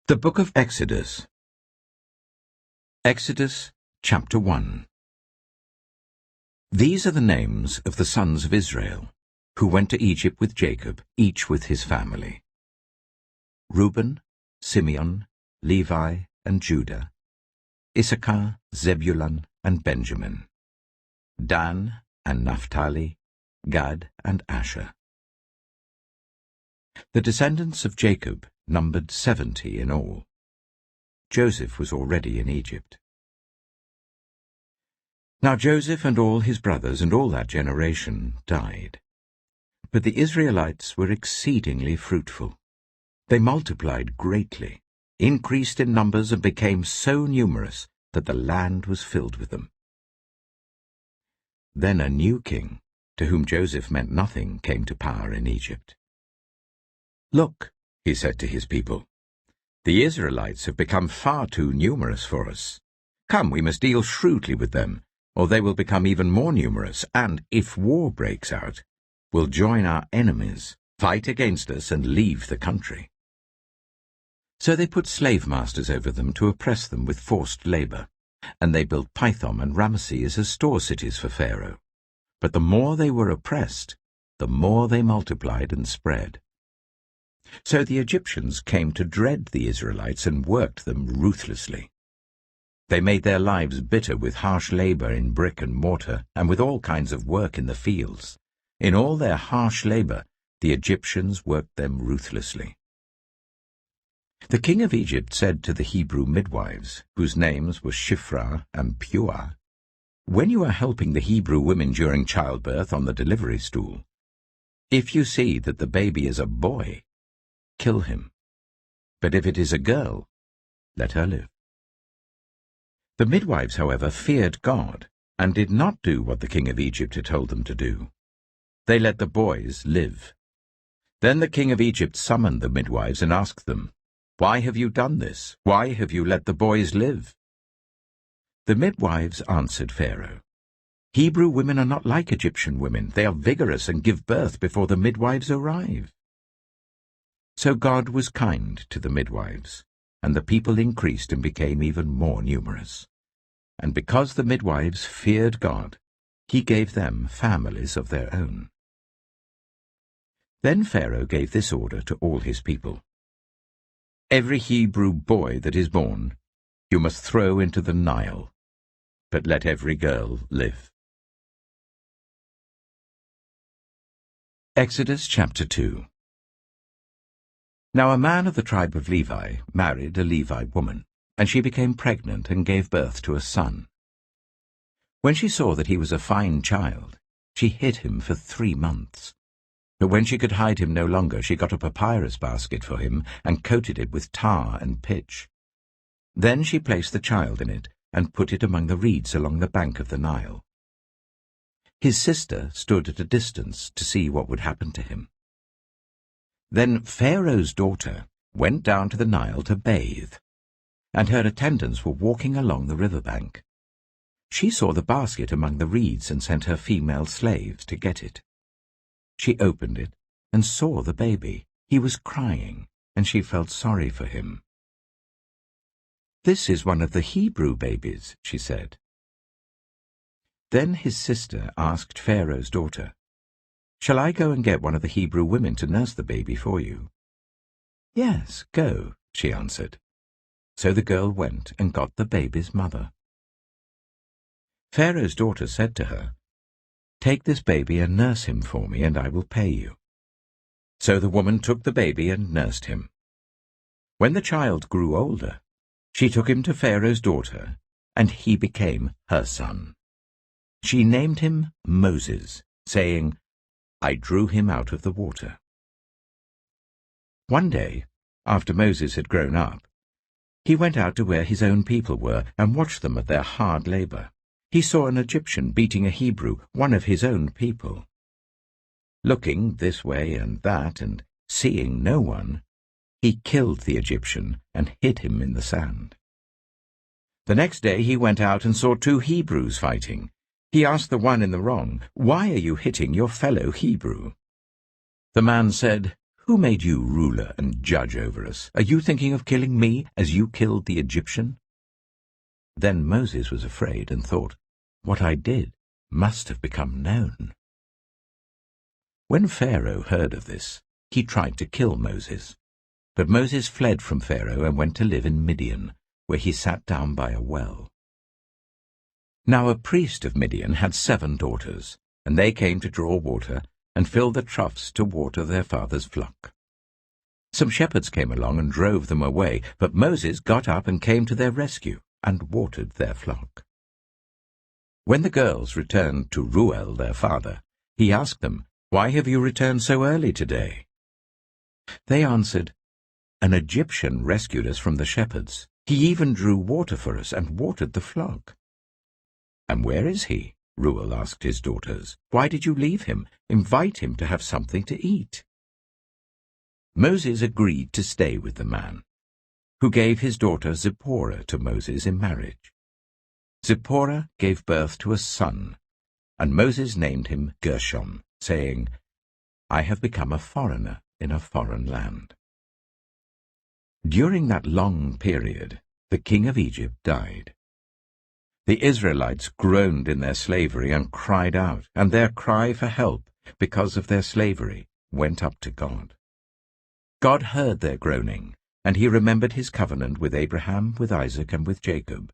The Book of Exodus. Exodus chapter 1. These are the names of the sons of Israel, who went to Egypt with Jacob, each with his family. Reuben, Simeon, Levi, and Judah, Issachar, Zebulun, and Benjamin, Dan and Naphtali, Gad and Asher. The descendants of Jacob numbered 70 in all. Joseph was already in Egypt. Now Joseph and all his brothers and all that generation died. But the Israelites were exceedingly fruitful. They multiplied greatly, increased in numbers, and became so numerous that the land was filled with them. Then a new king, to whom Joseph meant nothing, came to power in Egypt. "Look," he said to his people, "the Israelites have become far too numerous for us. Come, we must deal shrewdly with them, or they will become even more numerous, and, if war breaks out, will join our enemies, fight against us, and leave the country." So they put slave masters over them to oppress them with forced labor, and they built Pithom and Ramesses as store cities for Pharaoh. But the more they were oppressed, the more they multiplied and spread. So the Egyptians came to dread the Israelites and worked them ruthlessly. They made their lives bitter with harsh labor in brick and mortar and with all kinds of work in the fields. In all their harsh labor, the Egyptians worked them ruthlessly. The king of Egypt said to the Hebrew midwives, whose names were Shiphrah and Puah, "When you are helping the Hebrew women during childbirth on the delivery stool, if you see that the baby is a boy, kill him. But if it is a girl, let her live." The midwives, however, feared God and did not do what the king of Egypt had told them to do. They let the boys live. Then the king of Egypt summoned the midwives and asked them, "Why have you done this? Why have you let the boys live?" The midwives answered Pharaoh, "Hebrew women are not like Egyptian women. They are vigorous and give birth before the midwives arrive." So God was kind to the midwives, and the people increased and became even more numerous. And because the midwives feared God, he gave them families of their own. Then Pharaoh gave this order to all his people: "Every Hebrew boy that is born you must throw into the Nile, but let every girl live." Exodus chapter 2. Now a man of the tribe of Levi married a Levi woman, and she became pregnant and gave birth to a son. When she saw that he was a fine child, she hid him for 3 months. But when she could hide him no longer, she got a papyrus basket for him and coated it with tar and pitch. Then she placed the child in it and put it among the reeds along the bank of the Nile. His sister stood at a distance to see what would happen to him. Then Pharaoh's daughter went down to the Nile to bathe, and her attendants were walking along the riverbank. She saw the basket among the reeds and sent her female slaves to get it. She opened it and saw the baby. He was crying, and she felt sorry for him. "This is one of the Hebrew babies," she said. Then his sister asked Pharaoh's daughter, "Shall I go and get one of the Hebrew women to nurse the baby for you?" "Yes, go," she answered. So the girl went and got the baby's mother. Pharaoh's daughter said to her, "Take this baby and nurse him for me, and I will pay you." So the woman took the baby and nursed him. When the child grew older, she took him to Pharaoh's daughter, and he became her son. She named him Moses, saying, "I drew him out of the water." One day, after Moses had grown up, he went out to where his own people were and watched them at their hard labor. He saw an Egyptian beating a Hebrew, one of his own people. Looking this way and that and seeing no one, he killed the Egyptian and hid him in the sand. The next day he went out and saw 2 Hebrews fighting. He asked the one in the wrong, "Why are you hitting your fellow Hebrew?" The man said, Who made you ruler and judge over us? Are you thinking of killing me as you killed the Egyptian?" Then Moses was afraid and thought, "What I did must have become known." When Pharaoh heard of this, he tried to kill Moses. But Moses fled from Pharaoh and went to live in Midian, where he sat down by a well. Now a priest of Midian had 7 daughters, and they came to draw water and fill the troughs to water their father's flock. Some shepherds came along and drove them away, but Moses got up and came to their rescue and watered their flock. When the girls returned to Reuel their father, he asked them, "Why have you returned so early today?" They answered, "An Egyptian rescued us from the shepherds. He even drew water for us and watered the flock." "And where is he?" Reuel asked his daughters. "Why did you leave him? Invite him to have something to eat." Moses agreed to stay with the man, who gave his daughter Zipporah to Moses in marriage. Zipporah gave birth to a son, and Moses named him Gershom, saying, "I have become a foreigner in a foreign land." During that long period, the king of Egypt died. The Israelites groaned in their slavery and cried out, and their cry for help, because of their slavery, went up to God. God heard their groaning, and he remembered his covenant with Abraham, with Isaac, and with Jacob.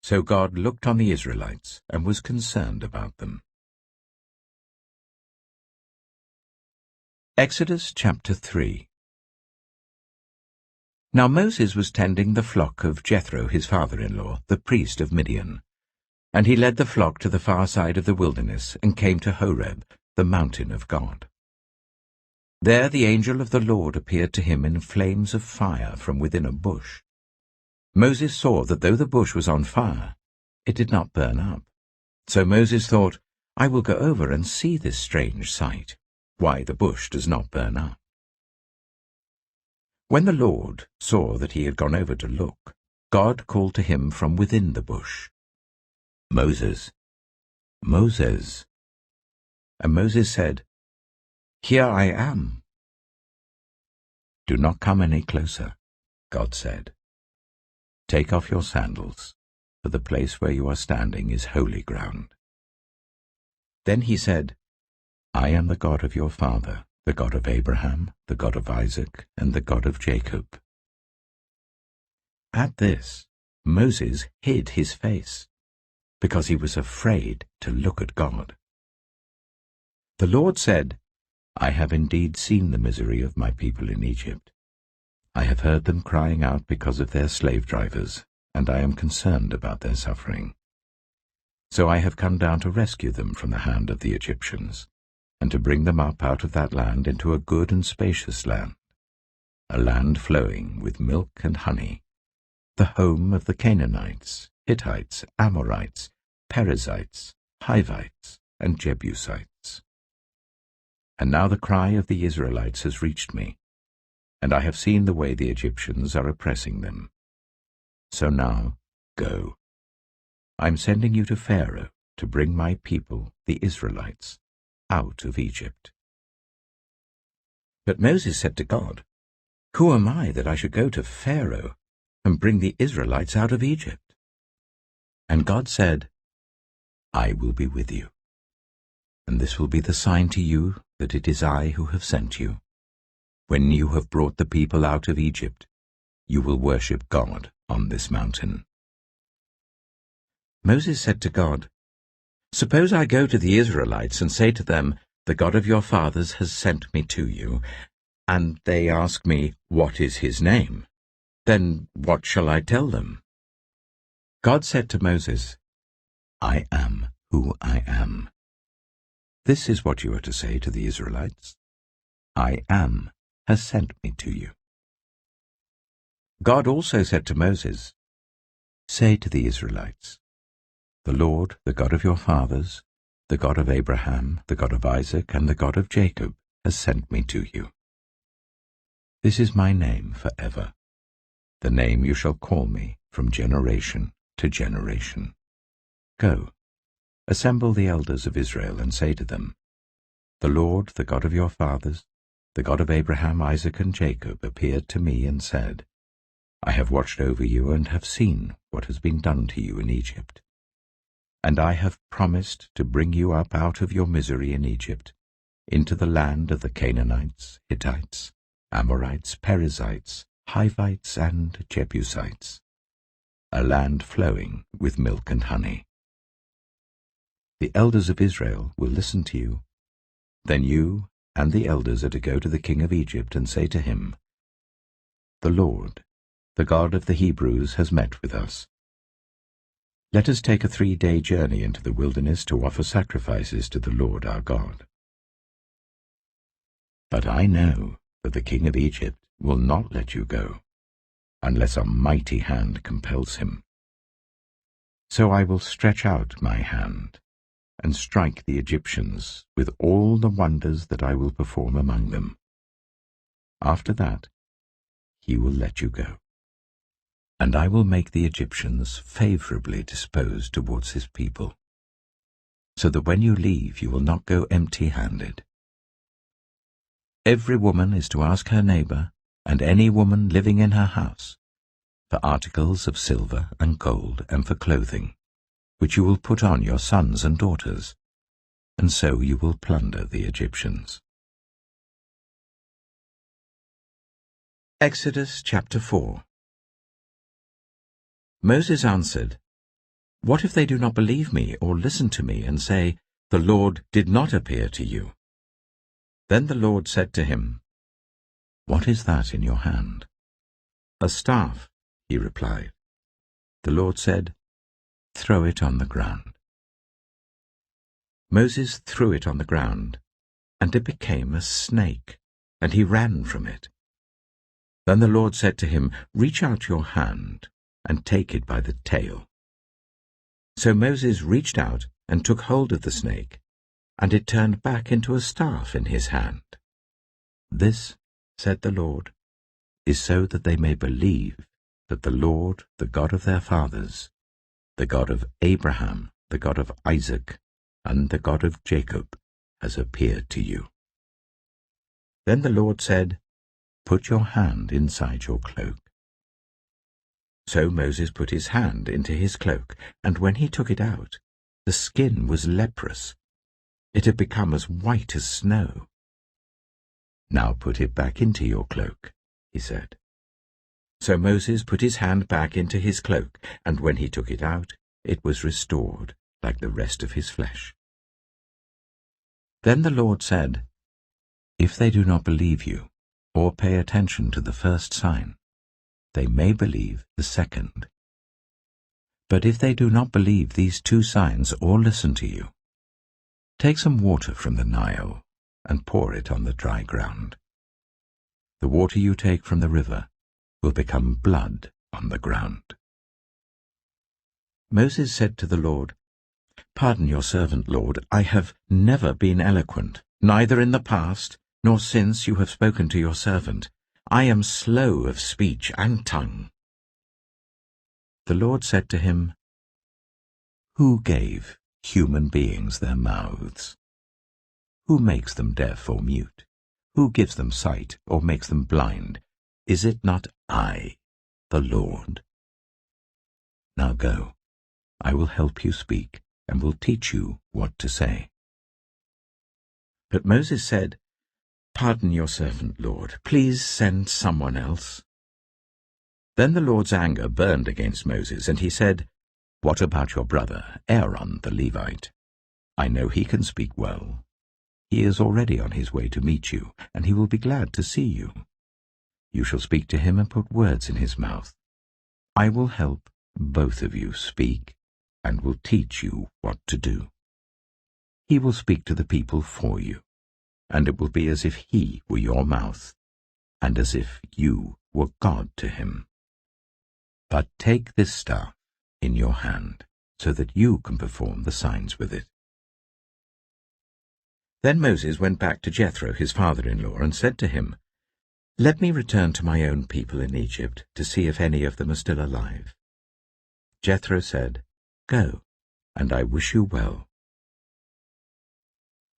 So God looked on the Israelites and was concerned about them. Exodus chapter 3. Now Moses was tending the flock of Jethro his father-in-law, the priest of Midian. And he led the flock to the far side of the wilderness and came to Horeb, the mountain of God. There the angel of the Lord appeared to him in flames of fire from within a bush. Moses saw that though the bush was on fire, it did not burn up. So Moses thought, "I will go over and see this strange sight, why the bush does not burn up." When the Lord saw that he had gone over to look, God called to him from within the bush, "Moses, Moses." And Moses said, "Here I am." "Do not come any closer," God said. "Take off your sandals, for the place where you are standing is holy ground." Then he said, "I am the God of your father, the God of Abraham, the God of Isaac, and the God of Jacob." At this, Moses hid his face, because he was afraid to look at God. The Lord said, "I have indeed seen the misery of my people in Egypt. I have heard them crying out because of their slave drivers, and I am concerned about their suffering. So I have come down to rescue them from the hand of the Egyptians, and to bring them up out of that land into a good and spacious land, a land flowing with milk and honey, the home of the Canaanites, Hittites, Amorites, Perizzites, Hivites, and Jebusites. And now the cry of the Israelites has reached me, and I have seen the way the Egyptians are oppressing them. So now, go. I am sending you to Pharaoh to bring my people, the Israelites, out of Egypt." But Moses said to God, "Who am I that I should go to Pharaoh and bring the Israelites out of Egypt?" And God said, "I will be with you, and this will be the sign to you that it is I who have sent you. When you have brought the people out of Egypt, you will worship God on this mountain." Moses said to God, "Suppose I go to the Israelites and say to them, 'The God of your fathers has sent me to you,' and they ask me, 'What is his name?' Then what shall I tell them?" God said to Moses, "I am who I am. This is what you are to say to the Israelites. I am has sent me to you." God also said to Moses, "Say to the Israelites, 'The Lord, the God of your fathers, the God of Abraham, the God of Isaac, and the God of Jacob, has sent me to you. This is my name forever, the name you shall call me from generation to generation. Go, assemble the elders of Israel, and say to them, 'The Lord, the God of your fathers, the God of Abraham, Isaac, and Jacob, appeared to me and said, I have watched over you and have seen what has been done to you in Egypt. And I have promised to bring you up out of your misery in Egypt, into the land of the Canaanites, Hittites, Amorites, Perizzites, Hivites, and Jebusites, a land flowing with milk and honey. The elders of Israel will listen to you. Then you and the elders are to go to the king of Egypt and say to him, The Lord, the God of the Hebrews, has met with us. Let us take a 3-day journey into the wilderness to offer sacrifices to the Lord our God. But I know that the king of Egypt will not let you go, unless a mighty hand compels him. So I will stretch out my hand and strike the Egyptians with all the wonders that I will perform among them. After that, he will let you go. And I will make the Egyptians favorably disposed towards his people, so that when you leave you will not go empty-handed. Every woman is to ask her neighbor, and any woman living in her house, for articles of silver and gold and for clothing, which you will put on your sons and daughters, and so you will plunder the Egyptians. Exodus chapter 4. Moses answered, What if they do not believe me or listen to me and say, The Lord did not appear to you? Then the Lord said to him, What is that in your hand? A staff, he replied. The Lord said, Throw it on the ground. Moses threw it on the ground, and it became a snake, and he ran from it. Then the Lord said to him, Reach out your hand and take it by the tail. So Moses reached out and took hold of the snake, and it turned back into a staff in his hand. This, said the Lord, is so that they may believe that the Lord, the God of their fathers, the God of Abraham, the God of Isaac, and the God of Jacob, has appeared to you. Then the Lord said, Put your hand inside your cloak. So Moses put his hand into his cloak, and when he took it out, the skin was leprous. It had become as white as snow. Now put it back into your cloak, he said. So Moses put his hand back into his cloak, and when he took it out, it was restored, like the rest of his flesh. Then the Lord said, If they do not believe you, or pay attention to the first sign, they may believe the second. But if they do not believe these 2 signs or listen to you, take some water from the Nile and pour it on the dry ground. The water you take from the river will become blood on the ground. Moses said to the Lord, Pardon your servant, Lord, I have never been eloquent, neither in the past nor since you have spoken to your servant. I am slow of speech and tongue. The Lord said to him, Who gave human beings their mouths? Who makes them deaf or mute? Who gives them sight or makes them blind? Is it not I, the Lord? Now go, I will help you speak, and will teach you what to say. But Moses said, Pardon your servant, Lord. Please send someone else. Then the Lord's anger burned against Moses, and he said, What about your brother, Aaron the Levite? I know he can speak well. He is already on his way to meet you, and he will be glad to see you. You shall speak to him and put words in his mouth. I will help both of you speak, and will teach you what to do. He will speak to the people for you, and it will be as if he were your mouth, and as if you were God to him. But take this staff in your hand, so that you can perform the signs with it. Then Moses went back to Jethro, his father-in-law, and said to him, Let me return to my own people in Egypt, to see if any of them are still alive. Jethro said, Go, and I wish you well.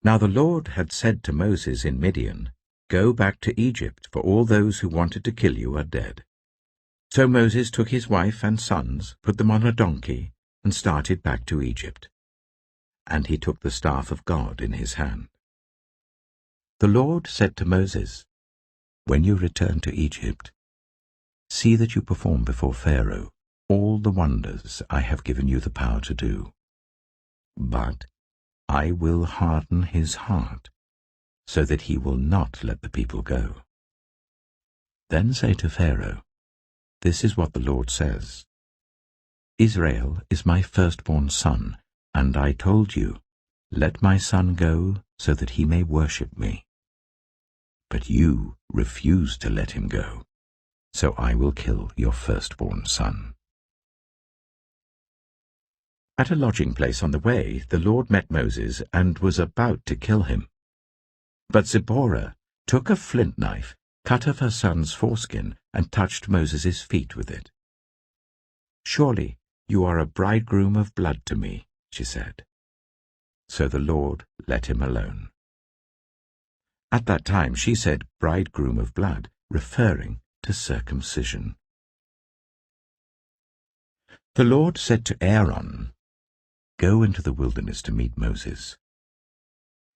Now the Lord had said to Moses in Midian, "Go back to Egypt, for all those who wanted to kill you are dead." So Moses took his wife and sons, put them on a donkey, and started back to Egypt. And he took the staff of God in his hand. The Lord said to Moses, "When you return to Egypt, see that you perform before Pharaoh all the wonders I have given you the power to do. But I will harden his heart, so that he will not let the people go. Then say to Pharaoh, 'This is what the Lord says. Israel is my firstborn son, and I told you, let my son go so that he may worship me. But you refuse to let him go, so I will kill your firstborn son.'" At a lodging place on the way, the Lord met Moses and was about to kill him. But Zipporah took a flint knife, cut off her son's foreskin, and touched Moses' feet with it. "Surely you are a bridegroom of blood to me," she said. So the Lord let him alone. At that time she said bridegroom of blood, referring to circumcision. The Lord said to Aaron, "Go into the wilderness to meet Moses."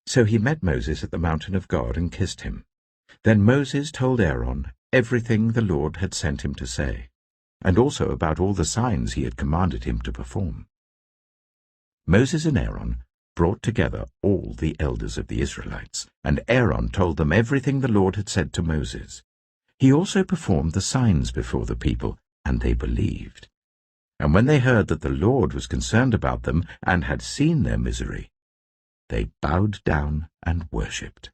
So he met Moses at the mountain of God and kissed him. Then Moses told Aaron everything the Lord had sent him to say, and also about all the signs he had commanded him to perform. Moses and Aaron brought together all the elders of the Israelites, and Aaron told them everything the Lord had said to Moses. He also performed the signs before the people, and they believed. And when they heard that the Lord was concerned about them and had seen their misery, they bowed down and worshipped.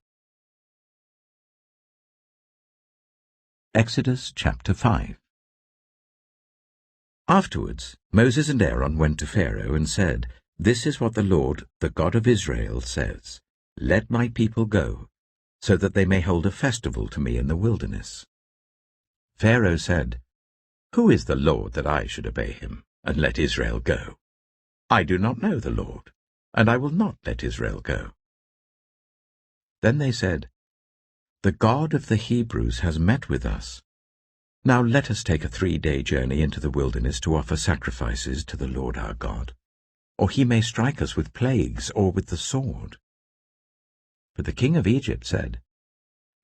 Exodus chapter 5. Afterwards Moses and Aaron went to Pharaoh and said, "This is what the Lord, the God of Israel, says, Let my people go, so that they may hold a festival to me in the wilderness." Pharaoh said, "Who is the Lord that I should obey him, and let Israel go? I do not know the Lord, and I will not let Israel go." Then they said, "The God of the Hebrews has met with us. Now let us take a 3-day journey into the wilderness to offer sacrifices to the Lord our God, or he may strike us with plagues or with the sword." But the king of Egypt said,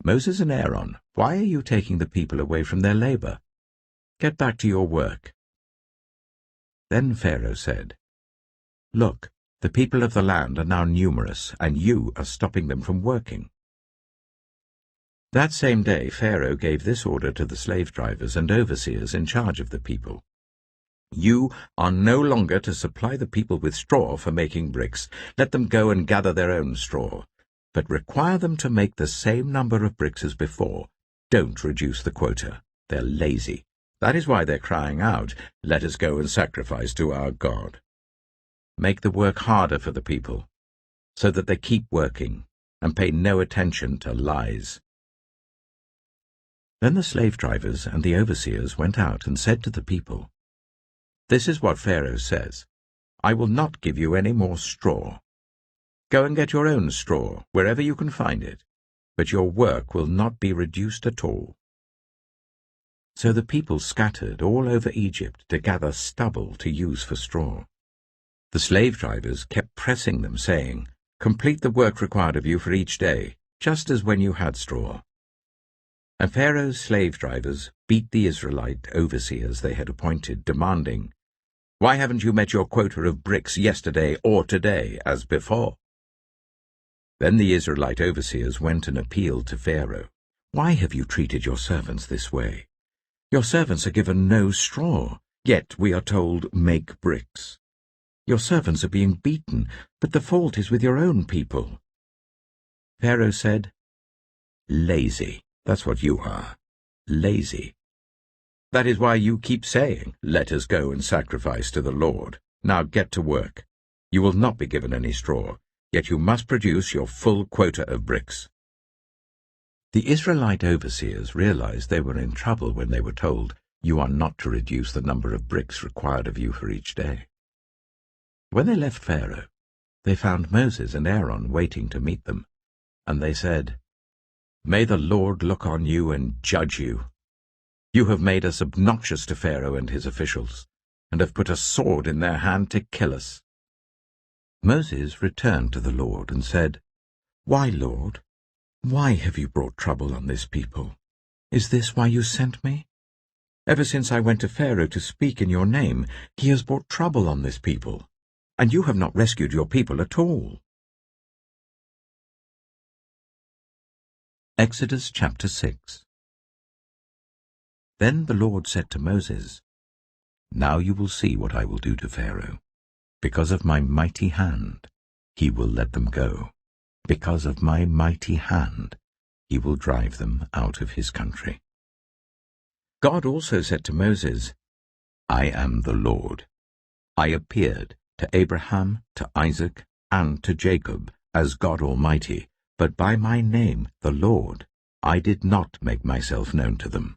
"Moses and Aaron, why are you taking the people away from their labor? Get back to your work." Then Pharaoh said, "Look, the people of the land are now numerous, and you are stopping them from working." That same day Pharaoh gave this order to the slave drivers and overseers in charge of the people: "You are no longer to supply the people with straw for making bricks. Let them go and gather their own straw, but require them to make the same number of bricks as before. Don't reduce the quota. They're lazy. That is why they're crying out, 'Let us go and sacrifice to our God.' Make the work harder for the people, so that they keep working and pay no attention to lies." Then the slave drivers and the overseers went out and said to the people, "This is what Pharaoh says, I will not give you any more straw. Go and get your own straw wherever you can find it, but your work will not be reduced at all." So the people scattered all over Egypt to gather stubble to use for straw. The slave drivers kept pressing them, saying, "Complete the work required of you for each day, just as when you had straw." And Pharaoh's slave drivers beat the Israelite overseers they had appointed, demanding, "Why haven't you met your quota of bricks yesterday or today, as before?" Then the Israelite overseers went and appealed to Pharaoh, "Why have you treated your servants this way? Your servants are given no straw, yet we are told, 'Make bricks.' Your servants are being beaten, but the fault is with your own people." Pharaoh said, "Lazy. That's what you are. Lazy. That is why you keep saying, 'Let us go and sacrifice to the Lord.' Now get to work. You will not be given any straw, yet you must produce your full quota of bricks." The Israelite overseers realized they were in trouble when they were told, "You are not to reduce the number of bricks required of you for each day." When they left Pharaoh, they found Moses and Aaron waiting to meet them, and they said, May the Lord look on you and judge you. You have made us obnoxious to Pharaoh and his officials, and have put a sword in their hand to kill us." Moses returned to the Lord and said, "Why, Lord? Why have you brought trouble on this people? Is this why you sent me? Ever since I went to Pharaoh to speak in your name, he has brought trouble on this people, and you have not rescued your people at all." Exodus chapter 6. Then the Lord said to Moses, "Now you will see what I will do to Pharaoh. Because of my mighty hand, he will let them go. Because of my mighty hand, he will drive them out of his country." God also said to Moses, "I am the Lord. I appeared to Abraham, to Isaac, and to Jacob as God Almighty, but by my name, the Lord, I did not make myself known to them.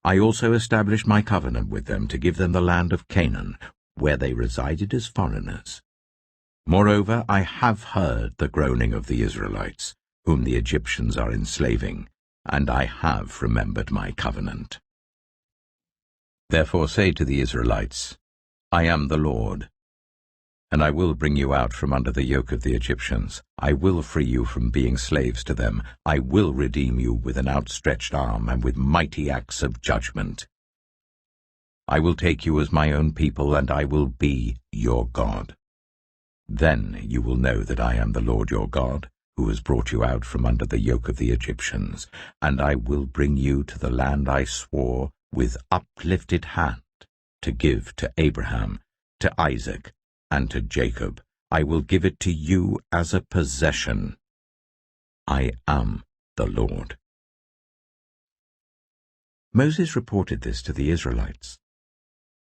I also established my covenant with them to give them the land of Canaan, where they resided as foreigners. Moreover, I have heard the groaning of the Israelites, whom the Egyptians are enslaving, and I have remembered my covenant. Therefore say to the Israelites, I am the Lord, and I will bring you out from under the yoke of the Egyptians. I will free you from being slaves to them. I will redeem you with an outstretched arm and with mighty acts of judgment. I will take you as my own people, and I will be your God. Then you will know that I am the Lord your God, who has brought you out from under the yoke of the Egyptians, and I will bring you to the land I swore with uplifted hand to give to Abraham, to Isaac, and to Jacob. I will give it to you as a possession. I am the Lord." Moses reported this to the Israelites,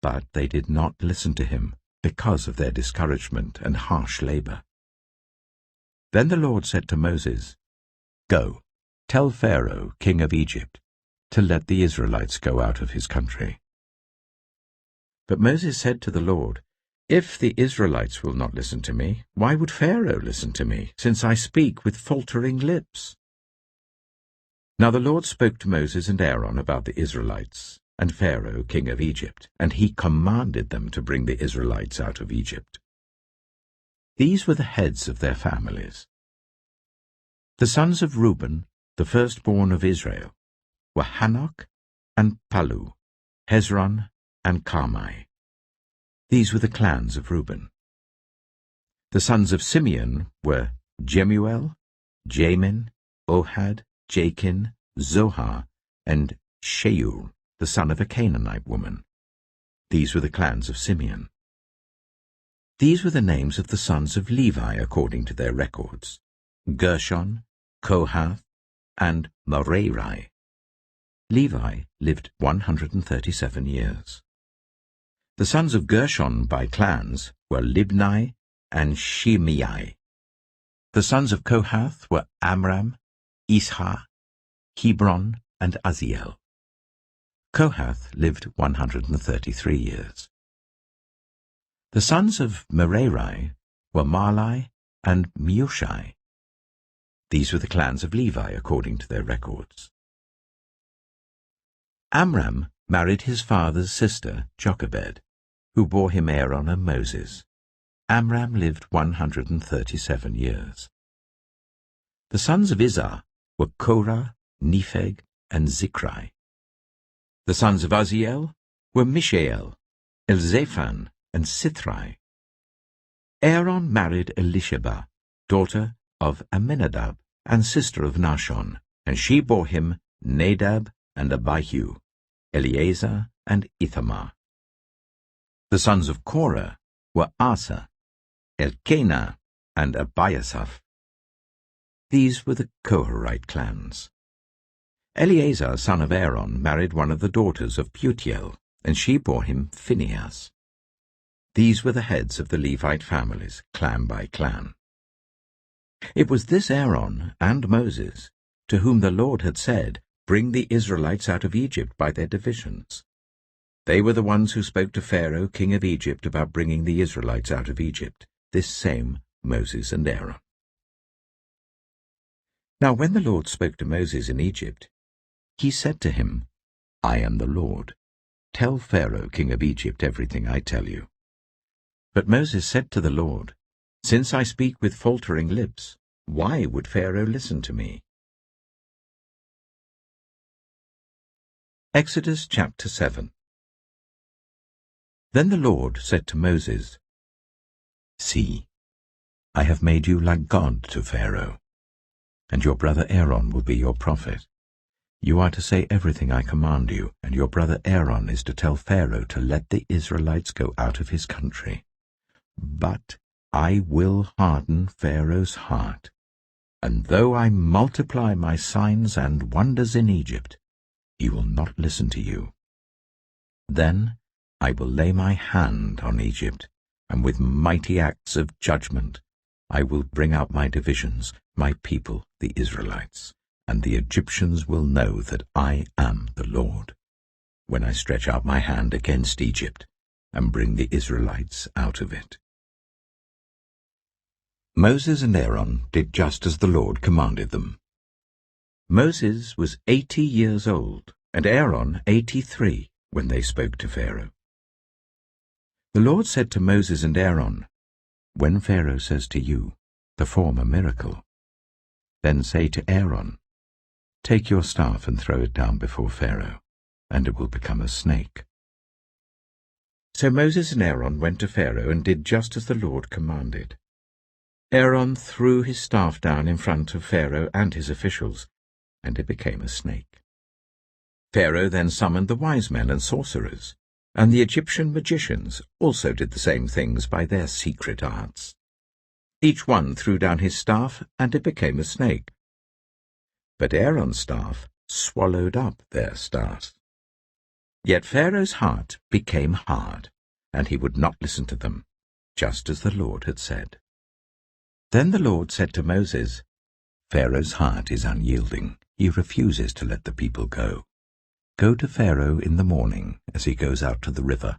but they did not listen to him because of their discouragement and harsh labor. Then the Lord said to Moses, "Go, tell Pharaoh, king of Egypt, to let the Israelites go out of his country." But Moses said to the Lord, "If the Israelites will not listen to me, why would Pharaoh listen to me, since I speak with faltering lips?" Now the Lord spoke to Moses and Aaron about the Israelites and Pharaoh, king of Egypt, and he commanded them to bring the Israelites out of Egypt. These were the heads of their families. The sons of Reuben, the firstborn of Israel, were Hanok and Palu, Hezron and Carmi. These were the clans of Reuben. The sons of Simeon were Jemuel, Jamin, Ohad, Jachin, Zohar, and Sheuel, the son of a Canaanite woman. These were the clans of Simeon. These were the names of the sons of Levi according to their records: Gershon, Kohath, and Merari. Levi lived 137 years. The sons of Gershon by clans were Libni and Shimei. The sons of Kohath were Amram, Ishar, Hebron, and Uzziel. Kohath lived 133 years. The sons of Merari were Mahli and Mushi. These were the clans of Levi according to their records. Amram married his father's sister, Jochebed, who bore him Aaron and Moses. Amram lived 137 years. The sons of Izhar were Korah, Nepheg, and Zikri. The sons of Uzziel were Mishael, Elzaphan, and Sithri. Aaron married Elisheba, daughter of Amminadab and sister of Nahshon, and she bore him Nadab and Abihu, Eleazar and Ithamar. The sons of Korah were Asa, Elkanah, and Abiasaph. These were the Koharite clans. Eleazar, son of Aaron, married one of the daughters of Putiel, and she bore him Phinehas. These were the heads of the Levite families, clan by clan. It was this Aaron and Moses to whom the Lord had said, "Bring the Israelites out of Egypt by their divisions." They were the ones who spoke to Pharaoh, king of Egypt, about bringing the Israelites out of Egypt, this same Moses and Aaron. Now when the Lord spoke to Moses in Egypt, he said to him, I am the Lord. Tell Pharaoh, king of Egypt, everything I tell you. But Moses said to the Lord, Since I speak with faltering lips, why would Pharaoh listen to me? Exodus chapter 7. Then the Lord said to Moses, See, I have made you like God to Pharaoh, and your brother Aaron will be your prophet. You are to say everything I command you, and your brother Aaron is to tell Pharaoh to let the Israelites go out of his country. But I will harden Pharaoh's heart, and though I multiply my signs and wonders in Egypt, he will not listen to you. Then I will lay my hand on Egypt, and with mighty acts of judgment I will bring out my divisions, my people, the Israelites, and the Egyptians will know that I am the Lord, when I stretch out my hand against Egypt and bring the Israelites out of it. Moses and Aaron did just as the Lord commanded them. Moses was 80 years old, and Aaron 83, when they spoke to Pharaoh. The Lord said to Moses and Aaron, When Pharaoh says to you, Perform a miracle, then say to Aaron, Take your staff and throw it down before Pharaoh, and it will become a snake. So Moses and Aaron went to Pharaoh and did just as the Lord commanded. Aaron threw his staff down in front of Pharaoh and his officials, and it became a snake. Pharaoh then summoned the wise men and sorcerers, and the Egyptian magicians also did the same things by their secret arts. Each one threw down his staff, and it became a snake. But Aaron's staff swallowed up their staffs. Yet Pharaoh's heart became hard, and he would not listen to them, just as the Lord had said. Then the Lord said to Moses, Pharaoh's heart is unyielding. He refuses to let the people go. Go to Pharaoh in the morning as he goes out to the river.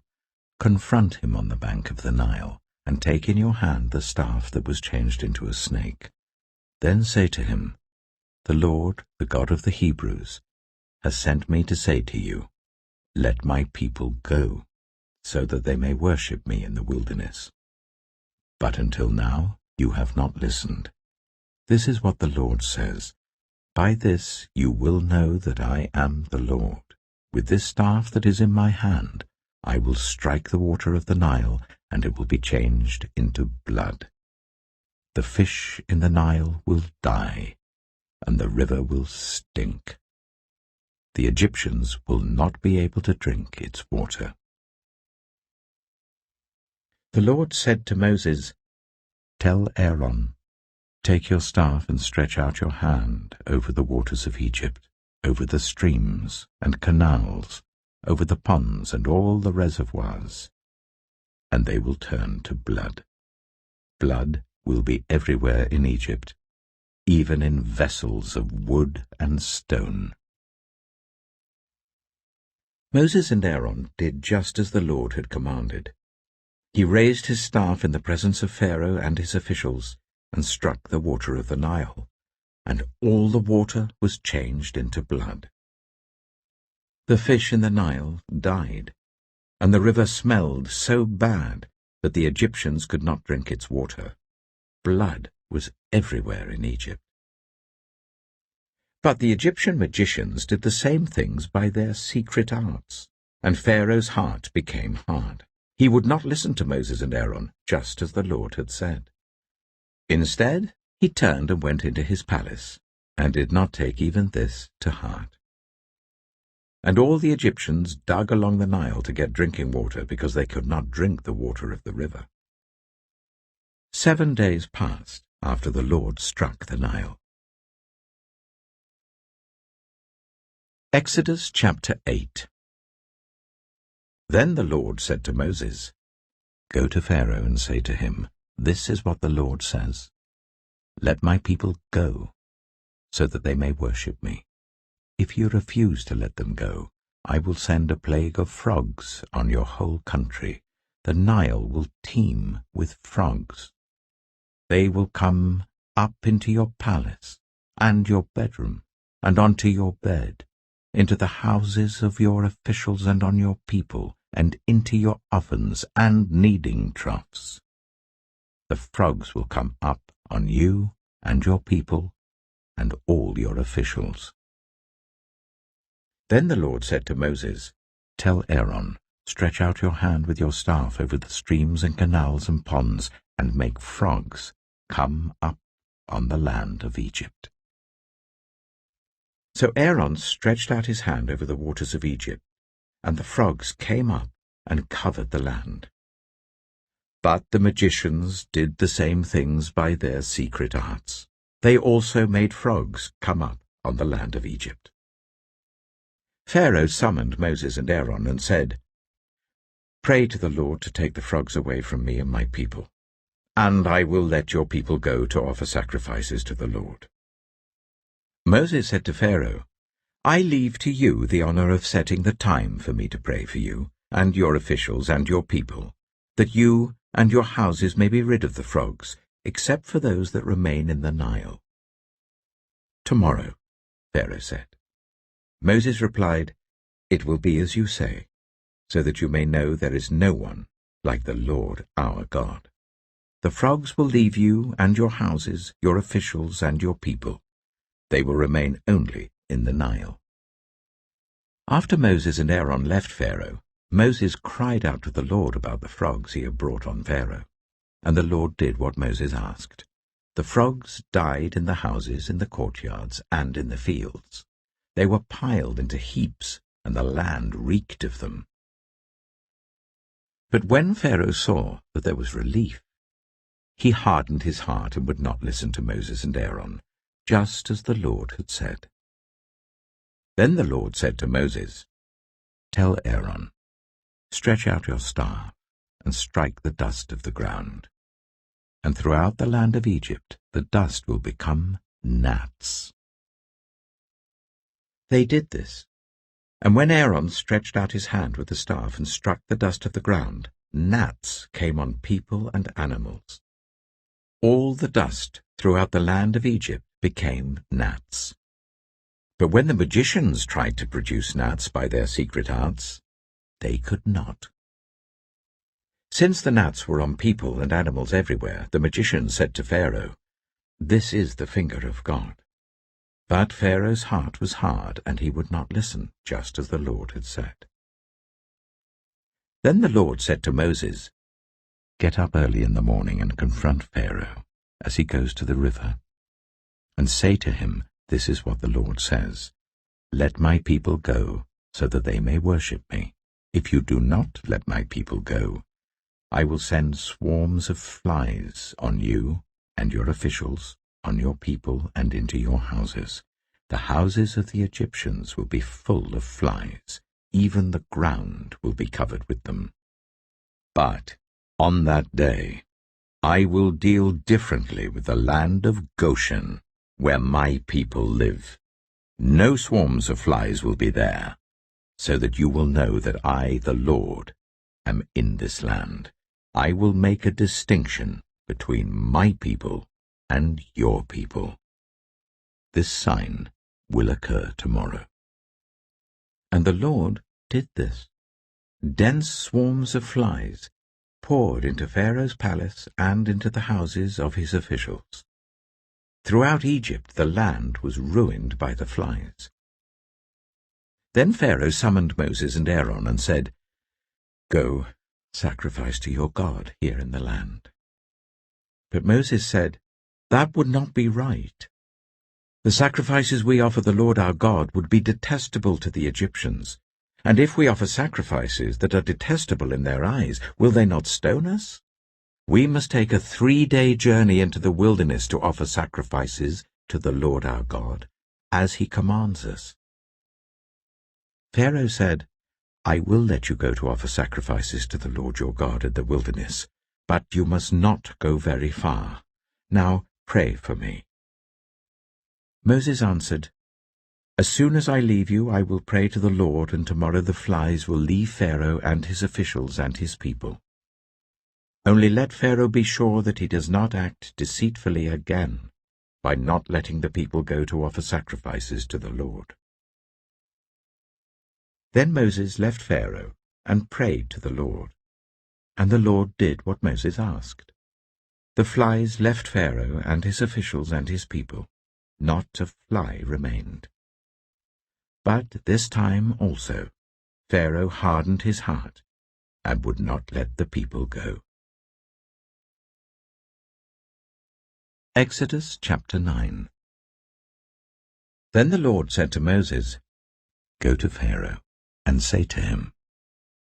Confront him on the bank of the Nile, and take in your hand the staff that was changed into a snake. Then say to him, The Lord, the God of the Hebrews, has sent me to say to you, Let my people go, so that they may worship me in the wilderness. But until now you have not listened. This is what the Lord says, By this you will know that I am the Lord. With this staff that is in my hand, I will strike the water of the Nile, and it will be changed into blood. The fish in the Nile will die, and the river will stink. The Egyptians will not be able to drink its water. The Lord said to Moses, Tell Aaron, Take your staff and stretch out your hand over the waters of Egypt, over the streams and canals, over the ponds and all the reservoirs, and they will turn to blood. Blood will be everywhere in Egypt, even in vessels of wood and stone. Moses and Aaron did just as the Lord had commanded. He raised his staff in the presence of Pharaoh and his officials, and struck the water of the Nile, and all the water was changed into blood. The fish in the Nile died, and the river smelled so bad that the Egyptians could not drink its water. Blood was everywhere in Egypt. But the Egyptian magicians did the same things by their secret arts, and Pharaoh's heart became hard. He would not listen to Moses and Aaron, just as the Lord had said. Instead, he turned and went into his palace, and did not take even this to heart. And all the Egyptians dug along the Nile to get drinking water, because they could not drink the water of the river. 7 days passed after the Lord struck the Nile. Exodus chapter 8. Then the Lord said to Moses, Go to Pharaoh and say to him, This is what the Lord says. Let my people go, so that they may worship me. If you refuse to let them go, I will send a plague of frogs on your whole country. The Nile will teem with frogs. They will come up into your palace, and your bedroom, and onto your bed, into the houses of your officials and on your people, and into your ovens and kneading troughs. The frogs will come up on you and your people and all your officials. Then the Lord said to Moses, "Tell Aaron, stretch out your hand with your staff over the streams and canals and ponds, and make frogs come up on the land of Egypt." So Aaron stretched out his hand over the waters of Egypt, and the frogs came up and covered the land. But the magicians did the same things by their secret arts. They also made frogs come up on the land of Egypt. Pharaoh summoned Moses and Aaron and said, "Pray to the Lord to take the frogs away from me and my people, and I will let your people go to offer sacrifices to the Lord." Moses said to Pharaoh, "I leave to you the honor of setting the time for me to pray for you, and your officials and your people, that you and your houses may be rid of the frogs, except for those that remain in the Nile." "Tomorrow," Pharaoh said. Moses replied, "It will be as you say, so that you may know there is no one like the Lord our God. The frogs will leave you and your houses, your officials and your people. They will remain only in the Nile." After Moses and Aaron left Pharaoh, Moses cried out to the Lord about the frogs he had brought on Pharaoh, and the Lord did what Moses asked. The frogs died in the houses, in the courtyards, and in the fields. They were piled into heaps, and the land reeked of them. But when Pharaoh saw that there was relief, he hardened his heart and would not listen to Moses and Aaron, just as the Lord had said. Then the Lord said to Moses, "Tell Aaron, stretch out your staff and strike the dust of the ground, and throughout the land of Egypt the dust will become gnats." They did this, and when Aaron stretched out his hand with the staff and struck the dust of the ground, gnats came on people and animals. All the dust throughout the land of Egypt became gnats. But when the magicians tried to produce gnats by their secret arts, they could not. Since the gnats were on people and animals everywhere, the magicians said to Pharaoh, "This is the finger of God." But Pharaoh's heart was hard, and he would not listen, just as the Lord had said. Then the Lord said to Moses, "Get up early in the morning and confront Pharaoh as he goes to the river, and say to him, 'This is what the Lord says. Let my people go, so that they may worship me. If you do not let my people go, I will send swarms of flies on you and your officials, on your people and into your houses. The houses of the Egyptians will be full of flies. Even the ground will be covered with them. But on that day I will deal differently with the land of Goshen, where my people live. No swarms of flies will be there, so that you will know that I, the Lord, am in this land. I will make a distinction between my people and your people. This sign will occur tomorrow." And the Lord did this. Dense swarms of flies poured into Pharaoh's palace and into the houses of his officials. Throughout Egypt the land was ruined by the flies. Then Pharaoh summoned Moses and Aaron and said, "Go, sacrifice to your God here in the land." But Moses said, "That would not be right. The sacrifices we offer the Lord our God would be detestable to the Egyptians. And if we offer sacrifices that are detestable in their eyes, will they not stone us? We must take a 3-day journey into the wilderness to offer sacrifices to the Lord our God, as he commands us." Pharaoh said, "I will let you go to offer sacrifices to the Lord your God in the wilderness, but you must not go very far. Now pray for me." Moses answered, "As soon as I leave you, I will pray to the Lord, and tomorrow the flies will leave Pharaoh and his officials and his people. Only let Pharaoh be sure that he does not act deceitfully again, by not letting the people go to offer sacrifices to the Lord. Then Moses left Pharaoh and prayed to the Lord, and the Lord did what Moses asked. The flies left Pharaoh and his officials and his people. Not a fly remained. But this time also Pharaoh hardened his heart and would not let the people go. Exodus chapter 9. Then the Lord said to Moses, "Go to Pharaoh and say to him,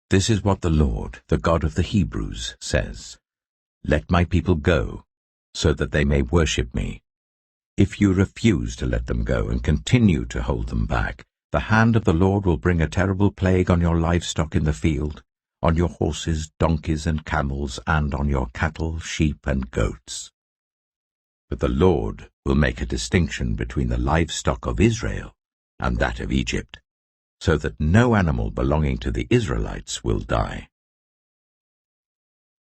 'This is what the Lord, the God of the Hebrews, says. Let my people go, so that they may worship me. If you refuse to let them go and continue to hold them back, the hand of the Lord will bring a terrible plague on your livestock in the field, on your horses, donkeys, and camels, and on your cattle, sheep, and goats. But the Lord will make a distinction between the livestock of Israel and that of Egypt, so that no animal belonging to the Israelites will die.'"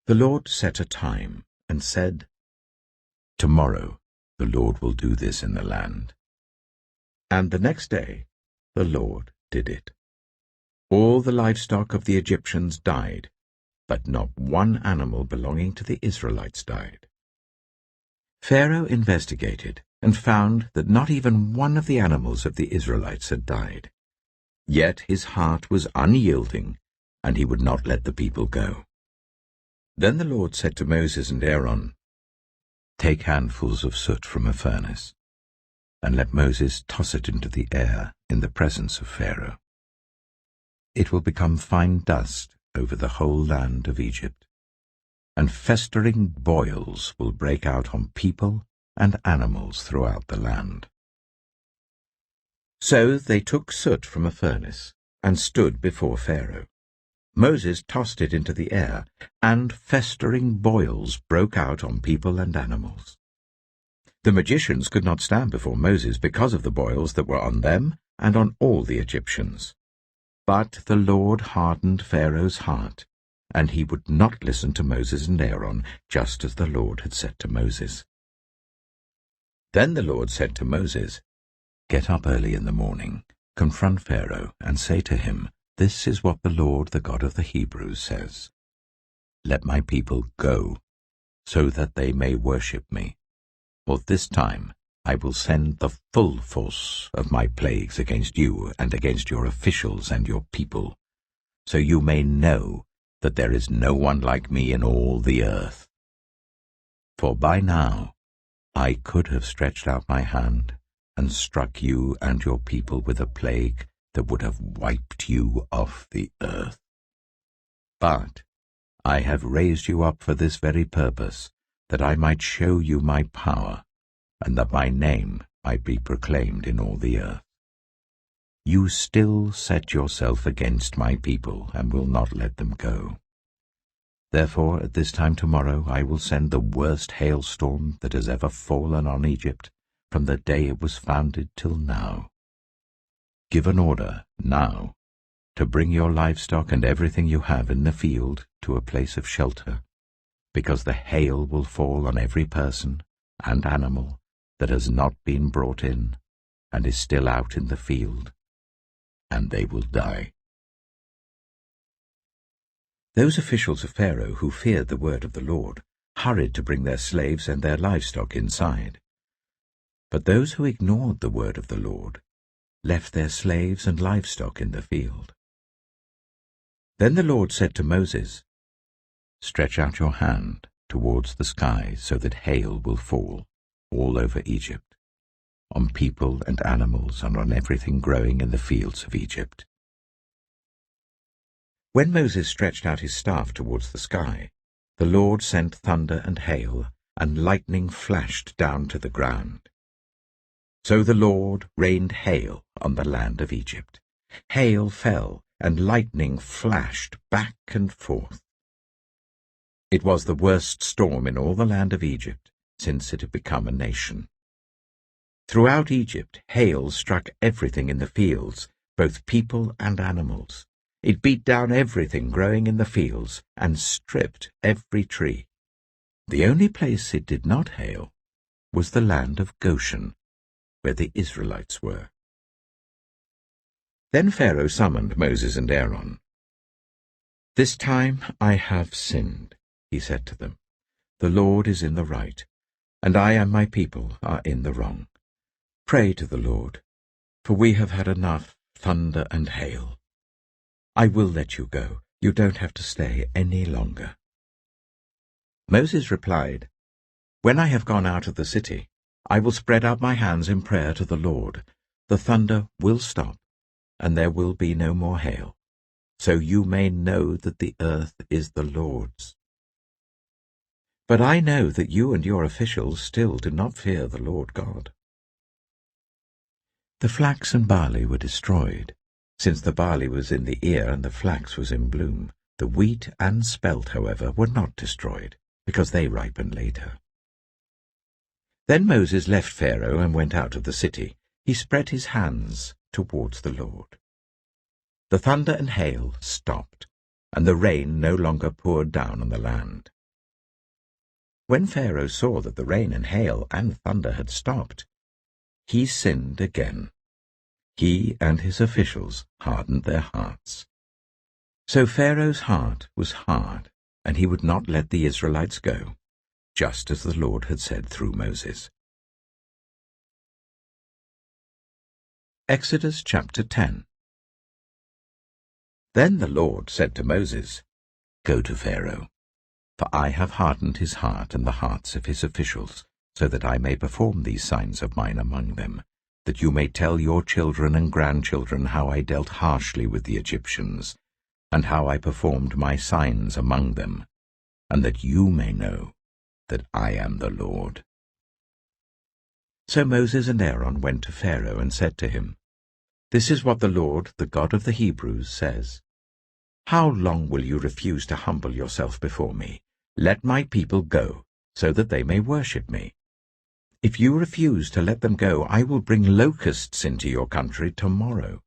The Lord set a time and said, "Tomorrow the Lord will do this in the land." And the next day the Lord did it. All the livestock of the Egyptians died, but not one animal belonging to the Israelites died. Pharaoh investigated and found that not even one of the animals of the Israelites had died. Yet his heart was unyielding, and he would not let the people go. Then the Lord said to Moses and Aaron, "Take handfuls of soot from a furnace, and let Moses toss it into the air in the presence of Pharaoh. It will become fine dust over the whole land of Egypt, and festering boils will break out on people and animals throughout the land." So they took soot from a furnace and stood before Pharaoh. Moses tossed it into the air, and festering boils broke out on people and animals. The magicians could not stand before Moses because of the boils that were on them and on all the Egyptians. But the Lord hardened Pharaoh's heart, and he would not listen to Moses and Aaron, just as the Lord had said to Moses. Then the Lord said to Moses, "Get up early in the morning, confront Pharaoh, and say to him, 'This is what the Lord, the God of the Hebrews, says. Let my people go, so that they may worship me. For this time I will send the full force of my plagues against you and against your officials and your people, so you may know that there is no one like me in all the earth. For by now I could have stretched out my hand and struck you and your people with a plague that would have wiped you off the earth. But I have raised you up for this very purpose, that I might show you my power, and that my name might be proclaimed in all the earth. You still set yourself against my people, and will not let them go. Therefore at this time tomorrow I will send the worst hailstorm that has ever fallen on Egypt, from the day it was founded till now. Give an order now to bring your livestock and everything you have in the field to a place of shelter, because the hail will fall on every person and animal that has not been brought in and is still out in the field, and they will die." Those officials of Pharaoh who feared the word of the Lord hurried to bring their slaves and their livestock inside. But those who ignored the word of the Lord left their slaves and livestock in the field. Then the Lord said to Moses, "Stretch out your hand towards the sky so that hail will fall all over Egypt, on people and animals and on everything growing in the fields of Egypt." When Moses stretched out his staff towards the sky, the Lord sent thunder and hail, and lightning flashed down to the ground. So the Lord rained hail on the land of Egypt. Hail fell, and lightning flashed back and forth. It was the worst storm in all the land of Egypt since it had become a nation. Throughout Egypt, hail struck everything in the fields, both people and animals. It beat down everything growing in the fields and stripped every tree. The only place it did not hail was the land of Goshen, where the Israelites were. Then Pharaoh summoned Moses and Aaron. "This time I have sinned," he said to them. "The Lord is in the right, and I and my people are in the wrong. Pray to the Lord, for we have had enough thunder and hail. I will let you go. You don't have to stay any longer." Moses replied, "When I have gone out of the city, I will spread out my hands in prayer to the Lord. The thunder will stop, and there will be no more hail, so you may know that the earth is the Lord's. But I know that you and your officials still do not fear the Lord God." The flax and barley were destroyed, since the barley was in the ear and the flax was in bloom. The wheat and spelt, however, were not destroyed, because they ripened later. Then Moses left Pharaoh and went out of the city. He spread his hands towards the Lord. The thunder and hail stopped, and the rain no longer poured down on the land. When Pharaoh saw that the rain and hail and thunder had stopped, he sinned again. He and his officials hardened their hearts. So Pharaoh's heart was hard, and he would not let the Israelites go, just as the Lord had said through Moses. Exodus chapter 10. Then the Lord said to Moses, "Go to Pharaoh, for I have hardened his heart and the hearts of his officials, so that I may perform these signs of mine among them, that you may tell your children and grandchildren how I dealt harshly with the Egyptians, and how I performed my signs among them, and that you may know that I am the Lord." So Moses and Aaron went to Pharaoh and said to him, "This is what the Lord, the God of the Hebrews, says. How long will you refuse to humble yourself before me? Let my people go, so that they may worship me. If you refuse to let them go, I will bring locusts into your country tomorrow.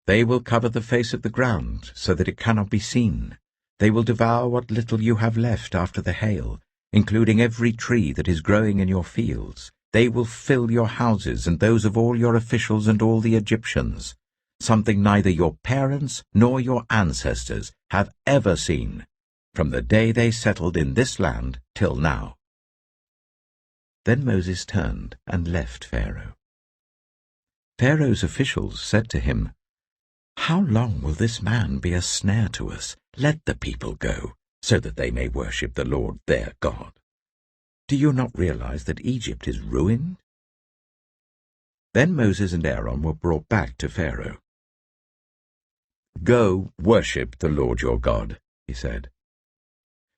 They will cover the face of the ground, so that it cannot be seen. They will devour what little you have left after the hail, including every tree that is growing in your fields. They will fill your houses and those of all your officials and all the Egyptians, something neither your parents nor your ancestors have ever seen, from the day they settled in this land till now." Then Moses turned and left Pharaoh. Pharaoh's officials said to him, "How long will this man be a snare to us? Let the people go, so that they may worship the Lord their God. Do you not realize that Egypt is ruined?" Then Moses and Aaron were brought back to Pharaoh. "Go worship the Lord your God," he said.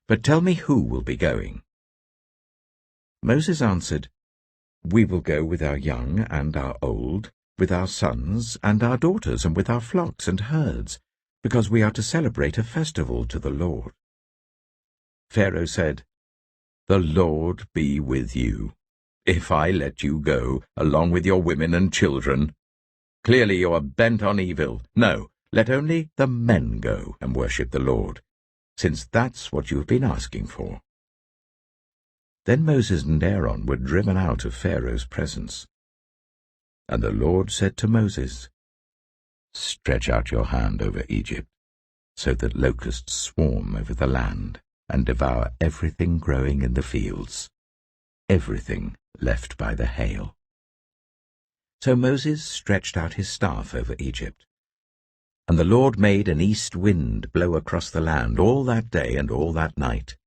"But tell me who will be going." Moses answered, "We will go with our young and our old, with our sons and our daughters, and with our flocks and herds, because we are to celebrate a festival to the Lord." Pharaoh said, "The Lord be with you, if I let you go, along with your women and children. Clearly you are bent on evil. No, let only the men go and worship the Lord, since that's what you have been asking for." Then Moses and Aaron were driven out of Pharaoh's presence. And the Lord said to Moses, "Stretch out your hand over Egypt, so that locusts swarm over the land and devour everything growing in the fields, everything left by the hail." So Moses stretched out his staff over Egypt, and the Lord made an east wind blow across the land all that day and all that night.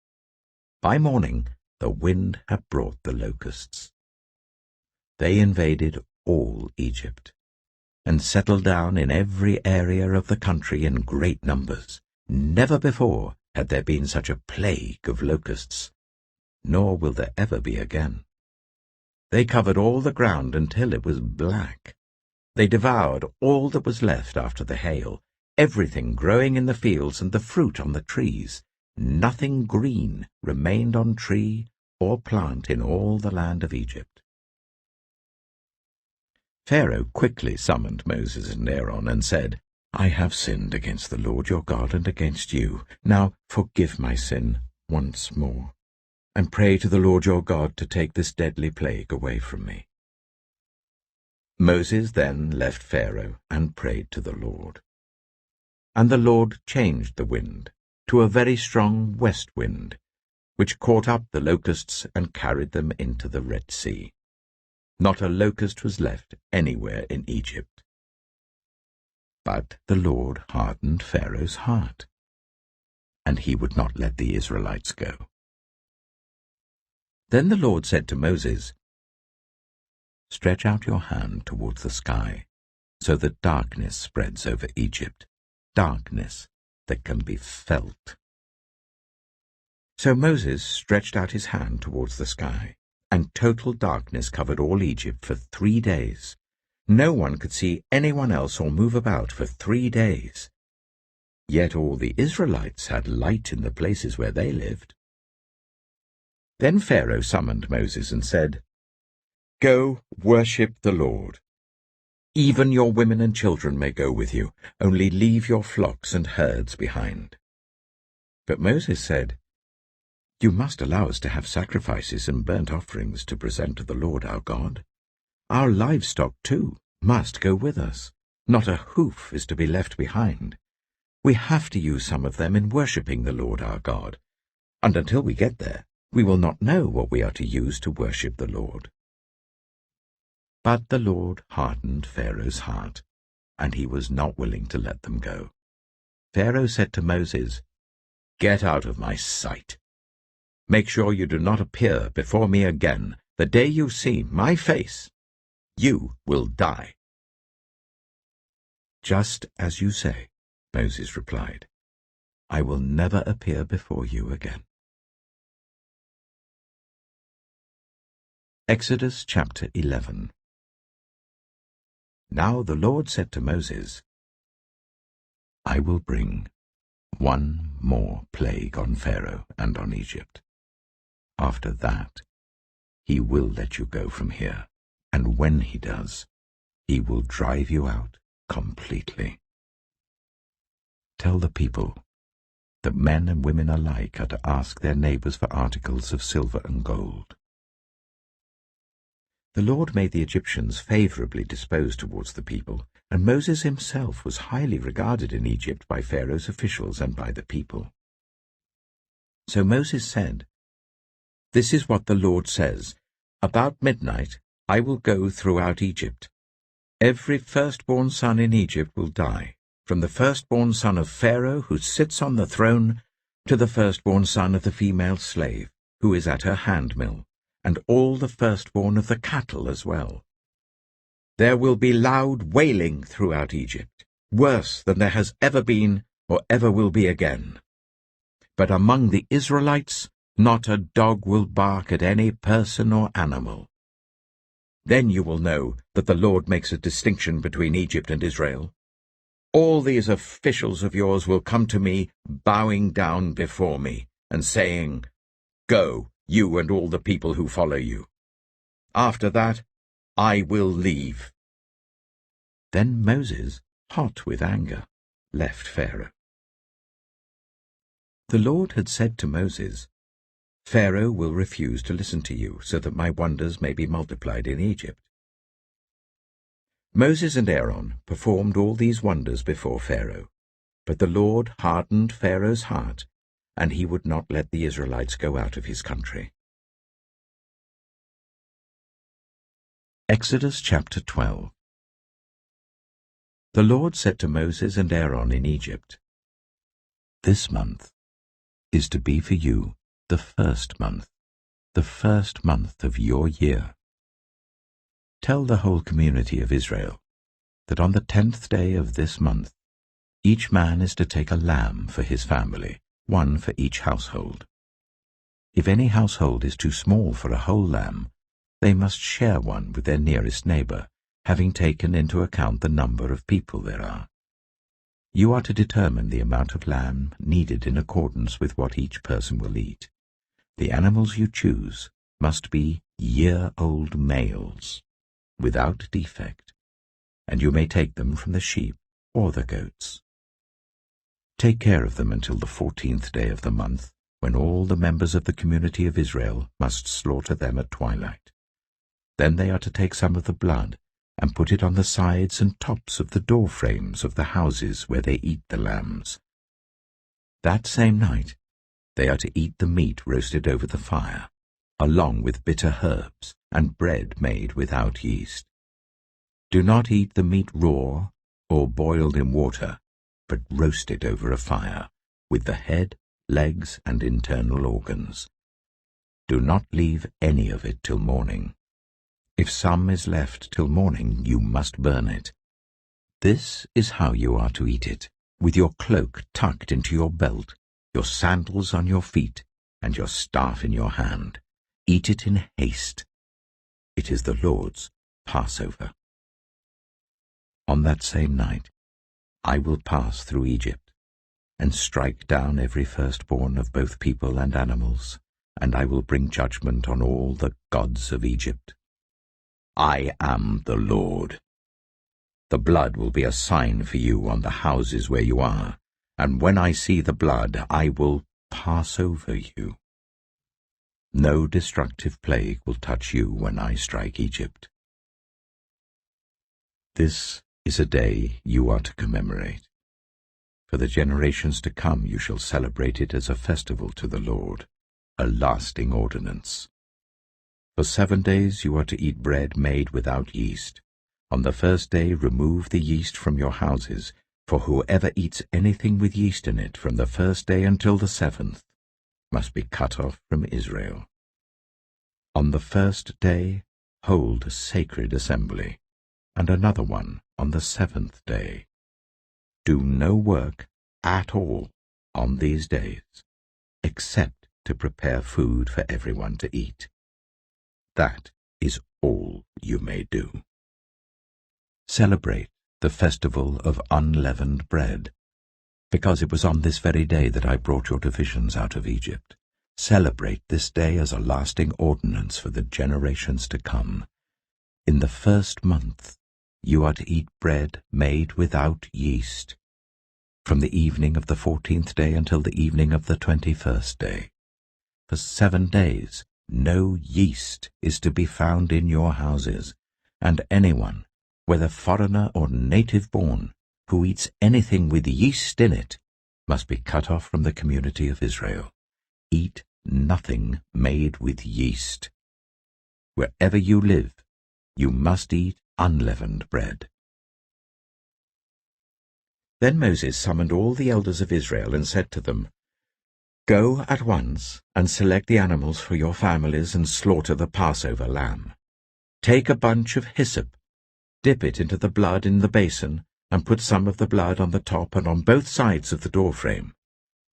By morning the wind had brought the locusts. They invaded all Egypt, and settled down in every area of the country in great numbers. Never before had there been such a plague of locusts, nor will there ever be again. They covered all the ground until it was black. They devoured all that was left after the hail, everything growing in the fields and the fruit on the trees. Nothing green remained on tree or plant in all the land of Egypt. Pharaoh quickly summoned Moses and Aaron and said, "I have sinned against the Lord your God and against you. Now forgive my sin once more. and pray to the Lord your God to take this deadly plague away from me." Moses then left Pharaoh and prayed to the Lord. And the Lord changed the wind to a very strong west wind, which caught up the locusts and carried them into the Red Sea. Not a locust was left anywhere in Egypt. But the Lord hardened Pharaoh's heart, and he would not let the Israelites go. Then the Lord said to Moses, "Stretch out your hand towards the sky, so that darkness spreads over Egypt, darkness that can be felt." So Moses stretched out his hand towards the sky, and total darkness covered all Egypt for 3 days. No one could see anyone else or move about for 3 days. Yet all the Israelites had light in the places where they lived. Then Pharaoh summoned Moses and said, "Go, worship the Lord. Even your women and children may go with you, only leave your flocks and herds behind." But Moses said, "You must allow us to have sacrifices and burnt offerings to present to the Lord our God. Our livestock, too, must go with us. Not a hoof is to be left behind. We have to use some of them in worshipping the Lord our God, and until we get there, we will not know what we are to use to worship the Lord." But the Lord hardened Pharaoh's heart, and he was not willing to let them go. Pharaoh said to Moses, "Get out of my sight. Make sure you do not appear before me again. The day you see my face, you will die." "Just as you say," Moses replied. "I will never appear before you again." Exodus chapter 11. Now the Lord said to Moses, "I will bring one more plague on Pharaoh and on Egypt. After that, he will let you go from here, and when he does, he will drive you out completely. Tell the people that men and women alike are to ask their neighbors for articles of silver and gold." The Lord made the Egyptians favorably disposed towards the people, and Moses himself was highly regarded in Egypt by Pharaoh's officials and by the people. So Moses said, "This is what the Lord says, about midnight I will go throughout Egypt. Every firstborn son in Egypt will die, from the firstborn son of Pharaoh who sits on the throne to the firstborn son of the female slave who is at her handmill, and all the firstborn of the cattle as well. There will be loud wailing throughout Egypt, worse than there has ever been or ever will be again. But among the Israelites not a dog will bark at any person or animal. Then you will know that the Lord makes a distinction between Egypt and Israel. All these officials of yours will come to me, bowing down before me, and saying, 'Go, you and all the people who follow you.' After that, I will leave." Then Moses, hot with anger, left Pharaoh. The Lord had said to Moses, "Pharaoh will refuse to listen to you, so that my wonders may be multiplied in Egypt." Moses and Aaron performed all these wonders before Pharaoh, but the Lord hardened Pharaoh's heart, and he would not let the Israelites go out of his country. Exodus chapter 12. The Lord said to Moses and Aaron in Egypt, "This month is to be for you the first month of your year. Tell the whole community of Israel that on the 10th day of this month each man is to take a lamb for his family, one for each household. If any household is too small for a whole lamb, they must share one with their nearest neighbor, having taken into account the number of people there are. You are to determine the amount of lamb needed in accordance with what each person will eat. The animals you choose must be year-old males, without defect, and you may take them from the sheep or the goats. Take care of them until the 14th day of the month, when all the members of the community of Israel must slaughter them at twilight. Then they are to take some of the blood and put it on the sides and tops of the door frames of the houses where they eat the lambs. That same night they are to eat the meat roasted over the fire, along with bitter herbs and bread made without yeast. Do not eat the meat raw or boiled in water, but roast it over a fire, with the head, legs, and internal organs. Do not leave any of it till morning. If some is left till morning, you must burn it. This is how you are to eat it, with your cloak tucked into your belt, your sandals on your feet, and your staff in your hand. Eat it in haste. It is the Lord's Passover. On that same night I will pass through Egypt, and strike down every firstborn of both people and animals, and I will bring judgment on all the gods of Egypt. I am the Lord. The blood will be a sign for you on the houses where you are, and when I see the blood, I will pass over you. No destructive plague will touch you when I strike Egypt. This is a day you are to commemorate. For the generations to come you shall celebrate it as a festival to the Lord, a lasting ordinance. For 7 days you are to eat bread made without yeast. On the first day remove the yeast from your houses, for whoever eats anything with yeast in it from the first day until the 7th must be cut off from Israel. On the first day hold a sacred assembly, and another one on the 7th day. Do no work at all on these days, except to prepare food for everyone to eat. That is all you may do. Celebrate the festival of unleavened bread, because it was on this very day that I brought your divisions out of Egypt. Celebrate this day as a lasting ordinance for the generations to come. In the 1st month you are to eat bread made without yeast, from the evening of the 14th day until the evening of the 21st day. For 7 days no yeast is to be found in your houses, and anyone, whether foreigner or native-born, who eats anything with yeast in it, must be cut off from the community of Israel. Eat nothing made with yeast. Wherever you live, you must eat unleavened bread. Then Moses summoned all the elders of Israel and said to them, Go at once and select the animals for your families and slaughter the Passover lamb. Take a bunch of hyssop, dip it into the blood in the basin, and put some of the blood on the top and on both sides of the doorframe.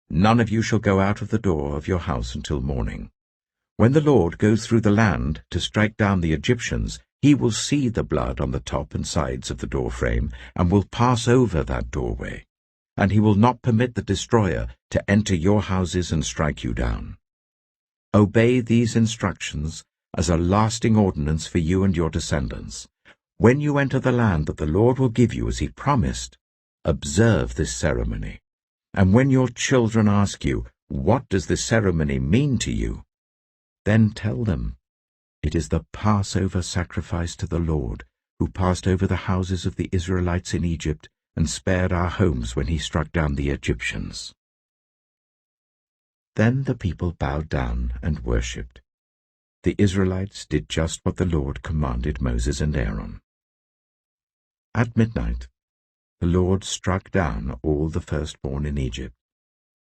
None of you shall go out of the door of your house until morning. When the Lord goes through the land to strike down the Egyptians, he will see the blood on the top and sides of the doorframe, and will pass over that doorway, and he will not permit the destroyer to enter your houses and strike you down. Obey these instructions as a lasting ordinance for you and your descendants. When you enter the land that the Lord will give you as he promised, observe this ceremony. And when your children ask you, What does this ceremony mean to you? Then tell them, It is the Passover sacrifice to the Lord, who passed over the houses of the Israelites in Egypt and spared our homes when he struck down the Egyptians. Then the people bowed down and worshipped. The Israelites did just what the Lord commanded Moses and Aaron. At midnight, the Lord struck down all the firstborn in Egypt,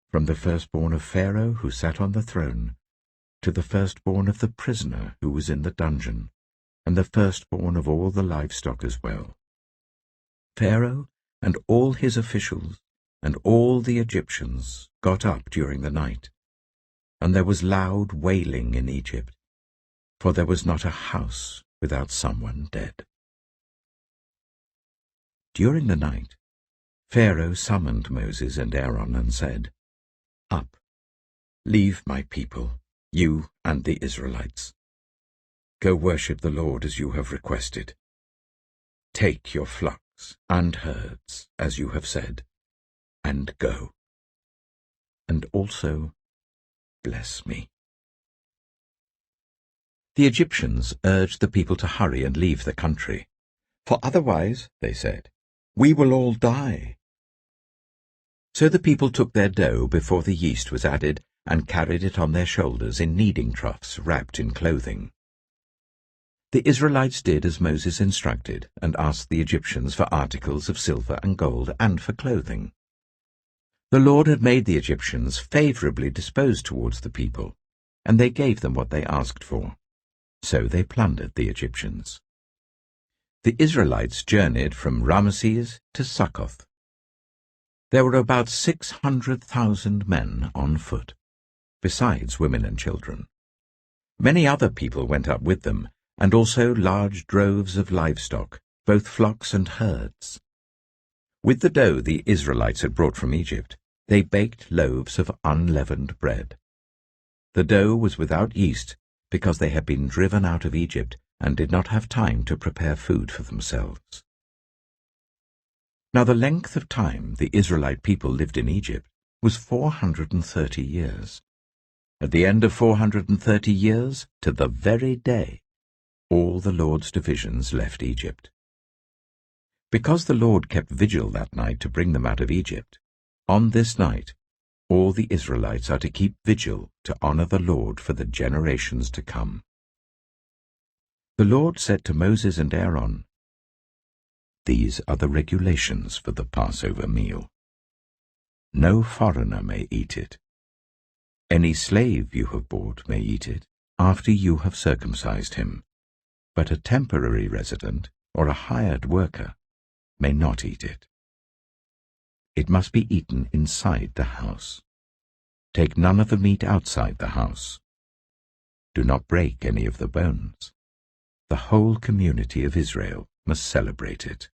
from the firstborn of Pharaoh who sat on the throne, to the firstborn of the prisoner who was in the dungeon, and the firstborn of all the livestock as well. Pharaoh and all his officials and all the Egyptians got up during the night, and there was loud wailing in Egypt, for there was not a house without someone dead. During the night, Pharaoh summoned Moses and Aaron and said, Up, leave my people, you and the Israelites. Go worship the Lord as you have requested. Take your flocks and herds, as you have said, and go. And also bless me." The Egyptians urged the people to hurry and leave the country. "For otherwise," they said, "we will all die." So the people took their dough before the yeast was added and carried it on their shoulders in kneading troughs wrapped in clothing. The Israelites did as Moses instructed and asked the Egyptians for articles of silver and gold and for clothing. The Lord had made the Egyptians favorably disposed towards the people, and they gave them what they asked for. So they plundered the Egyptians. The Israelites journeyed from Ramesses to Succoth. There were about 600,000 men on foot, besides women and children. Many other people went up with them, and also large droves of livestock, both flocks and herds. With the dough the Israelites had brought from Egypt, they baked loaves of unleavened bread. The dough was without yeast, because they had been driven out of Egypt and did not have time to prepare food for themselves. Now the length of time the Israelite people lived in Egypt was 430 years. At the end of 430 years, to the very day, all the Lord's divisions left Egypt. Because the Lord kept vigil that night to bring them out of Egypt, on this night all the Israelites are to keep vigil to honor the Lord for the generations to come. The Lord said to Moses and Aaron, "These are the regulations for the Passover meal. No foreigner may eat it. Any slave you have bought may eat it after you have circumcised him, but a temporary resident or a hired worker may not eat it. It must be eaten inside the house. Take none of the meat outside the house. Do not break any of the bones. The whole community of Israel must celebrate it.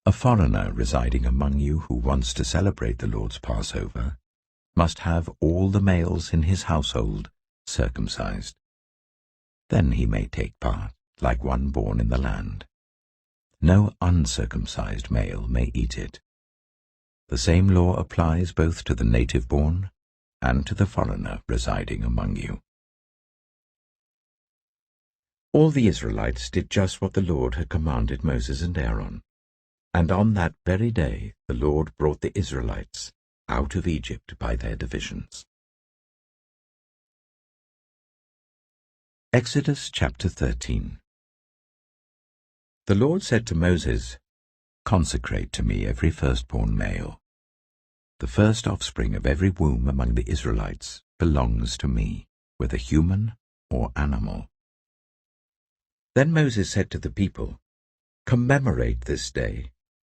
A foreigner residing among you who wants to celebrate the Lord's Passover must have all the males in his household circumcised. Then he may take part, like one born in the land. No uncircumcised male may eat it. The same law applies both to the native-born and to the foreigner residing among you." All the Israelites did just what the Lord had commanded Moses and Aaron, and on that very day the Lord brought the Israelites out of Egypt by their divisions. Exodus chapter 13. The Lord said to Moses, "Consecrate to me every firstborn male. The first offspring of every womb among the Israelites belongs to me, whether human or animal." Then Moses said to the people, "Commemorate this day,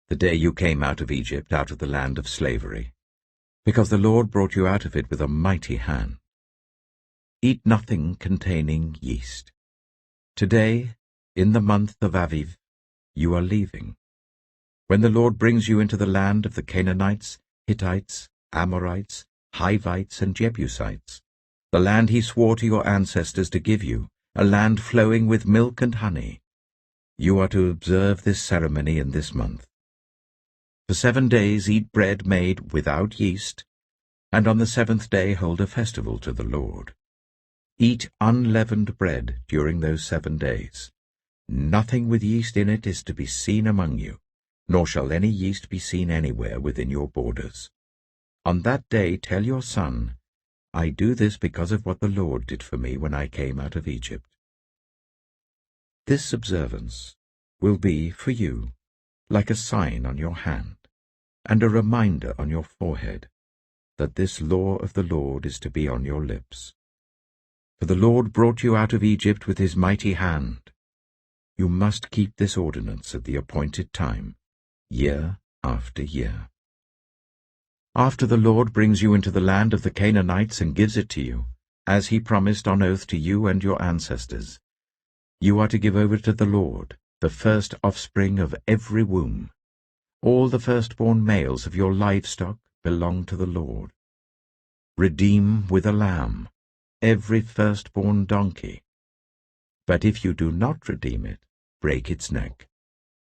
the day you came out of Egypt, out of the land of slavery, because the Lord brought you out of it with a mighty hand. Eat nothing containing yeast. Today, in the month of Aviv, you are leaving. When the Lord brings you into the land of the Canaanites, Hittites, Amorites, Hivites, and Jebusites, the land he swore to your ancestors to give you, a land flowing with milk and honey, you are to observe this ceremony in this month. For 7 days eat bread made without yeast, and on the 7th day hold a festival to the Lord. Eat unleavened bread during those 7 days. Nothing with yeast in it is to be seen among you, nor shall any yeast be seen anywhere within your borders. On that day tell your son, I do this because of what the Lord did for me when I came out of Egypt. This observance will be for you like a sign on your hand and a reminder on your forehead that this law of the Lord is to be on your lips. For the Lord brought you out of Egypt with his mighty hand. You must keep this ordinance at the appointed time, year after year. After the Lord brings you into the land of the Canaanites and gives it to you, as he promised on oath to you and your ancestors, you are to give over to the Lord the first offspring of every womb. All the firstborn males of your livestock belong to the Lord. Redeem with a lamb every firstborn donkey. But if you do not redeem it, break its neck.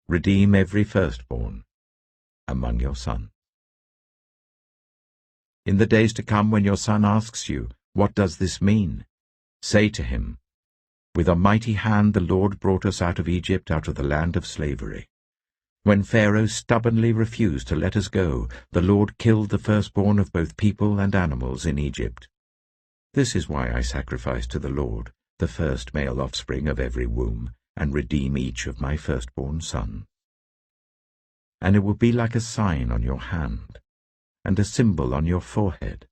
Redeem every firstborn among your sons. In the days to come, when your son asks you, 'What does this mean?' say to him, 'With a mighty hand the Lord brought us out of Egypt, out of the land of slavery. When Pharaoh stubbornly refused to let us go, the Lord killed the firstborn of both people and animals in Egypt. This is why I sacrifice to the Lord the first male offspring of every womb, and redeem each of my firstborn sons. And it will be like a sign on your hand, and a symbol on your forehead,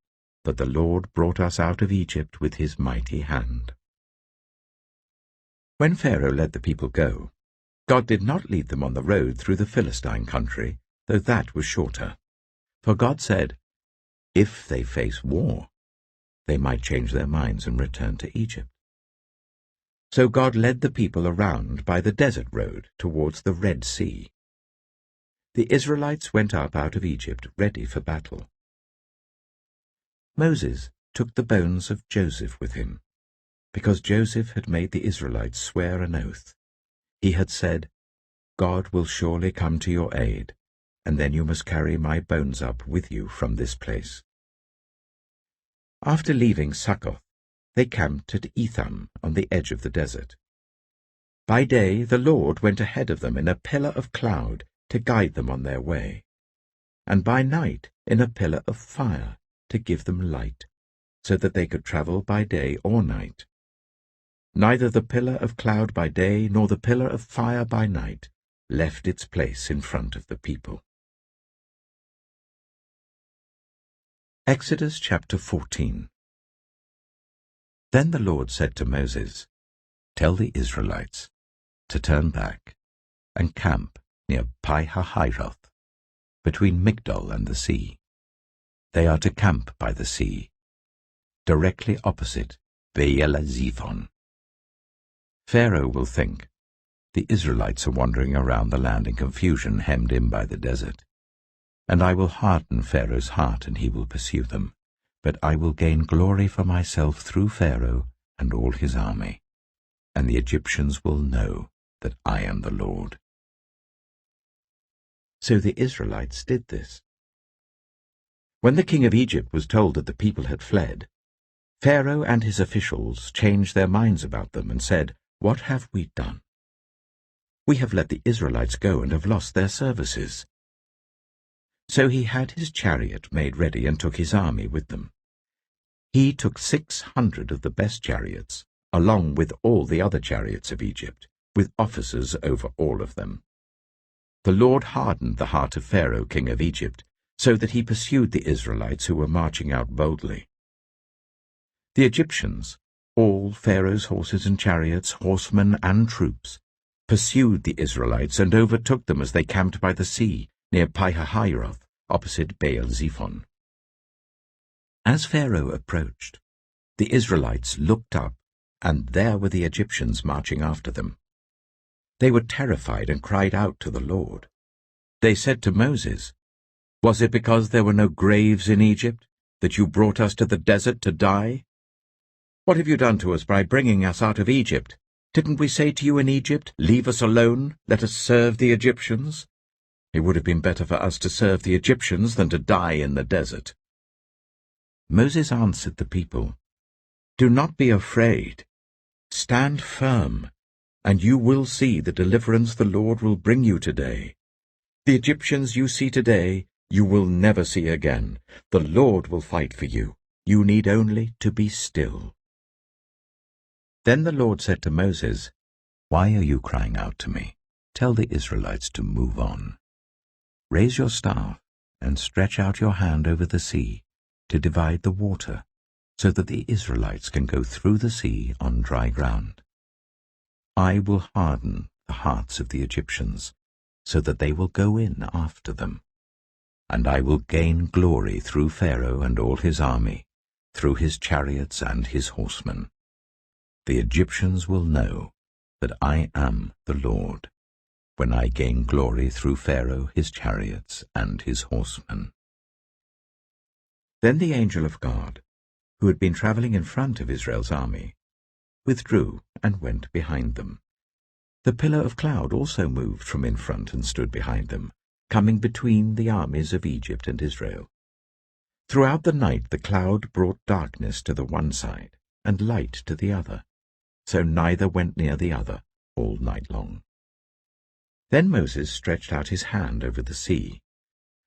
that the Lord brought us out of Egypt with his mighty hand.'" When Pharaoh let the people go, God did not lead them on the road through the Philistine country, though that was shorter. For God said, if they face war, they might change their minds and return to Egypt. So God led the people around by the desert road towards the Red Sea. The Israelites went up out of Egypt ready for battle. Moses took the bones of Joseph with him, because Joseph had made the Israelites swear an oath. He had said, "God will surely come to your aid, and then you must carry my bones up with you from this place." After leaving Suchet, they camped at Etham on the edge of the desert. By day the Lord went ahead of them in a pillar of cloud to guide them on their way, and by night in a pillar of fire to give them light, so that they could travel by day or night. Neither the pillar of cloud by day nor the pillar of fire by night left its place in front of the people. Exodus chapter 14. Then the Lord said to Moses, "Tell the Israelites to turn back and camp near Pi-hahiroth, between Migdol and the sea. They are to camp by the sea, directly opposite Baal-zephon. Pharaoh will think, the Israelites are wandering around the land in confusion, hemmed in by the desert. And I will harden Pharaoh's heart, and he will pursue them. But I will gain glory for myself through Pharaoh and all his army, and the Egyptians will know that I am the Lord." So the Israelites did this. When the king of Egypt was told that the people had fled, Pharaoh and his officials changed their minds about them and said, "What have we done? We have let the Israelites go and have lost their services." So he had his chariot made ready and took his army with them. He took 600 of the best chariots, along with all the other chariots of Egypt, with officers over all of them. The Lord hardened the heart of Pharaoh, king of Egypt, so that he pursued the Israelites who were marching out boldly. The Egyptians, all Pharaoh's horses and chariots, horsemen and troops, pursued the Israelites and overtook them as they camped by the sea, near Pi-hahiroth, opposite Baal-zephon. As Pharaoh approached, the Israelites looked up, and there were the Egyptians marching after them. They were terrified and cried out to the Lord. They said to Moses, "Was it because there were no graves in Egypt that you brought us to the desert to die? What have you done to us by bringing us out of Egypt? Didn't we say to you in Egypt, 'Leave us alone, let us serve the Egyptians'? It would have been better for us to serve the Egyptians than to die in the desert." Moses answered the people, "Do not be afraid. Stand firm, and you will see the deliverance the Lord will bring you today. The Egyptians you see today, you will never see again. The Lord will fight for you. You need only to be still." Then the Lord said to Moses, "Why are you crying out to me? Tell the Israelites to move on. Raise your staff and stretch out your hand over the sea to divide the water, so that the Israelites can go through the sea on dry ground. I will harden the hearts of the Egyptians, so that they will go in after them. And I will gain glory through Pharaoh and all his army, through his chariots and his horsemen. The Egyptians will know that I am the Lord, when I gain glory through Pharaoh, his chariots, and his horsemen." Then the angel of God, who had been traveling in front of Israel's army, withdrew and went behind them. The pillar of cloud also moved from in front and stood behind them, coming between the armies of Egypt and Israel. Throughout the night the cloud brought darkness to the one side and light to the other, so neither went near the other all night long. Then Moses stretched out his hand over the sea,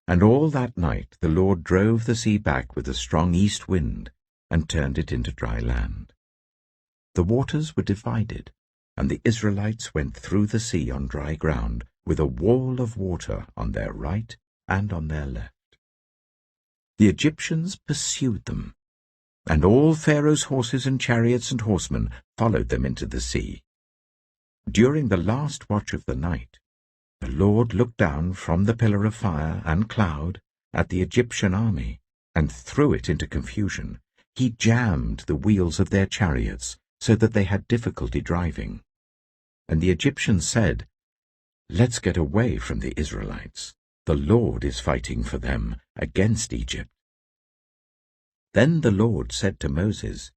and all that night the Lord drove the sea back with a strong east wind and turned it into dry land. The waters were divided, and the Israelites went through the sea on dry ground with a wall of water on their right and on their left. The Egyptians pursued them, and all Pharaoh's horses and chariots and horsemen followed them into the sea. During the last watch of the night, the Lord looked down from the pillar of fire and cloud at the Egyptian army and threw it into confusion. He jammed the wheels of their chariots so that they had difficulty driving. And the Egyptians said, "Let's get away from the Israelites. The Lord is fighting for them against Egypt." Then the Lord said to Moses,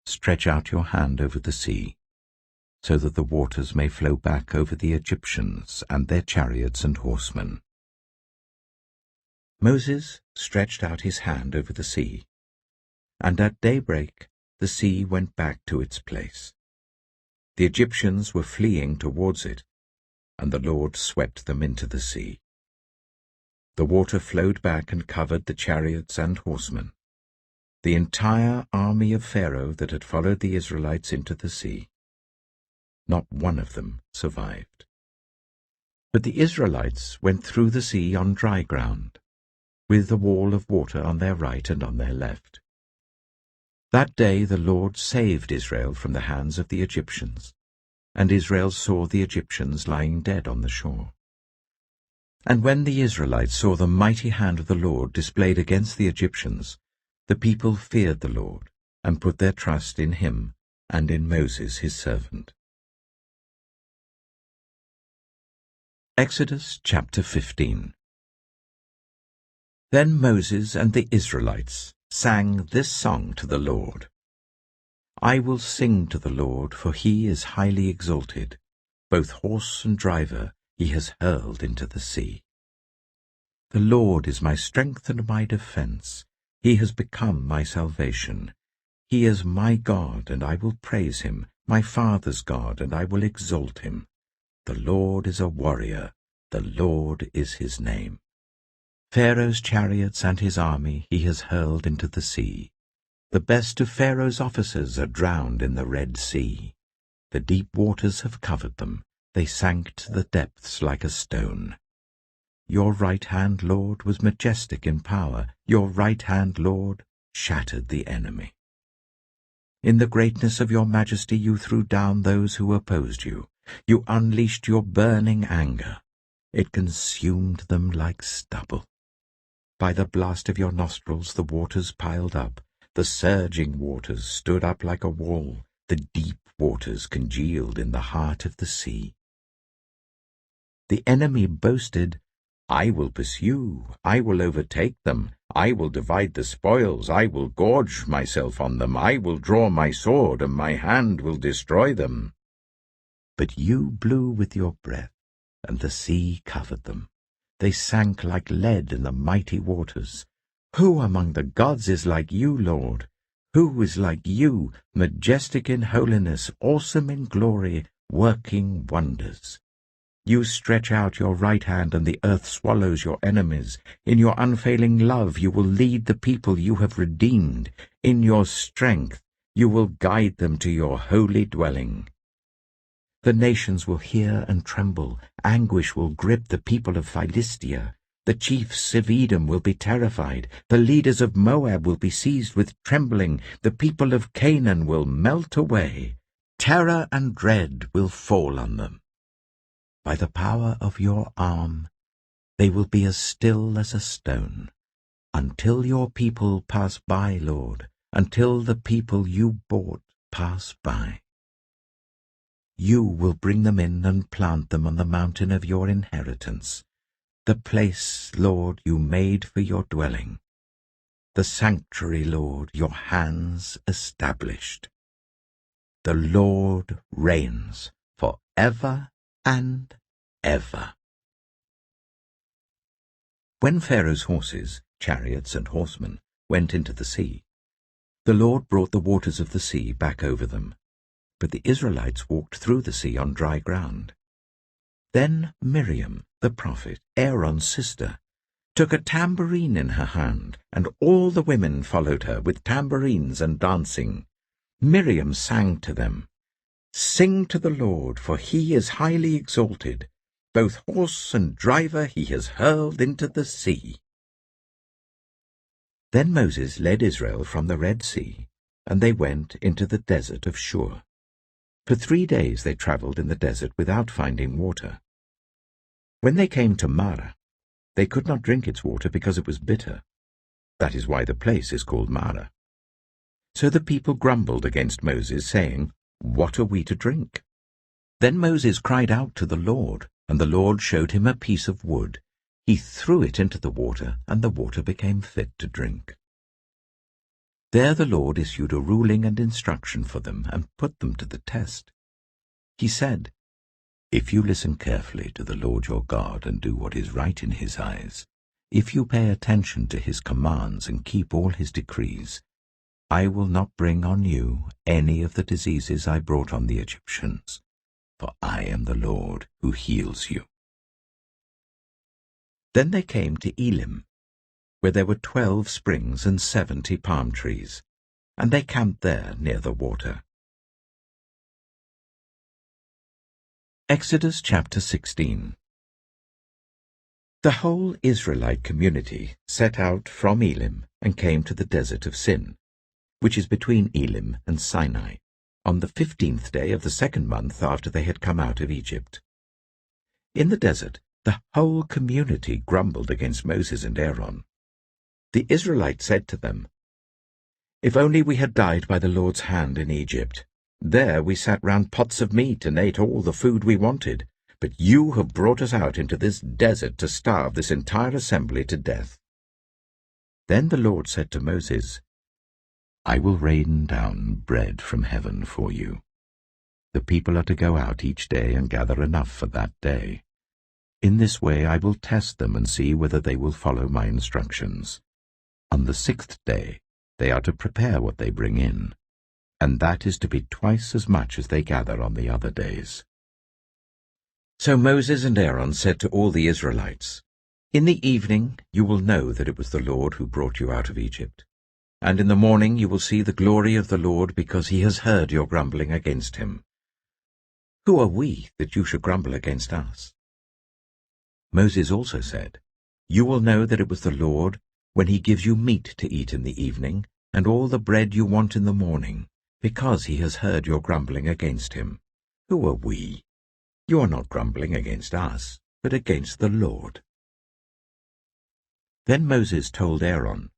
"Stretch out your hand over the sea, so that the waters may flow back over the Egyptians and their chariots and horsemen." Moses stretched out his hand over the sea, and at daybreak the sea went back to its place. The Egyptians were fleeing towards it, and the Lord swept them into the sea. The water flowed back and covered the chariots and horsemen, the entire army of Pharaoh that had followed the Israelites into the sea. Not one of them survived. But the Israelites went through the sea on dry ground, with a wall of water on their right and on their left. That day the Lord saved Israel from the hands of the Egyptians, and Israel saw the Egyptians lying dead on the shore. And when the Israelites saw the mighty hand of the Lord displayed against the Egyptians, the people feared the Lord, and put their trust in him and in Moses his servant. Exodus chapter 15. Then Moses and the Israelites sang this song to the Lord. "I will sing to the Lord, for he is highly exalted. Both horse and driver he has hurled into the sea. The Lord is my strength and my defense. He has become my salvation. He is my God, and I will praise him, my father's God, and I will exalt him. The Lord is a warrior. The Lord is his name. Pharaoh's chariots and his army he has hurled into the sea. The best of Pharaoh's officers are drowned in the Red Sea. The deep waters have covered them. They sank to the depths like a stone. Your right hand, Lord, was majestic in power. Your right hand, Lord, shattered the enemy. In the greatness of your majesty you threw down those who opposed you. You unleashed your burning anger. It consumed them like stubble. By the blast of your nostrils the waters piled up. The surging waters stood up like a wall. The deep waters congealed in the heart of the sea. The enemy boasted, "I will pursue, I will overtake them, I will divide the spoils, I will gorge myself on them, I will draw my sword, and my hand will destroy them." But you blew with your breath, and the sea covered them. They sank like lead in the mighty waters. Who among the gods is like you, Lord? Who is like you, majestic in holiness, awesome in glory, working wonders? You stretch out your right hand, and the earth swallows your enemies. In your unfailing love you will lead the people you have redeemed. In your strength you will guide them to your holy dwelling. The nations will hear and tremble. Anguish will grip the people of Philistia. The chiefs of Edom will be terrified. The leaders of Moab will be seized with trembling. The people of Canaan will melt away. Terror and dread will fall on them. By the power of your arm, they will be as still as a stone, until your people pass by, Lord, until the people you bought pass by. You will bring them in and plant them on the mountain of your inheritance, the place, Lord, you made for your dwelling, the sanctuary, Lord, your hands established. The Lord reigns for ever and ever. When Pharaoh's horses, chariots, and horsemen went into the sea, the Lord brought the waters of the sea back over them, but the Israelites walked through the sea on dry ground. Then Miriam, the prophet, Aaron's sister, took a tambourine in her hand, and all the women followed her with tambourines and dancing. Miriam sang to them, "Sing to the Lord, for he is highly exalted. Both horse and driver he has hurled into the sea." Then Moses led Israel from the Red Sea, and they went into the desert of Shur. For 3 days they travelled in the desert without finding water. When they came to Marah, they could not drink its water because it was bitter. That is why the place is called Marah. So the people grumbled against Moses, saying, "What are we to drink?" Then Moses cried out to the Lord, and the Lord showed him a piece of wood. He threw it into the water, and the water became fit to drink. There the Lord issued a ruling and instruction for them and put them to the test. He said, "If you listen carefully to the Lord your God and do what is right in his eyes, if you pay attention to his commands and keep all his decrees, I will not bring on you any of the diseases I brought on the Egyptians, for I am the Lord who heals you." Then they came to Elim, where there were 12 springs and 70 palm trees, and they camped there near the water. Exodus chapter 16. The whole Israelite community set out from Elim and came to the desert of Sin, which is between Elim and Sinai, on the 15th day of the 2nd month after they had come out of Egypt. In the desert, the whole community grumbled against Moses and Aaron. The Israelites said to them, "If only we had died by the Lord's hand in Egypt. There we sat round pots of meat and ate all the food we wanted, but you have brought us out into this desert to starve this entire assembly to death." Then the Lord said to Moses, "I will rain down bread from heaven for you. The people are to go out each day and gather enough for that day. In this way I will test them and see whether they will follow my instructions. On the 6th day they are to prepare what they bring in, and that is to be twice as much as they gather on the other days." So Moses and Aaron said to all the Israelites, "In the evening you will know that it was the Lord who brought you out of Egypt, and in the morning you will see the glory of the Lord, because he has heard your grumbling against him. Who are we that you should grumble against us?" Moses also said, "You will know that it was the Lord when he gives you meat to eat in the evening, and all the bread you want in the morning, because he has heard your grumbling against him. Who are we? You are not grumbling against us, but against the Lord." Then Moses told Aaron,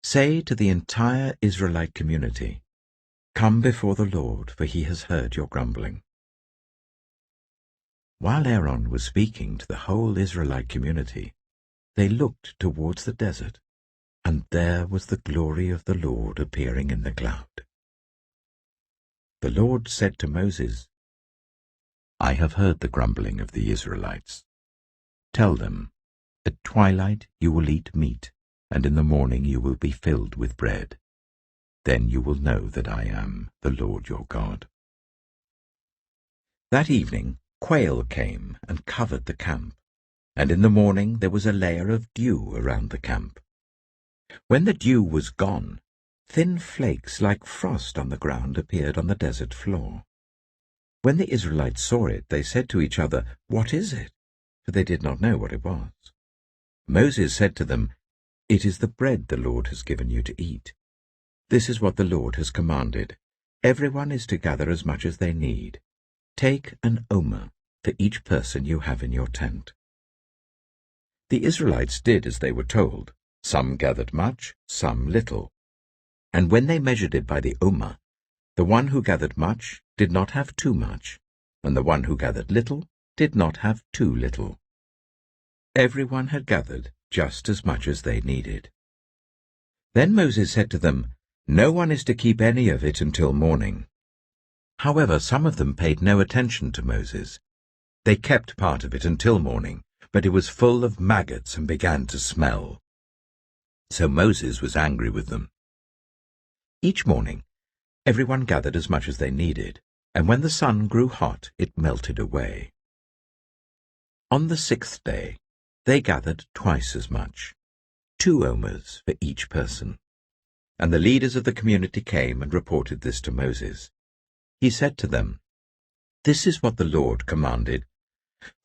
"Say to the entire Israelite community, 'Come before the Lord, for he has heard your grumbling.'" While Aaron was speaking to the whole Israelite community, they looked towards the desert, and there was the glory of the Lord appearing in the cloud. The Lord said to Moses, "I have heard the grumbling of the Israelites. Tell them, at twilight you will eat meat, and in the morning you will be filled with bread. Then you will know that I am the Lord your God." That evening quail came and covered the camp, and in the morning there was a layer of dew around the camp. When the dew was gone, thin flakes like frost on the ground appeared on the desert floor. When the Israelites saw it, they said to each other, "What is it?" For they did not know what it was. Moses said to them, "It is the bread the Lord has given you to eat. This is what the Lord has commanded. Everyone is to gather as much as they need. Take an omer for each person you have in your tent." The Israelites did as they were told. Some gathered much, some little. And when they measured it by the omer, the one who gathered much did not have too much, and the one who gathered little did not have too little. Everyone had gathered just as much as they needed. Then Moses said to them, "No one is to keep any of it until morning." However, some of them paid no attention to Moses. They kept part of it until morning, but it was full of maggots and began to smell. So Moses was angry with them. Each morning, everyone gathered as much as they needed, and when the sun grew hot, it melted away. On the 6th day, they gathered twice as much, 2 omers for each person. And the leaders of the community came and reported this to Moses. He said to them, "This is what the Lord commanded.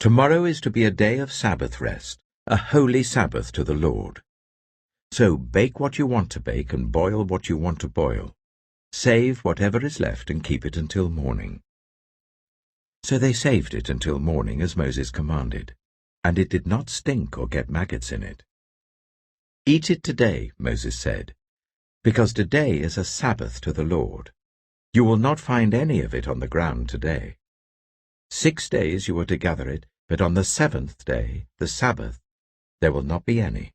Tomorrow is to be a day of Sabbath rest, a holy Sabbath to the Lord. So bake what you want to bake and boil what you want to boil. Save whatever is left and keep it until morning." So they saved it until morning as Moses commanded, and it did not stink or get maggots in it. "Eat it today," Moses said, "because today is a Sabbath to the Lord. You will not find any of it on the ground today. 6 days you are to gather it, but on the 7th day, the Sabbath, there will not be any."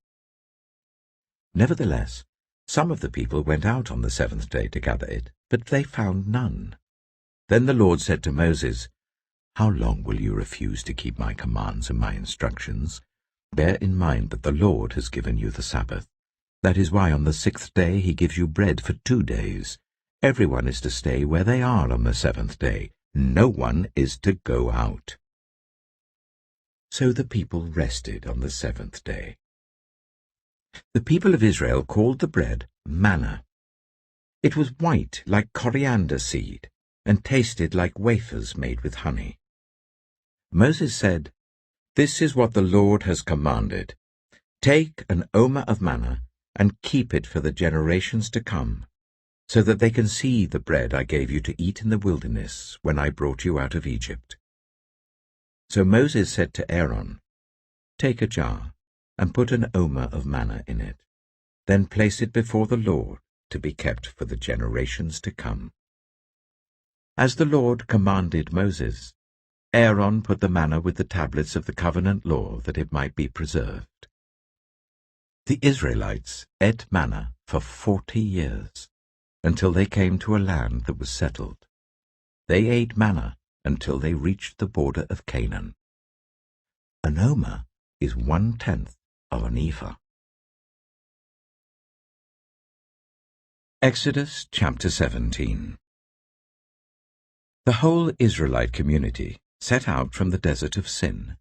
Nevertheless, some of the people went out on the 7th day to gather it, but they found none. Then the Lord said to Moses, "How long will you refuse to keep my commands and my instructions? Bear in mind that the Lord has given you the Sabbath. That is why on the 6th day he gives you bread for 2 days. Everyone is to stay where they are on the 7th day. No one is to go out." So the people rested on the 7th day. The people of Israel called the bread manna. It was white like coriander seed and tasted like wafers made with honey. Moses said, "This is what the Lord has commanded. Take an omer of manna and keep it for the generations to come, so that they can see the bread I gave you to eat in the wilderness when I brought you out of Egypt." So Moses said to Aaron, "Take a jar and put an omer of manna in it. Then place it before the Lord to be kept for the generations to come." As the Lord commanded Moses, Aaron put the manna with the tablets of the covenant law that it might be preserved. The Israelites ate manna for 40 years, until they came to a land that was settled. They ate manna until they reached the border of Canaan. An omer is 1/10 of an ephah. Exodus chapter 17. The whole Israelite community set out from the desert of Sin,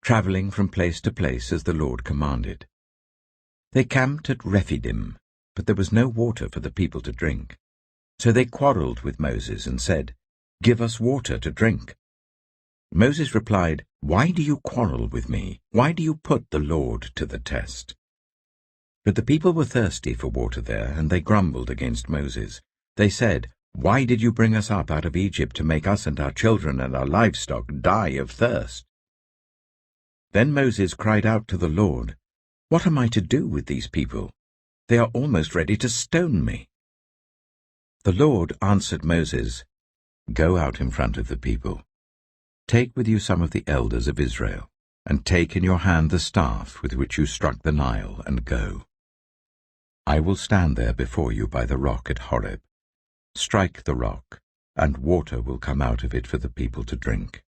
traveling from place to place as the Lord commanded. They camped at Rephidim, but there was no water for the people to drink. So they quarreled with Moses and said, "Give us water to drink." Moses replied, "Why do you quarrel with me? Why do you put the Lord to the test?" But the people were thirsty for water there, and they grumbled against Moses. They said, "Why did you bring us up out of Egypt to make us and our children and our livestock die of thirst?" Then Moses cried out to the Lord, "What am I to do with these people? They are almost ready to stone me." The Lord answered Moses, "Go out in front of the people. Take with you some of the elders of Israel, and take in your hand the staff with which you struck the Nile, and go. I will stand there before you by the rock at Horeb. Strike the rock, and water will come out of it for the people to drink."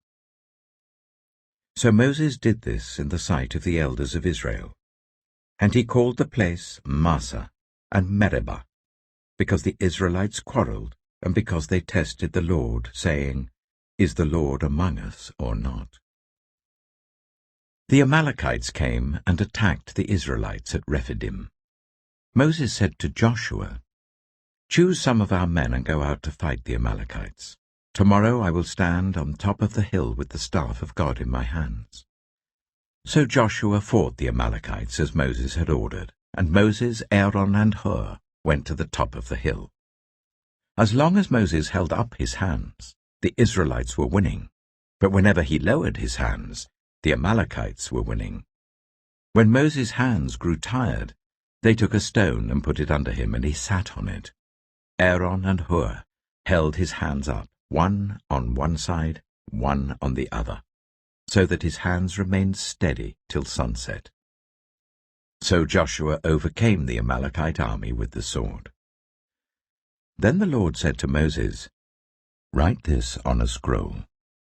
So Moses did this in the sight of the elders of Israel. And he called the place Massah and Meribah, because the Israelites quarreled, and because they tested the Lord, saying, "Is the Lord among us or not?" The Amalekites came and attacked the Israelites at Rephidim. Moses said to Joshua, "Choose some of our men and go out to fight the Amalekites. Tomorrow I will stand on top of the hill with the staff of God in my hands." So Joshua fought the Amalekites as Moses had ordered, and Moses, Aaron, and Hur went to the top of the hill. As long as Moses held up his hands, the Israelites were winning, but whenever he lowered his hands, the Amalekites were winning. When Moses' hands grew tired, they took a stone and put it under him, and he sat on it. Aaron and Hur held his hands up, one on one side, one on the other, so that his hands remained steady till sunset. So Joshua overcame the Amalekite army with the sword. Then the Lord said to Moses, "Write this on a scroll,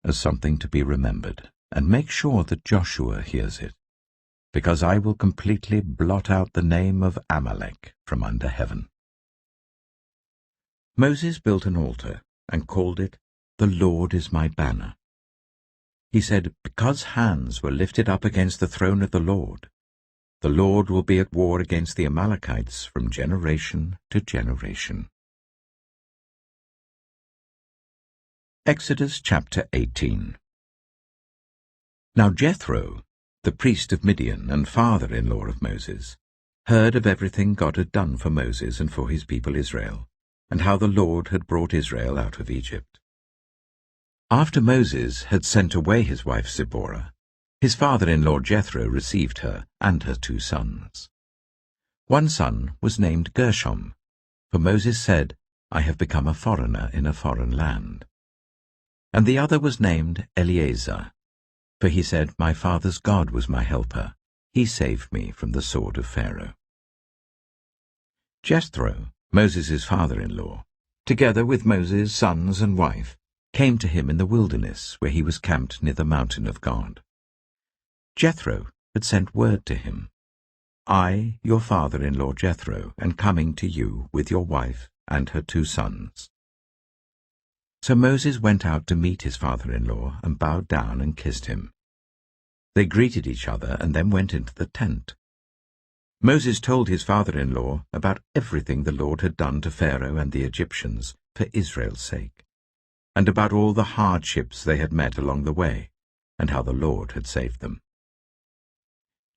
as something to be remembered, and make sure that Joshua hears it, because I will completely blot out the name of Amalek from under heaven." Moses built an altar and called it, "The Lord is my banner." He said, "Because hands were lifted up against the throne of the Lord will be at war against the Amalekites from generation to generation." Exodus chapter 18. Now Jethro, the priest of Midian and father-in-law of Moses, heard of everything God had done for Moses and for his people Israel, and how the Lord had brought Israel out of Egypt. After Moses had sent away his wife Zipporah, his father-in-law Jethro received her and her 2 sons. One son was named Gershom, for Moses said, "I have become a foreigner in a foreign land." And the other was named Eleazar, for he said, "My father's God was my helper. He saved me from the sword of Pharaoh." Jethro, Moses' father-in-law, together with Moses' sons and wife, came to him in the wilderness where he was camped near the mountain of God. Jethro had sent word to him, "I, your father-in-law Jethro, am coming to you with your wife and her 2 sons." So Moses went out to meet his father-in-law and bowed down and kissed him. They greeted each other and then went into the tent. Moses told his father-in-law about everything the Lord had done to Pharaoh and the Egyptians for Israel's sake, and about all the hardships they had met along the way, and how the Lord had saved them.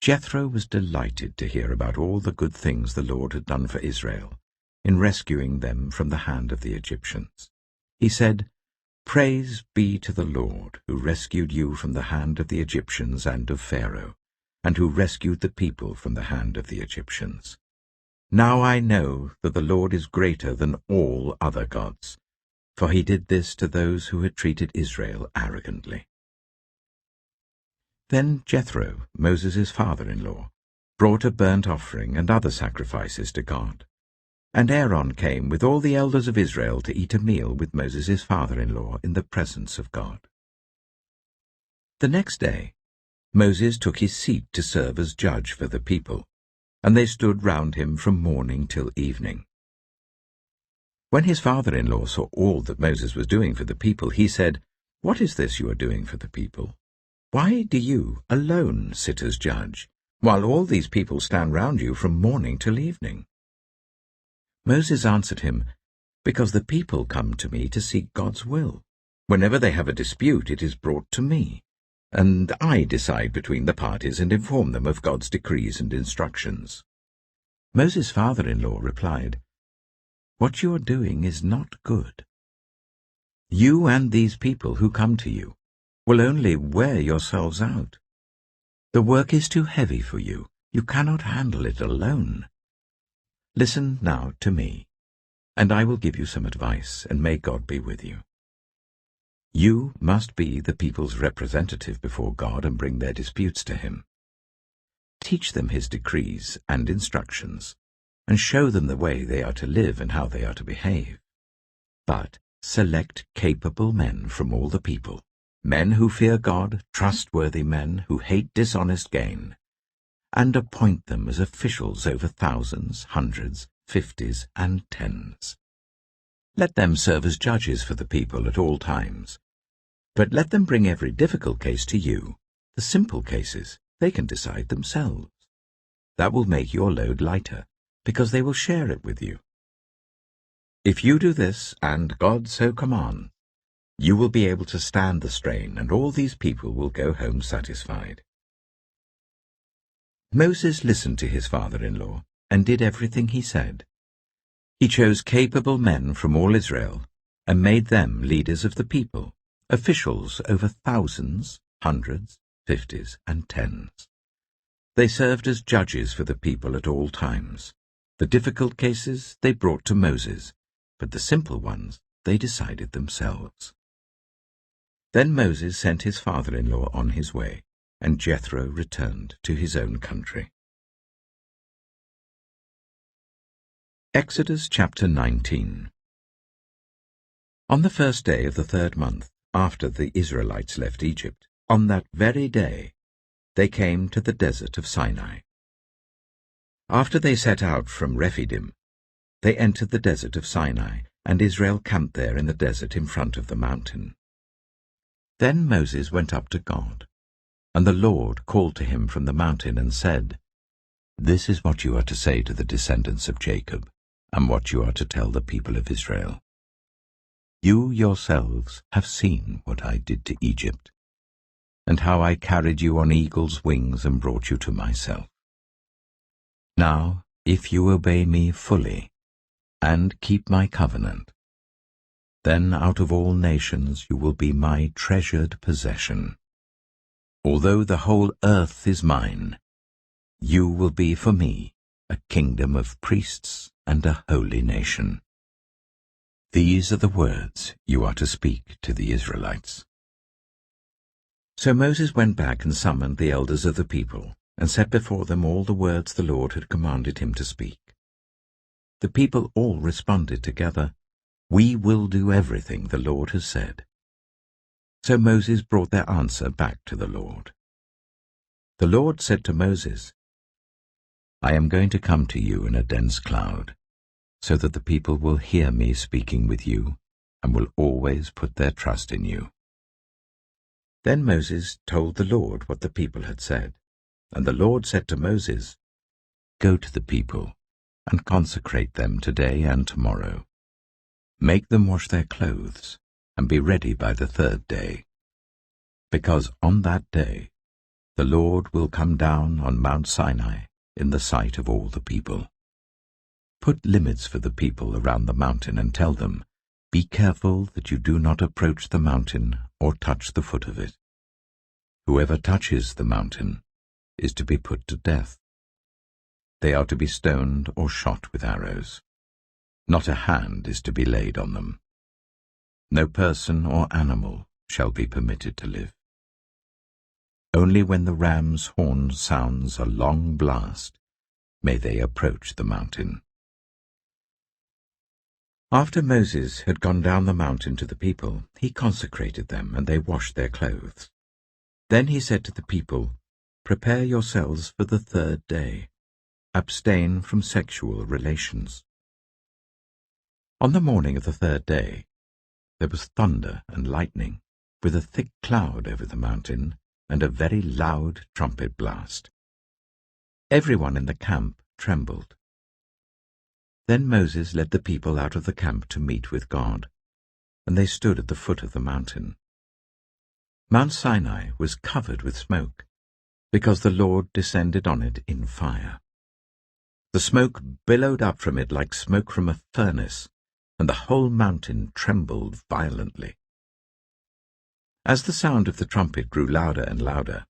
Jethro was delighted to hear about all the good things the Lord had done for Israel in rescuing them from the hand of the Egyptians. He said, "Praise be to the Lord, who rescued you from the hand of the Egyptians and of Pharaoh, and who rescued the people from the hand of the Egyptians. Now I know that the Lord is greater than all other gods, for he did this to those who had treated Israel arrogantly." Then Jethro, Moses' father-in-law, brought a burnt offering and other sacrifices to God. And Aaron came with all the elders of Israel to eat a meal with Moses' father-in-law in the presence of God. The next day, Moses took his seat to serve as judge for the people, and they stood round him from morning till evening. When his father-in-law saw all that Moses was doing for the people, he said, "What is this you are doing for the people? Why do you alone sit as judge, while all these people stand round you from morning till evening?" Moses answered him, "Because the people come to me to seek God's will. Whenever they have a dispute, it is brought to me, and I decide between the parties and inform them of God's decrees and instructions." Moses' father-in-law replied, "What you are doing is not good. You and these people who come to you will only wear yourselves out. The work is too heavy for you. You cannot handle it alone. Listen now to me, and I will give you some advice, and may God be with you. You must be the people's representative before God and bring their disputes to him. Teach them his decrees and instructions, and show them the way they are to live and how they are to behave. But select capable men from all the people, men who fear God, trustworthy men who hate dishonest gain, and appoint them as officials over thousands, hundreds, fifties, and tens. Let them serve as judges for the people at all times. But let them bring every difficult case to you. The simple cases they can decide themselves. That will make your load lighter, because they will share it with you. If you do this, and God so commands, you will be able to stand the strain, and all these people will go home satisfied." Moses listened to his father-in-law and did everything he said. He chose capable men from all Israel and made them leaders of the people, officials over thousands, hundreds, fifties, and tens. They served as judges for the people at all times. The difficult cases they brought to Moses, but the simple ones they decided themselves. Then Moses sent his father-in-law on his way, and Jethro returned to his own country. Exodus chapter 19. On the first day of the 3rd month, after the Israelites left Egypt, on that very day they came to the desert of Sinai. After they set out from Rephidim, they entered the desert of Sinai, and Israel camped there in the desert in front of the mountain. Then Moses went up to God, and the Lord called to him from the mountain and said, "This is what you are to say to the descendants of Jacob, and what you are to tell the people of Israel. You yourselves have seen what I did to Egypt, and how I carried you on eagle's wings and brought you to myself. Now, if you obey me fully, and keep my covenant, then out of all nations you will be my treasured possession. Although the whole earth is mine, you will be for me a kingdom of priests and a holy nation." These are the words you are to speak to the Israelites. So Moses went back and summoned the elders of the people, and set before them all the words the Lord had commanded him to speak. The people all responded together, "We will do everything the Lord has said." So Moses brought their answer back to the Lord. The Lord said to Moses, "I am going to come to you in a dense cloud, so that the people will hear me speaking with you and will always put their trust in you." Then Moses told the Lord what the people had said, and the Lord said to Moses, "Go to the people and consecrate them today and tomorrow. Make them wash their clothes and be ready by the third day, because on that day the Lord will come down on Mount Sinai in the sight of all the people. Put limits for the people around the mountain and tell them, 'Be careful that you do not approach the mountain or touch the foot of it. Whoever touches the mountain is to be put to death. They are to be stoned or shot with arrows. Not a hand is to be laid on them. No person or animal shall be permitted to live. Only when the ram's horn sounds a long blast may they approach the mountain." After Moses had gone down the mountain to the people, he consecrated them, and they washed their clothes. Then he said to the people, "Prepare yourselves for the third day. Abstain from sexual relations." On the morning of the third day, there was thunder and lightning, with a thick cloud over the mountain, and a very loud trumpet blast. Everyone in the camp trembled. Then Moses led the people out of the camp to meet with God, and they stood at the foot of the mountain. Mount Sinai was covered with smoke, because the Lord descended on it in fire. The smoke billowed up from it like smoke from a furnace, and the whole mountain trembled violently. As the sound of the trumpet grew louder and louder,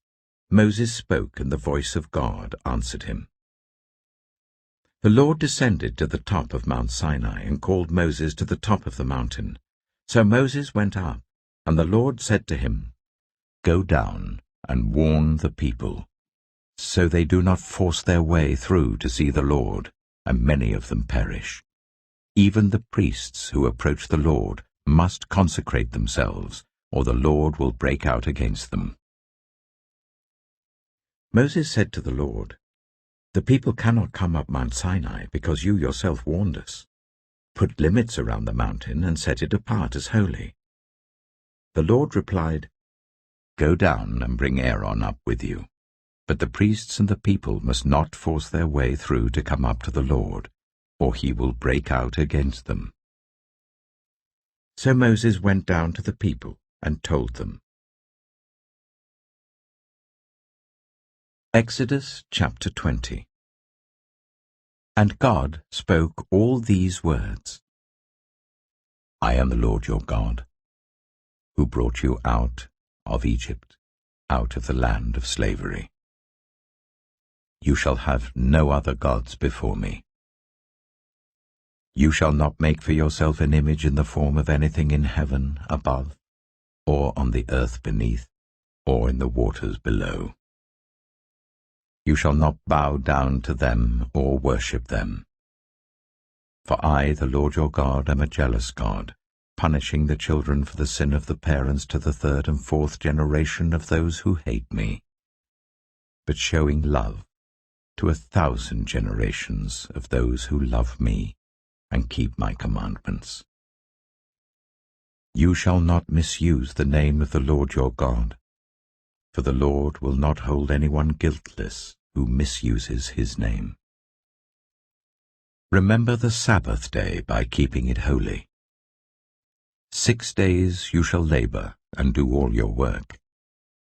Moses spoke, and the voice of God answered him. The Lord descended to the top of Mount Sinai and called Moses to the top of the mountain. So Moses went up, and the Lord said to him, "Go down and warn the people, so they do not force their way through to see the Lord, and many of them perish. Even the priests who approach the Lord must consecrate themselves, or the Lord will break out against them." Moses said to the Lord, "The people cannot come up Mount Sinai, because you yourself warned us. Put limits around the mountain and set it apart as holy." The Lord replied, "Go down and bring Aaron up with you. But the priests and the people must not force their way through to come up to the Lord, or he will break out against them." So Moses went down to the people and told them. Exodus chapter 20. And God spoke all these words: "I am the Lord your God, who brought you out of Egypt, out of the land of slavery. You shall have no other gods before me. You shall not make for yourself an image in the form of anything in heaven above, or on the earth beneath, or in the waters below. You shall not bow down to them or worship them. For I, the Lord your God, am a jealous God, punishing the children for the sin of the parents to the third and fourth generation of those who hate me, but showing love to 1,000 generations of those who love me and keep my commandments. You shall not misuse the name of the Lord your God, for the Lord will not hold anyone guiltless who misuses his name. Remember the Sabbath day by keeping it holy. 6 days you shall labor and do all your work,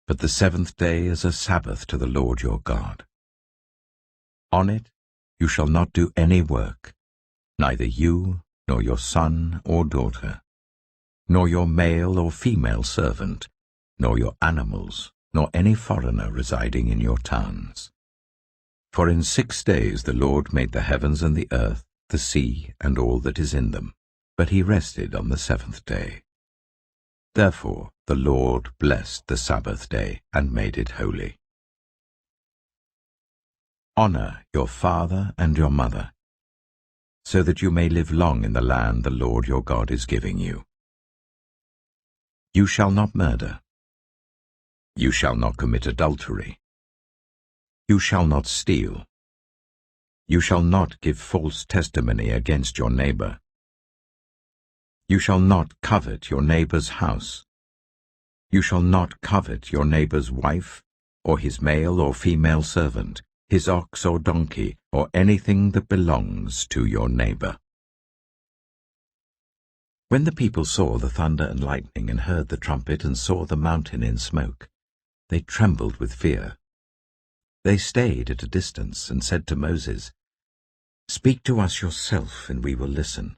but the seventh day is a Sabbath to the Lord your God. On it you shall not do any work, neither you, nor your son or daughter, nor your male or female servant, nor your animals, nor any foreigner residing in your towns. For in 6 days the Lord made the heavens and the earth, the sea, and all that is in them, but he rested on the seventh day. Therefore the Lord blessed the Sabbath day and made it holy. Honor your father and your mother, so that you may live long in the land the Lord your God is giving you. You shall not murder. You shall not commit adultery. You shall not steal. You shall not give false testimony against your neighbor. You shall not covet your neighbor's house. You shall not covet your neighbor's wife, or his male or female servant, his ox or donkey, or anything that belongs to your neighbor. When the people saw the thunder and lightning and heard the trumpet and saw the mountain in smoke, they trembled with fear. They stayed at a distance and said to Moses, "Speak to us yourself, and we will listen.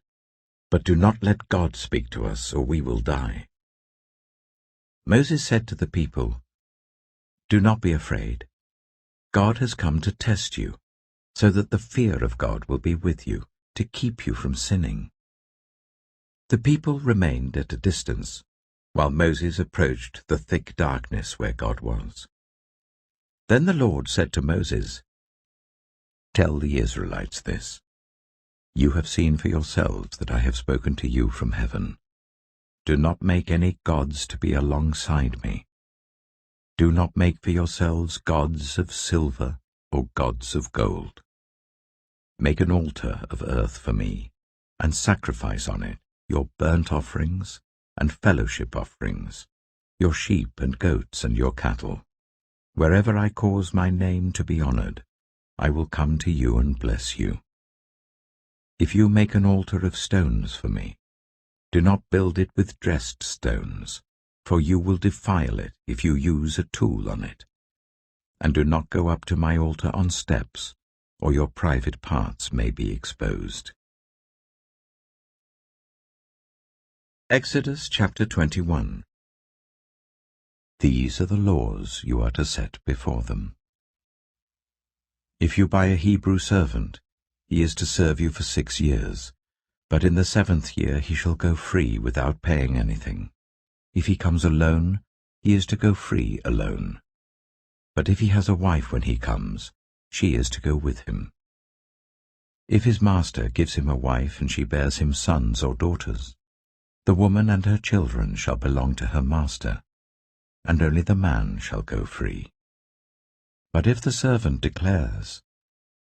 But do not let God speak to us, or we will die." Moses said to the people, "Do not be afraid. God has come to test you, so that the fear of God will be with you, to keep you from sinning." The people remained at a distance, while Moses approached the thick darkness where God was. Then the Lord said to Moses, "Tell the Israelites this. You have seen for yourselves that I have spoken to you from heaven. Do not make any gods to be alongside me. Do not make for yourselves gods of silver or gods of gold. Make an altar of earth for me, and sacrifice on it your burnt offerings and fellowship offerings, your sheep and goats and your cattle. Wherever I cause my name to be honored, I will come to you and bless you. If you make an altar of stones for me, do not build it with dressed stones, for you will defile it if you use a tool on it. And do not go up to my altar on steps, or your private parts may be exposed." Exodus chapter 21. These are the laws you are to set before them. If you buy a Hebrew servant, he is to serve you for 6 years, but in the 7th year he shall go free without paying anything. If he comes alone, he is to go free alone. But if he has a wife when he comes, she is to go with him. If his master gives him a wife and she bears him sons or daughters, the woman and her children shall belong to her master, and only the man shall go free. But if the servant declares,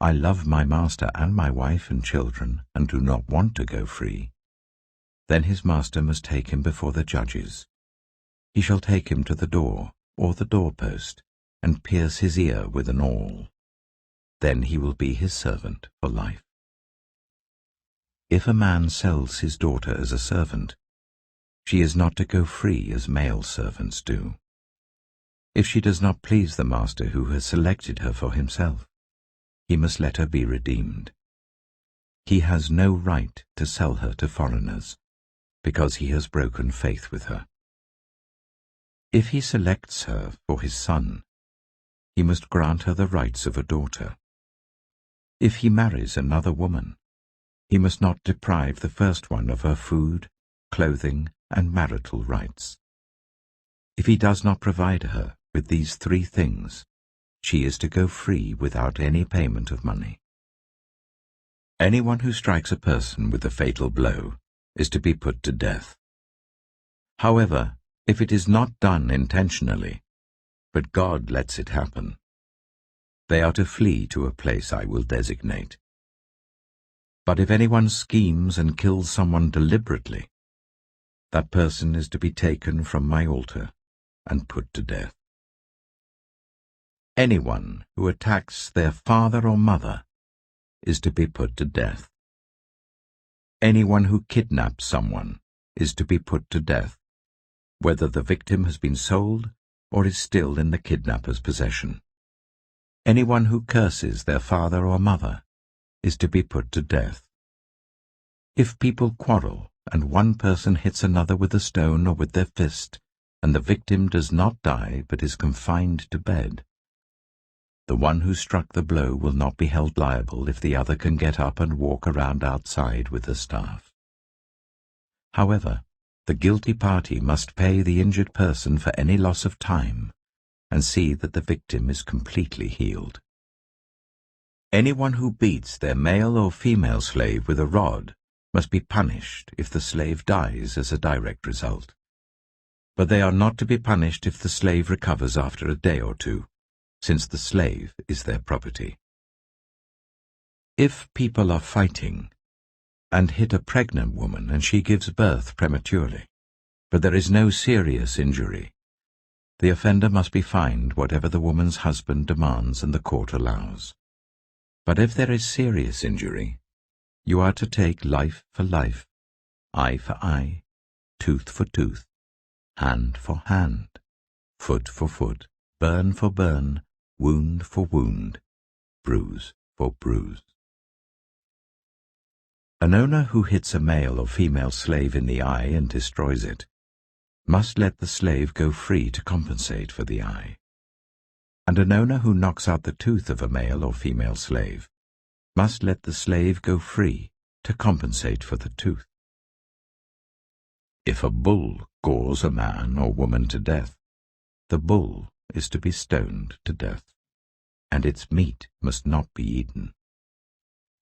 "I love my master and my wife and children, and do not want to go free," then his master must take him before the judges. He shall take him to the door or the doorpost, and pierce his ear with an awl. Then he will be his servant for life. If a man sells his daughter as a servant, she is not to go free as male servants do. If she does not please the master who has selected her for himself, he must let her be redeemed. He has no right to sell her to foreigners, because he has broken faith with her. If he selects her for his son, he must grant her the rights of a daughter. If he marries another woman, he must not deprive the first one of her food, clothing, and marital rights. If he does not provide her with these 3 things, she is to go free without any payment of money. Anyone who strikes a person with a fatal blow is to be put to death. However, if it is not done intentionally, but God lets it happen, they are to flee to a place I will designate. But if anyone schemes and kills someone deliberately, that person is to be taken from my altar and put to death. Anyone who attacks their father or mother is to be put to death. Anyone who kidnaps someone is to be put to death, whether the victim has been sold or is still in the kidnapper's possession. Anyone who curses their father or mother is to be put to death. If people quarrel and one person hits another with a stone or with their fist, and the victim does not die but is confined to bed, the one who struck the blow will not be held liable if the other can get up and walk around outside with the staff. However, the guilty party must pay the injured person for any loss of time and see that the victim is completely healed. Anyone who beats their male or female slave with a rod must be punished if the slave dies as a direct result. But they are not to be punished if the slave recovers after a day or two, since the slave is their property. If people are fighting and hit a pregnant woman and she gives birth prematurely, but there is no serious injury, the offender must be fined whatever the woman's husband demands and the court allows. But if there is serious injury, you are to take life for life, eye for eye, tooth for tooth, hand for hand, foot for foot, burn for burn, wound for wound, bruise for bruise. An owner who hits a male or female slave in the eye and destroys it must let the slave go free to compensate for the eye. And an owner who knocks out the tooth of a male or female slave must let the slave go free to compensate for the tooth. If a bull gores a man or woman to death, the bull is to be stoned to death, and its meat must not be eaten.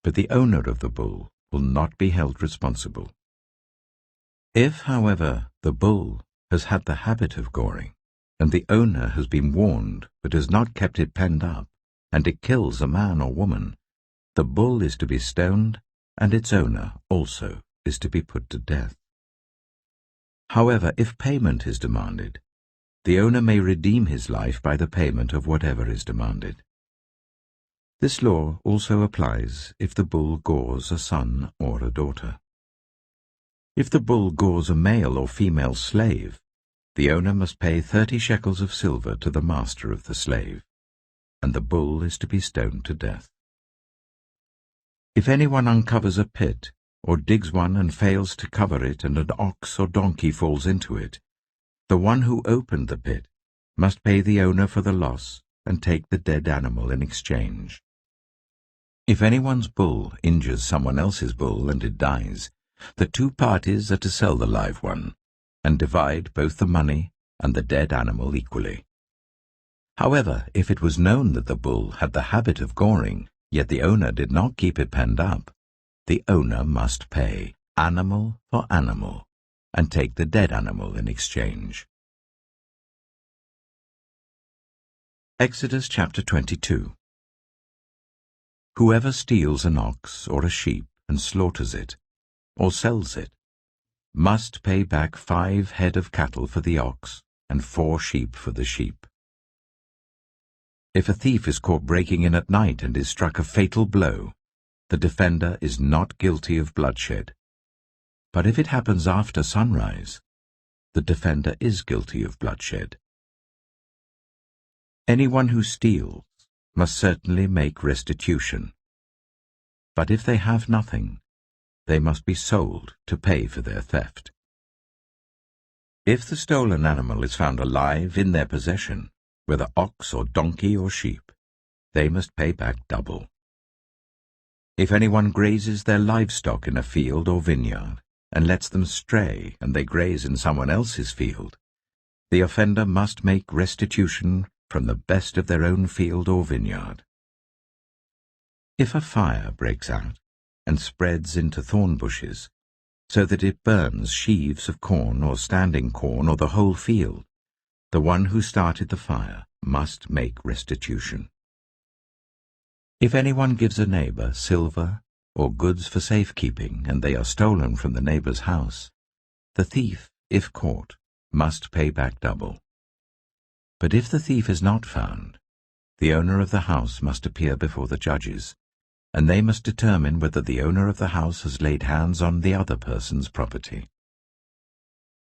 But the owner of the bull will not be held responsible. If, however, the bull has had the habit of goring, and the owner has been warned but has not kept it penned up, and it kills a man or woman, the bull is to be stoned, and its owner also is to be put to death. However, if payment is demanded, the owner may redeem his life by the payment of whatever is demanded. This law also applies if the bull gores a son or a daughter. If the bull gores a male or female slave, the owner must pay 30 shekels of silver to the master of the slave, and the bull is to be stoned to death. If anyone uncovers a pit, or digs one and fails to cover it, and an ox or donkey falls into it, the one who opened the pit must pay the owner for the loss and take the dead animal in exchange. If anyone's bull injures someone else's bull and it dies, the two parties are to sell the live one and divide both the money and the dead animal equally. However, if it was known that the bull had the habit of goring, yet the owner did not keep it penned up, the owner must pay animal for animal and take the dead animal in exchange. Exodus chapter 22. Whoever steals an ox or a sheep and slaughters it, or sells it, must pay back 5 head of cattle for the ox and 4 sheep for the sheep. If a thief is caught breaking in at night and is struck a fatal blow, the defender is not guilty of bloodshed. But if it happens after sunrise, the defender is guilty of bloodshed. Anyone who steals must certainly make restitution. But if they have nothing, they must be sold to pay for their theft. If the stolen animal is found alive in their possession, whether ox or donkey or sheep, they must pay back double. If anyone grazes their livestock in a field or vineyard, and lets them stray and they graze in someone else's field, the offender must make restitution from the best of their own field or vineyard. If a fire breaks out and spreads into thorn bushes, so that it burns sheaves of corn or standing corn or the whole field, the one who started the fire must make restitution. If anyone gives a neighbor silver or goods for safekeeping, and they are stolen from the neighbor's house, the thief, if caught, must pay back double. But if the thief is not found, the owner of the house must appear before the judges, and they must determine whether the owner of the house has laid hands on the other person's property.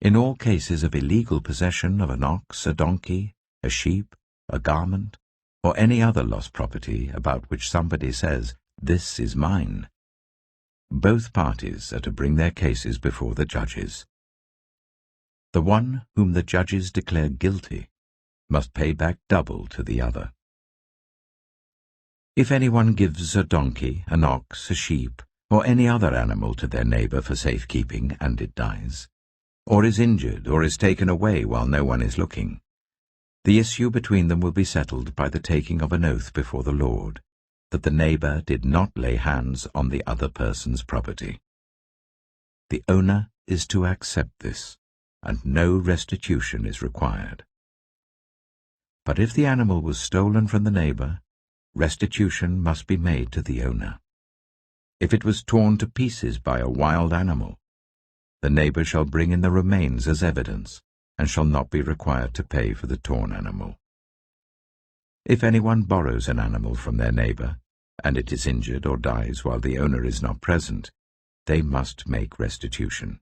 In all cases of illegal possession of an ox, a donkey, a sheep, a garment, or any other lost property about which somebody says, "This is mine," both parties are to bring their cases before the judges. The one whom the judges declare guilty must pay back double to the other. If anyone gives a donkey, an ox, a sheep, or any other animal to their neighbor for safekeeping, and it dies, or is injured, or is taken away while no one is looking, the issue between them will be settled by the taking of an oath before the Lord, that the neighbor did not lay hands on the other person's property. The owner is to accept this, and no restitution is required. But if the animal was stolen from the neighbor, restitution must be made to the owner. If it was torn to pieces by a wild animal, the neighbor shall bring in the remains as evidence, and shall not be required to pay for the torn animal. If anyone borrows an animal from their neighbor, and it is injured or dies while the owner is not present, they must make restitution.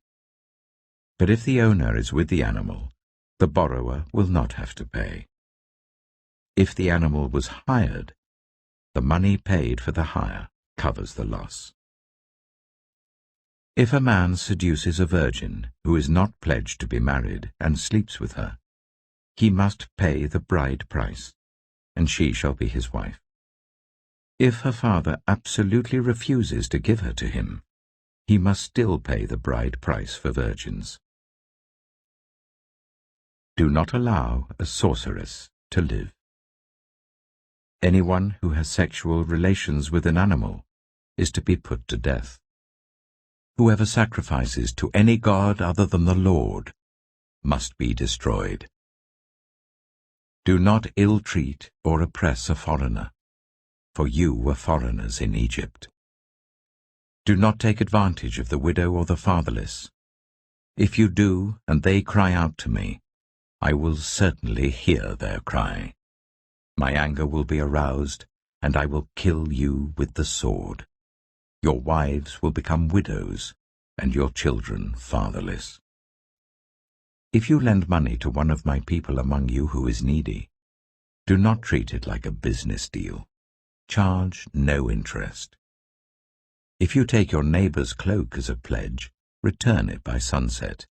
But if the owner is with the animal, the borrower will not have to pay. If the animal was hired, the money paid for the hire covers the loss. If a man seduces a virgin who is not pledged to be married and sleeps with her, he must pay the bride price, and she shall be his wife. If her father absolutely refuses to give her to him, he must still pay the bride price for virgins. Do not allow a sorceress to live. Anyone who has sexual relations with an animal is to be put to death. Whoever sacrifices to any god other than the Lord must be destroyed. Do not ill-treat or oppress a foreigner, for you were foreigners in Egypt. Do not take advantage of the widow or the fatherless. If you do, and they cry out to me, I will certainly hear their cry. My anger will be aroused, and I will kill you with the sword. Your wives will become widows, and your children fatherless. If you lend money to one of my people among you who is needy, do not treat it like a business deal. Charge no interest. If you take your neighbor's cloak as a pledge, return it by sunset,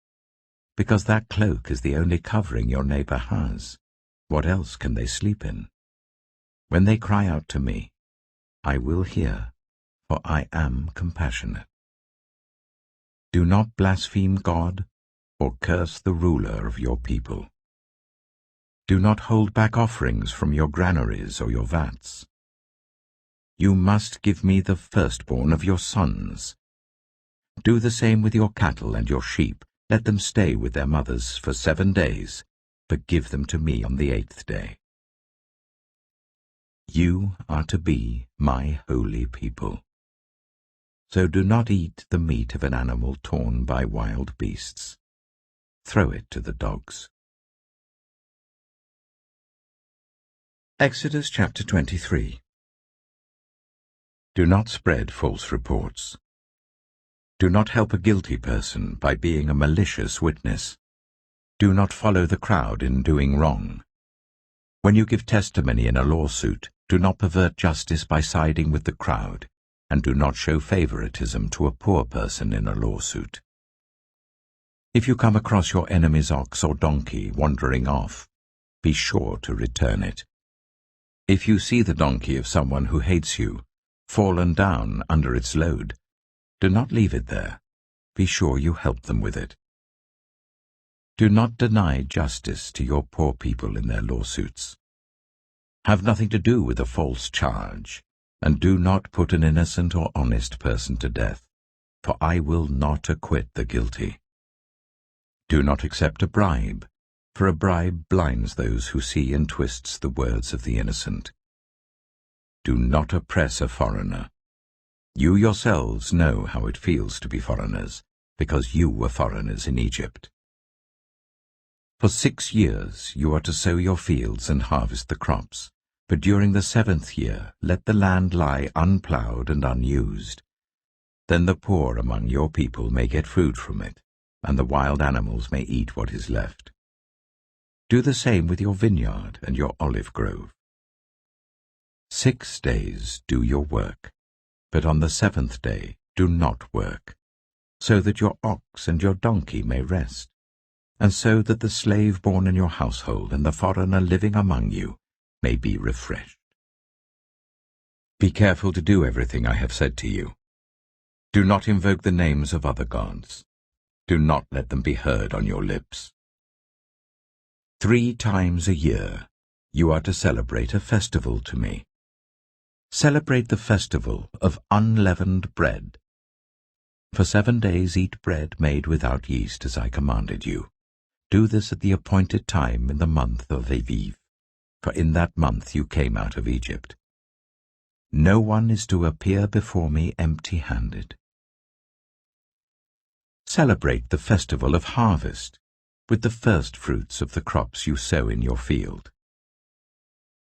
because that cloak is the only covering your neighbor has. What else can they sleep in? When they cry out to me, I will hear, for I am compassionate. Do not blaspheme God or curse the ruler of your people. Do not hold back offerings from your granaries or your vats. You must give me the firstborn of your sons. Do the same with your cattle and your sheep. Let them stay with their mothers for 7 days, but give them to me on the 8th day. You are to be my holy people. So do not eat the meat of an animal torn by wild beasts. Throw it to the dogs. Exodus chapter 23. Do not spread false reports. Do not help a guilty person by being a malicious witness. Do not follow the crowd in doing wrong. When you give testimony in a lawsuit, do not pervert justice by siding with the crowd, and do not show favoritism to a poor person in a lawsuit. If you come across your enemy's ox or donkey wandering off, be sure to return it. If you see the donkey of someone who hates you, fallen down under its load, do not leave it there. Be sure you help them with it. Do not deny justice to your poor people in their lawsuits. Have nothing to do with a false charge, and do not put an innocent or honest person to death, for I will not acquit the guilty. Do not accept a bribe, for a bribe blinds those who see and twists the words of the innocent. Do not oppress a foreigner. You yourselves know how it feels to be foreigners, because you were foreigners in Egypt. For 6 years you are to sow your fields and harvest the crops, but during the 7th year let the land lie unplowed and unused. Then the poor among your people may get food from it, and the wild animals may eat what is left. Do the same with your vineyard and your olive grove. 6 days do your work, but on the 7th day do not work, so that your ox and your donkey may rest, and so that the slave born in your household and the foreigner living among you may be refreshed. Be careful to do everything I have said to you. Do not invoke the names of other gods. Do not let them be heard on your lips. 3 times a year you are to celebrate a festival to me. Celebrate the festival of unleavened bread. For 7 days eat bread made without yeast, as I commanded you. Do this at the appointed time in the month of Aviv, for in that month you came out of Egypt. No one is to appear before me empty-handed. Celebrate the festival of harvest with the first fruits of the crops you sow in your field.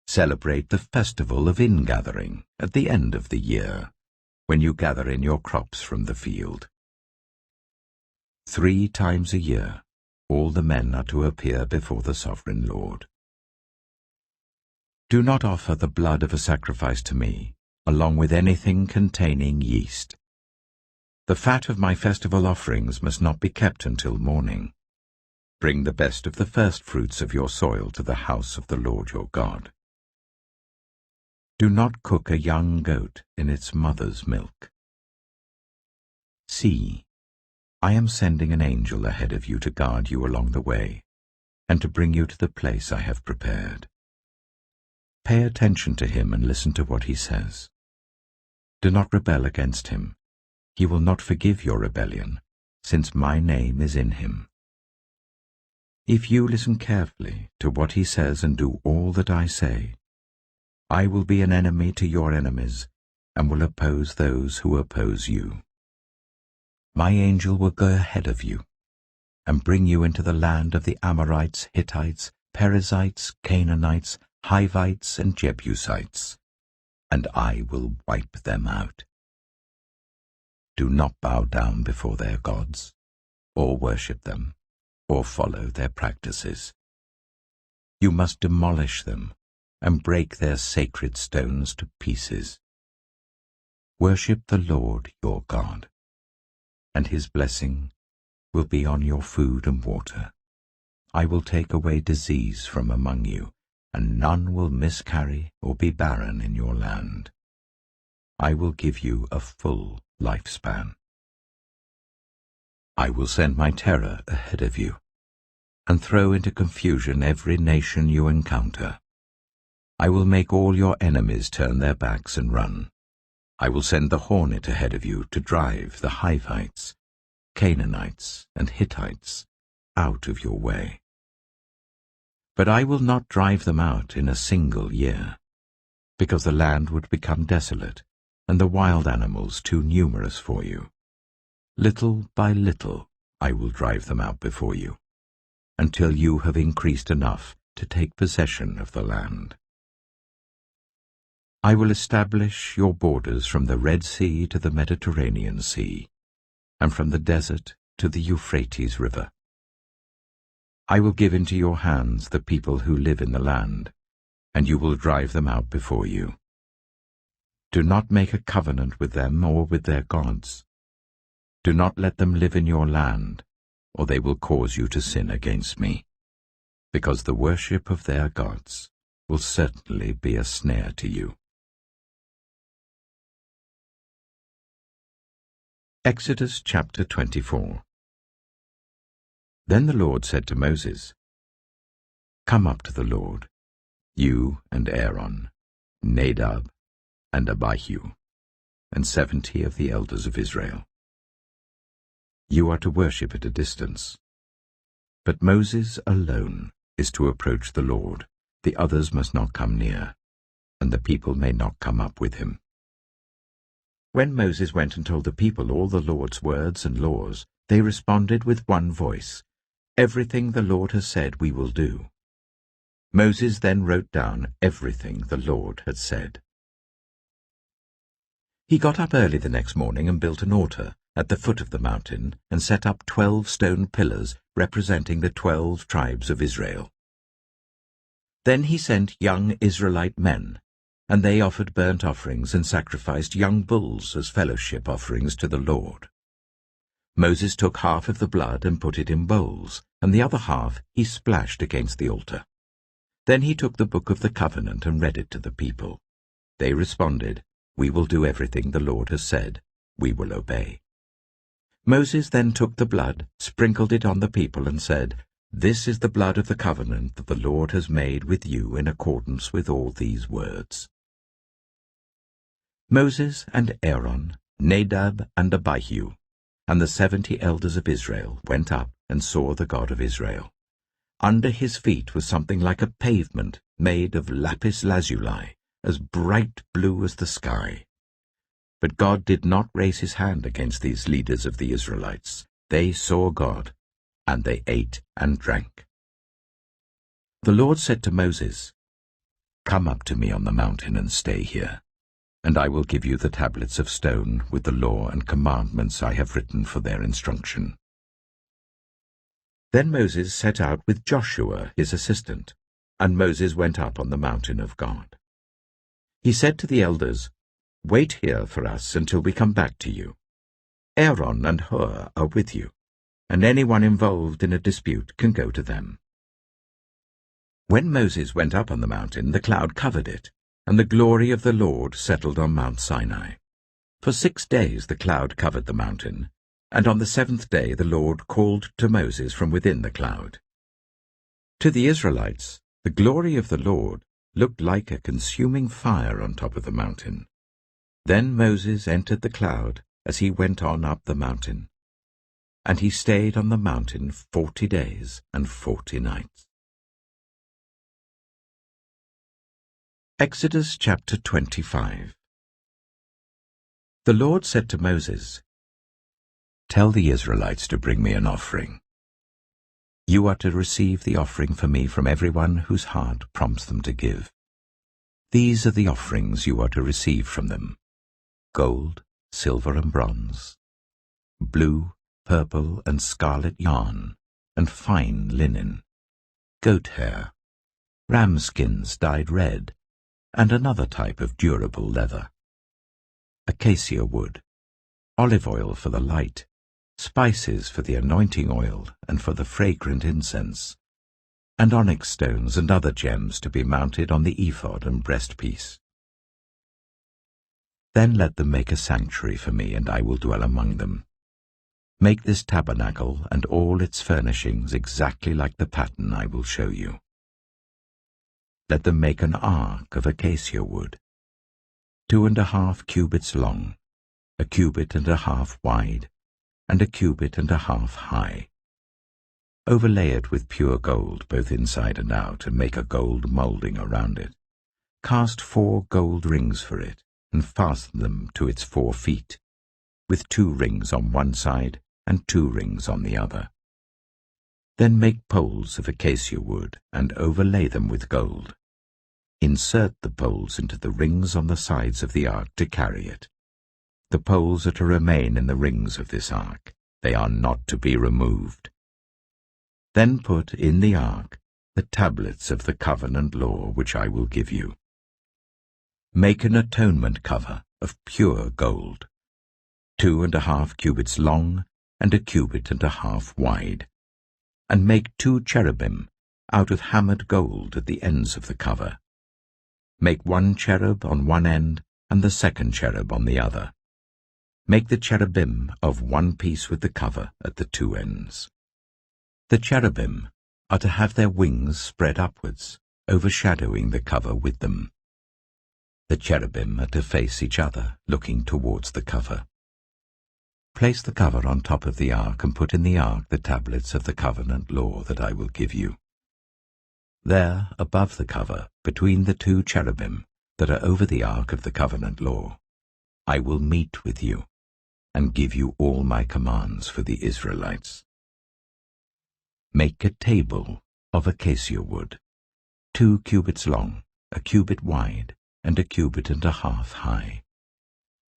Celebrate the festival of ingathering at the end of the year, when you gather in your crops from the field. 3 times a year all the men are to appear before the sovereign Lord. Do not offer the blood of a sacrifice to me, along with anything containing yeast. The fat of my festival offerings must not be kept until morning. Bring the best of the first fruits of your soil to the house of the Lord your God. Do not cook a young goat in its mother's milk. See, I am sending an angel ahead of you to guard you along the way, and to bring you to the place I have prepared. Pay attention to him and listen to what he says. Do not rebel against him. He will not forgive your rebellion, since my name is in him. If you listen carefully to what he says and do all that I say, I will be an enemy to your enemies and will oppose those who oppose you. My angel will go ahead of you and bring you into the land of the Amorites, Hittites, Perizzites, Canaanites, Hivites, and Jebusites, and I will wipe them out. Do not bow down before their gods, or worship them, or follow their practices. You must demolish them and break their sacred stones to pieces. Worship the Lord your God, and his blessing will be on your food and water. I will take away disease from among you, and none will miscarry or be barren in your land. I will give you a full lifespan. I will send my terror ahead of you, and throw into confusion every nation you encounter. I will make all your enemies turn their backs and run. I will send the hornet ahead of you to drive the Hivites, Canaanites, and Hittites out of your way. But I will not drive them out in a single year, because the land would become desolate, and the wild animals too numerous for you. Little by little I will drive them out before you, until you have increased enough to take possession of the land. I will establish your borders from the Red Sea to the Mediterranean Sea, and from the desert to the Euphrates River. I will give into your hands the people who live in the land, and you will drive them out before you. Do not make a covenant with them or with their gods. Do not let them live in your land, or they will cause you to sin against me, because the worship of their gods will certainly be a snare to you. Exodus chapter 24. Then the Lord said to Moses, Come up to the Lord, you and Aaron, Nadab and Abihu, and 70 of the elders of Israel. You are to worship at a distance. But Moses alone is to approach the Lord. The others must not come near, and the people may not come up with him." When Moses went and told the people all the Lord's words and laws, they responded with one voice, "Everything the Lord has said we will do." Moses then wrote down everything the Lord had said. He got up early the next morning and built an altar at the foot of the mountain and set up 12 stone pillars representing the 12 tribes of Israel. Then he sent young Israelite men, and they offered burnt offerings and sacrificed young bulls as fellowship offerings to the Lord. Moses took half of the blood and put it in bowls, and the other half he splashed against the altar. Then he took the book of the covenant and read it to the people. They responded, "We will do everything the Lord has said. We will obey." Moses then took the blood, sprinkled it on the people, and said, "This is the blood of the covenant that the Lord has made with you in accordance with all these words." Moses and Aaron, Nadab and Abihu, and the 70 elders of Israel went up and saw the God of Israel. Under his feet was something like a pavement made of lapis lazuli, as bright blue as the sky. But God did not raise his hand against these leaders of the Israelites. They saw God, and they ate and drank. The Lord said to Moses, "Come up to me on the mountain and stay here, and I will give you the tablets of stone with the law and commandments I have written for their instruction." Then Moses set out with Joshua his assistant, and Moses went up on the mountain of God. He said to the elders, "Wait here for us until we come back to you. Aaron and Hur are with you, and anyone involved in a dispute can go to them." When Moses went up on the mountain, the cloud covered it, and the glory of the Lord settled on Mount Sinai. For 6 days the cloud covered the mountain, and on the 7th day the Lord called to Moses from within the cloud. To the Israelites, the glory of the Lord looked like a consuming fire on top of the mountain. Then Moses entered the cloud as he went on up the mountain, and he stayed on the mountain 40 days and 40 nights. Exodus chapter 25. The Lord said to Moses, "Tell the Israelites to bring me an offering. You are to receive the offering for me from everyone whose heart prompts them to give. These are the offerings you are to receive from them: gold, silver and bronze, blue, purple and scarlet yarn, and fine linen, goat hair, ram skins dyed red, and another type of durable leather, acacia wood, olive oil for the light, spices for the anointing oil and for the fragrant incense, and onyx stones and other gems to be mounted on the ephod and breastpiece. Then let them make a sanctuary for me, and I will dwell among them. Make this tabernacle and all its furnishings exactly like the pattern I will show you. Let them make an ark of acacia wood, 2.5 cubits long, 1.5 cubits wide, and 1.5 cubits high. Overlay it with pure gold, both inside and out, and make a gold moulding around it. Cast 4 gold rings for it, and fasten them to its 4 feet, with 2 rings on one side and 2 rings on the other. Then make poles of acacia wood, and overlay them with gold. Insert the poles into the rings on the sides of the ark to carry it. The poles are to remain in the rings of this ark. They are not to be removed. Then put in the ark the tablets of the covenant law which I will give you. Make an atonement cover of pure gold, 2.5 cubits long and 1.5 cubits wide, and make 2 cherubim out of hammered gold at the ends of the cover. Make 1 cherub on one end and the second cherub on the other. Make the cherubim of one piece with the cover at the 2 ends. The cherubim are to have their wings spread upwards, overshadowing the cover with them. The cherubim are to face each other, looking towards the cover. Place the cover on top of the ark and put in the ark the tablets of the covenant law that I will give you. There, above the cover, between the two cherubim that are over the ark of the covenant law, I will meet with you and give you all my commands for the Israelites. Make a table of acacia wood, 2 cubits long, a cubit wide, and a cubit and a half high.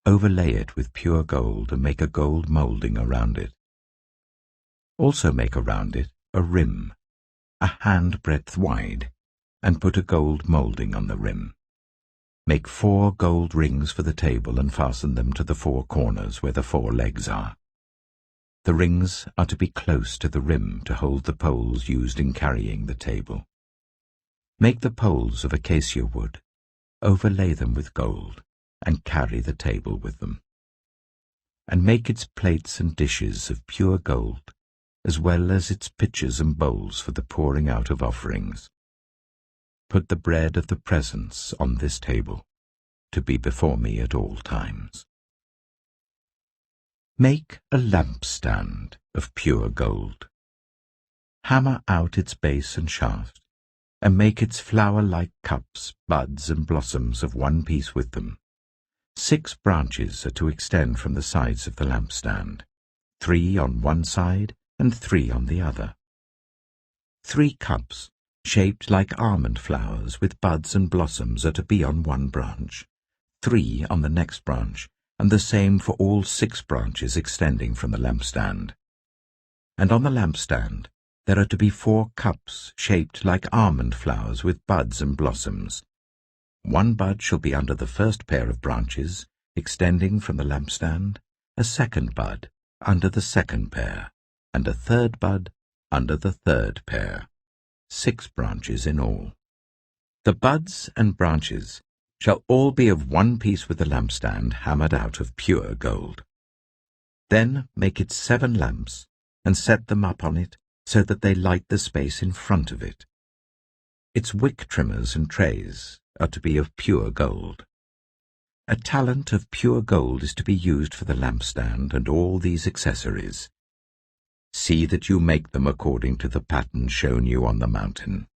Overlay it with pure gold and make a gold moulding around it. Also make around it a rim, a handbreadth wide, and put a gold moulding on the rim. Make 4 gold rings for the table and fasten them to the 4 corners where the 4 legs are. The rings are to be close to the rim to hold the poles used in carrying the table. Make the poles of acacia wood, overlay them with gold, and carry the table with them. And make its plates and dishes of pure gold, as well as its pitchers and bowls for the pouring out of offerings. Put the bread of the presence on this table, to be before me at all times. Make a lampstand of pure gold. Hammer out its base and shaft, and make its flower-like cups, buds, and blossoms of one piece with them. 6 branches are to extend from the sides of the lampstand, 3 on one side and 3 on the other. 3 cups, shaped like almond flowers with buds and blossoms, are to be on one branch, 3 on the next branch, and the same for all 6 branches extending from the lampstand. And on the lampstand there are to be 4 cups shaped like almond flowers with buds and blossoms. 1 bud shall be under the first pair of branches, extending from the lampstand, a 2nd bud under the 2nd pair, and a 3rd bud under the 3rd pair. 6 branches in all. The buds and branches shall all be of one piece with the lampstand hammered out of pure gold. Then make it 7 lamps, and set them up on it so that they light the space in front of it. Its wick trimmers and trays are to be of pure gold. A talent of pure gold is to be used for the lampstand and all these accessories. See that you make them according to the pattern shown you on the mountain.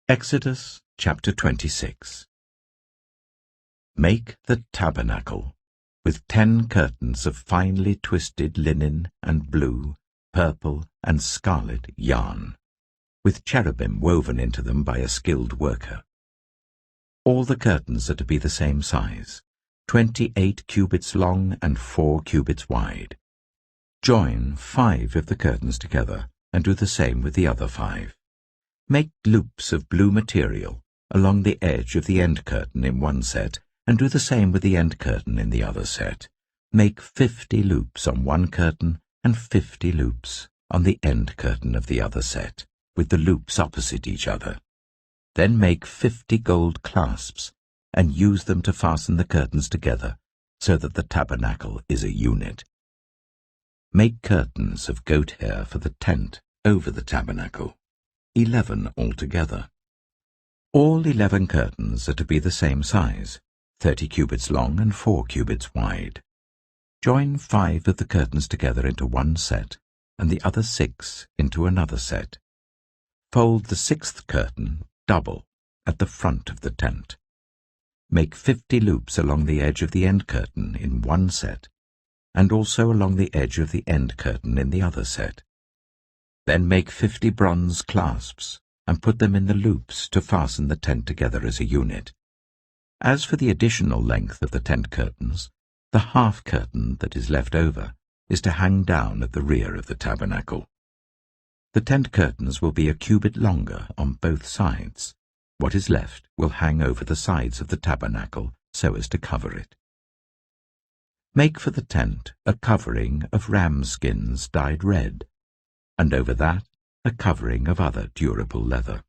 Exodus chapter 26. Make the tabernacle with 10 curtains of finely twisted linen and blue, purple, and scarlet yarn, with cherubim woven into them by a skilled worker. All the curtains are to be the same size, 28 cubits long and 4 cubits wide. Join 5 of the curtains together, and do the same with the other 5. Make loops of blue material along the edge of the end curtain in one set, and do the same with the end curtain in the other set. Make 50 loops on one curtain and 50 loops on the end curtain of the other set, with the loops opposite each other. Then make 50 gold clasps, and use them to fasten the curtains together, so that the tabernacle is a unit. Make curtains of goat hair for the tent over the tabernacle, 11 altogether. All 11 curtains are to be the same size, 30 cubits long and 4 cubits wide. Join 5 of the curtains together into one set, and the other 6 into another set. Fold the 6th curtain double at the front of the tent. Make 50 loops along the edge of the end curtain in one set, and also along the edge of the end curtain in the other set. Then make 50 bronze clasps, and put them in the loops to fasten the tent together as a unit. As for the additional length of the tent curtains, the half curtain that is left over is to hang down at the rear of the tabernacle. The tent curtains will be a cubit longer on both sides. What is left will hang over the sides of the tabernacle so as to cover it. Make for the tent a covering of ram skins dyed red, and over that a covering of other durable leather.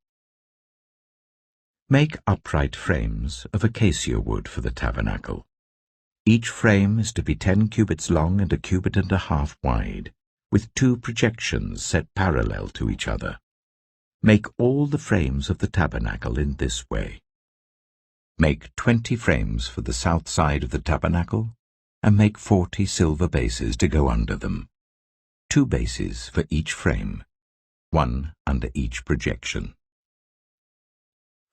Make upright frames of acacia wood for the tabernacle. Each frame is to be 10 cubits long and a cubit and a half wide, with 2 projections set parallel to each other. Make all the frames of the tabernacle in this way. Make 20 frames for the south side of the tabernacle, and make 40 silver bases to go under them, 2 bases for each frame, 1 under each projection.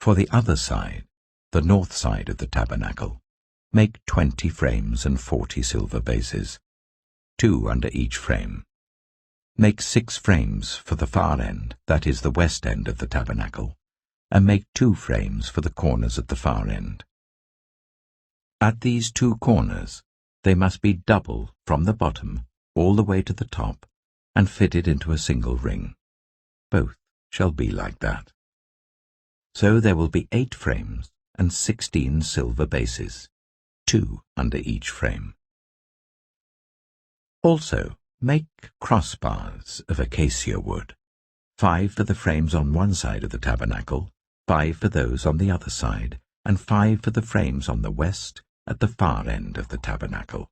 For the other side, the north side of the tabernacle, make 20 frames and 40 silver bases, 2 under each frame. Make 6 frames for the far end, that is the west end of the tabernacle, and make 2 frames for the corners at the far end. At these 2 corners, they must be double from the bottom all the way to the top and fitted into a single ring. Both shall be like that. So there will be 8 frames and 16 silver bases, 2 under each frame. Also, make crossbars of acacia wood, 5 for the frames on one side of the tabernacle, 5 for those on the other side, and 5 for the frames on the west at the far end of the tabernacle.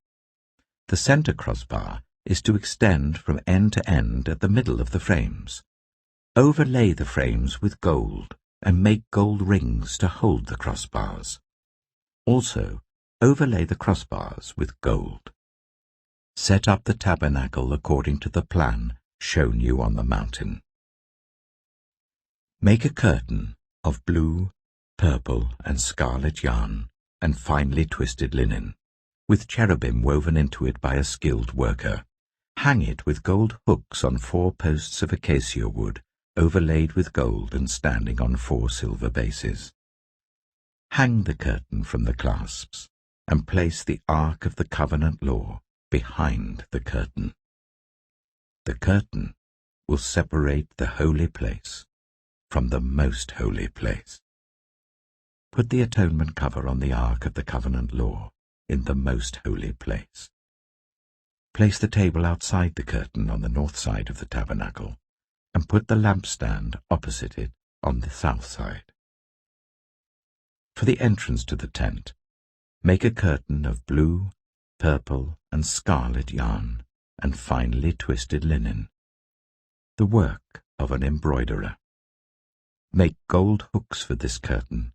The center crossbar is to extend from end to end at the middle of the frames. Overlay the frames with gold and make gold rings to hold the crossbars. Also, overlay the crossbars with gold. Set up the tabernacle according to the plan shown you on the mountain. Make a curtain of blue, purple, and scarlet yarn and finely twisted linen, with cherubim woven into it by a skilled worker. Hang it with gold hooks on 4 posts of acacia wood, overlaid with gold and standing on 4 silver bases. Hang the curtain from the clasps, and place the Ark of the Covenant law behind the curtain. The curtain will separate the holy place from the most holy place. Put the atonement cover on the Ark of the Covenant law in the most holy place. Place the table outside the curtain on the north side of the tabernacle, and put the lampstand opposite it on the south side. For the entrance to the tent, make a curtain of blue, purple, and scarlet yarn and finely twisted linen, the work of an embroiderer. Make gold hooks for this curtain,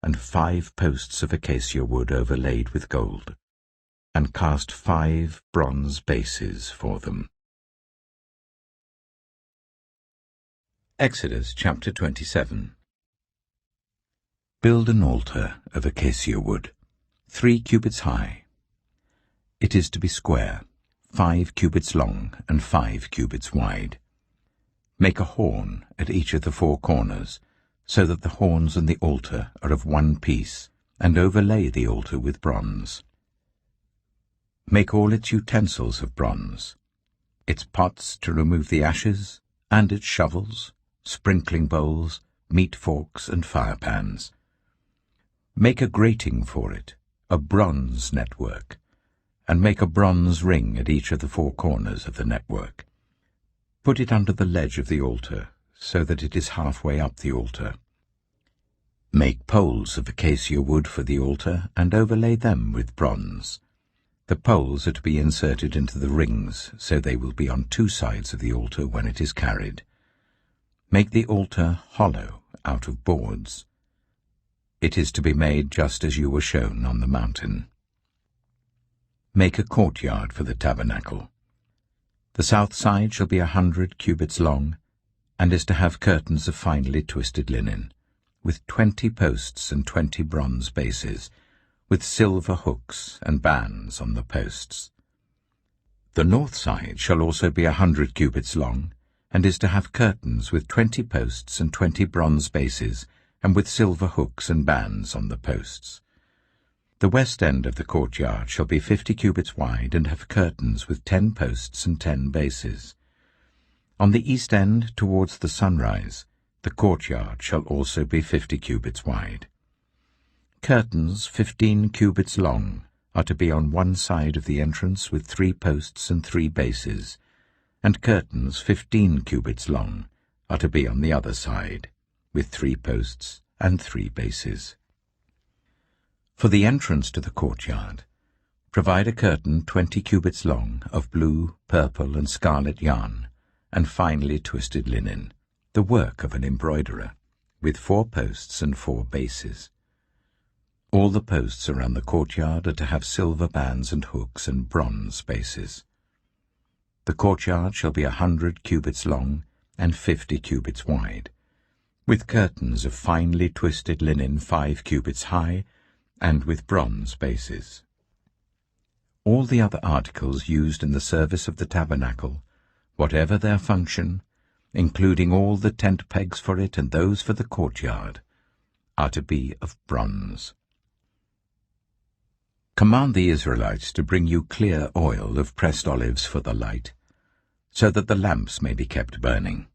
and 5 posts of acacia wood overlaid with gold, and cast 5 bronze bases for them. Exodus chapter 27. Build an altar of acacia wood, 3 cubits high. It is to be square, 5 cubits long and 5 cubits wide. Make a horn at each of the 4 corners, so that the horns and the altar are of one piece, and overlay the altar with bronze. Make all its utensils of bronze, its pots to remove the ashes, and its shovels, sprinkling bowls, meat forks, and firepans. Make a grating for it, a bronze network, and make a bronze ring at each of the 4 corners of the network. Put it under the ledge of the altar, so that it is halfway up the altar. Make poles of acacia wood for the altar, and overlay them with bronze. The poles are to be inserted into the rings, so they will be on 2 sides of the altar when it is carried. Make the altar hollow out of boards. It is to be made just as you were shown on the mountain. Make a courtyard for the tabernacle. The south side shall be 100 cubits long, and is to have curtains of finely twisted linen, with 20 posts and 20 bronze bases, with silver hooks and bands on the posts. The north side shall also be 100 cubits long, and is to have curtains with 20 posts and 20 bronze bases, and with silver hooks and bands on the posts. The west end of the courtyard shall be 50 cubits wide, and have curtains with 10 posts and 10 bases. On the east end, towards the sunrise, the courtyard shall also be 50 cubits wide. Curtains 15 cubits long are to be on one side of the entrance with 3 posts and 3 bases, and curtains 15 cubits long are to be on the other side, with 3 posts and 3 bases. For the entrance to the courtyard, provide a curtain 20 cubits long of blue, purple, and scarlet yarn, and finely twisted linen, the work of an embroiderer, with 4 posts and 4 bases. All the posts around the courtyard are to have silver bands and hooks and bronze bases. The courtyard shall be 100 cubits long and 50 cubits wide, with curtains of finely twisted linen 5 cubits high, and with bronze bases. All the other articles used in the service of the tabernacle, whatever their function, including all the tent pegs for it and those for the courtyard, are to be of bronze. Command the Israelites to bring you clear oil of pressed olives for the light, so that the lamps may be kept burning.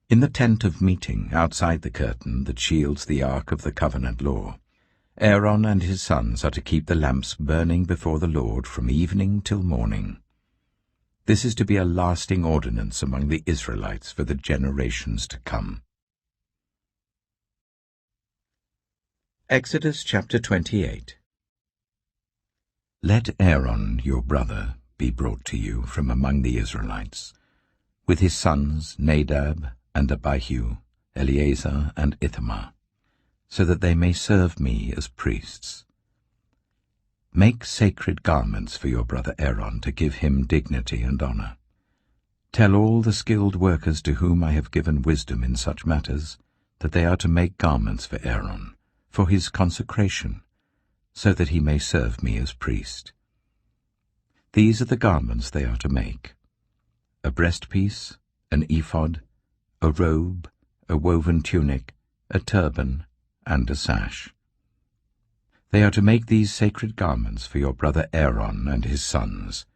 In the tent of meeting, outside the curtain that shields the ark of the covenant law, Aaron and his sons are to keep the lamps burning before the Lord from evening till morning. This is to be a lasting ordinance among the Israelites for the generations to come. Exodus chapter 28. Let Aaron your brother be brought to you from among the Israelites, with his sons Nadab and Abihu, Eleazar and Ithamar, so that they may serve me as priests. Make sacred garments for your brother Aaron to give him dignity and honor. Tell all the skilled workers to whom I have given wisdom in such matters that they are to make garments for Aaron, for his consecration, so that he may serve me as priest. These are the garments they are to make: a breastpiece, an ephod, a robe, a woven tunic, a turban, and a sash. They are to make these sacred garments for your brother Aaron and his sons,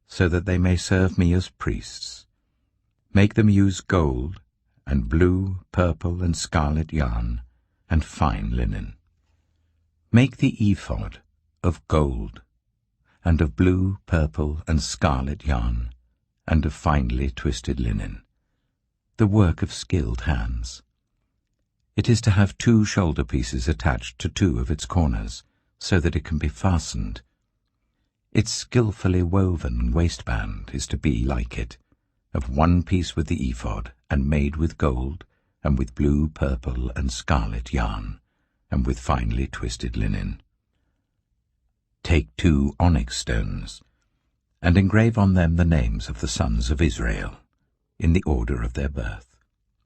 so that they may serve me as priests. Make them use gold, and blue, purple, and scarlet yarn, and fine linen. Make the ephod of gold, and of blue, purple, and scarlet yarn, and of finely twisted linen, the work of skilled hands. It is to have 2 shoulder pieces attached to 2 of its corners, so that it can be fastened. Its skillfully woven waistband is to be like it, of 1 piece with the ephod, and made with gold, and with blue, purple, and scarlet yarn, and with finely twisted linen. Take 2 onyx stones, and engrave on them the names of the sons of Israel, in the order of their birth,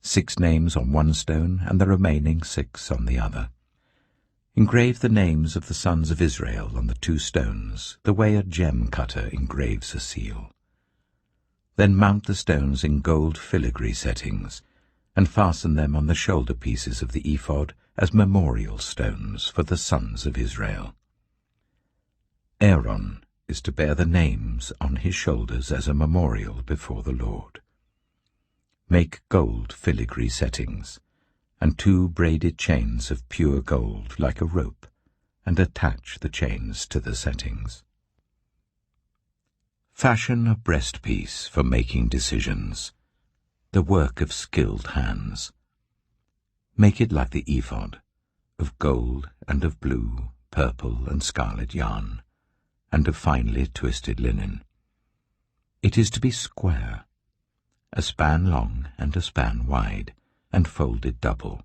6 names on 1 stone, and the remaining 6 on the other. Engrave the names of the sons of Israel on the 2 stones, the way a gem cutter engraves a seal. Then mount the stones in gold filigree settings, and fasten them on the shoulder pieces of the ephod as memorial stones for the sons of Israel. Aaron is to bear the names on his shoulders as a memorial before the Lord. Make gold filigree settings, and 2 braided chains of pure gold like a rope, and attach the chains to the settings. Fashion a breastpiece for making decisions, the work of skilled hands. Make it like the ephod, of gold and of blue, purple, and scarlet yarn, and of finely twisted linen. It is to be square, a span long and a span wide, and folded double.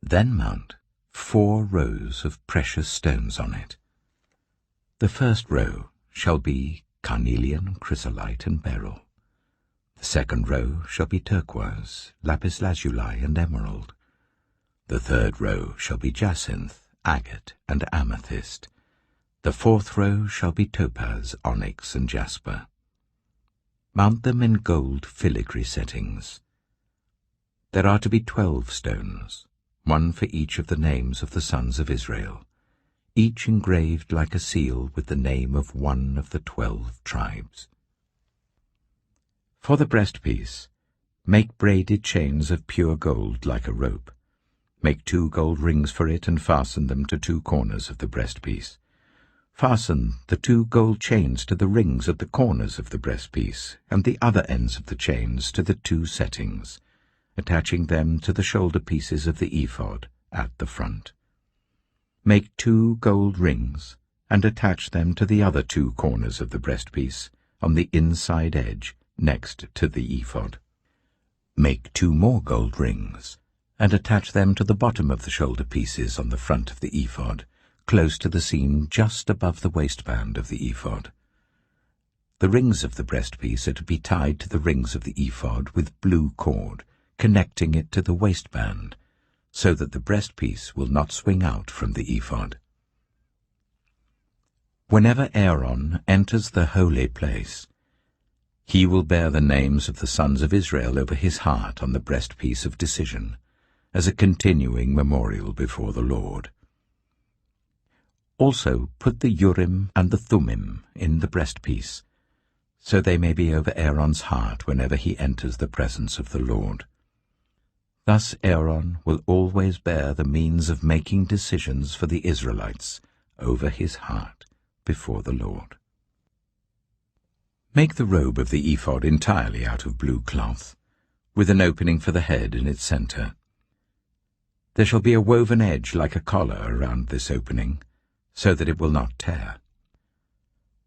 Then mount 4 rows of precious stones on it. The first row shall be carnelian, chrysolite, and beryl. The second row shall be turquoise, lapis lazuli, and emerald. The third row shall be jacinth, agate, and amethyst. The fourth row shall be topaz, onyx, and jasper. Mount them in gold filigree settings. There are to be 12 stones, 1 for each of the names of the sons of Israel, each engraved like a seal with the name of 1 of the 12 tribes. For the breastpiece, make braided chains of pure gold like a rope. Make 2 gold rings for it and fasten them to 2 corners of the breastpiece. Fasten the 2 gold chains to the rings at the corners of the breastpiece, and the other ends of the chains to the 2 settings, attaching them to the shoulder pieces of the ephod at the front. Make 2 gold rings, and attach them to the other 2 corners of the breastpiece, on the inside edge, next to the ephod. Make 2 more gold rings, and attach them to the bottom of the shoulder pieces on the front of the ephod, close to the seam just above the waistband of the ephod. The rings of the breastpiece are to be tied to the rings of the ephod with blue cord, connecting it to the waistband, so that the breastpiece will not swing out from the ephod. Whenever Aaron enters the holy place, he will bear the names of the sons of Israel over his heart on the breastpiece of decision, as a continuing memorial before the Lord. Also put the Urim and the Thummim in the breastpiece, so they may be over Aaron's heart whenever he enters the presence of the Lord. Thus Aaron will always bear the means of making decisions for the Israelites over his heart before the Lord. Make the robe of the ephod entirely out of blue cloth, with an opening for the head in its center. There shall be a woven edge like a collar around this opening, so that it will not tear.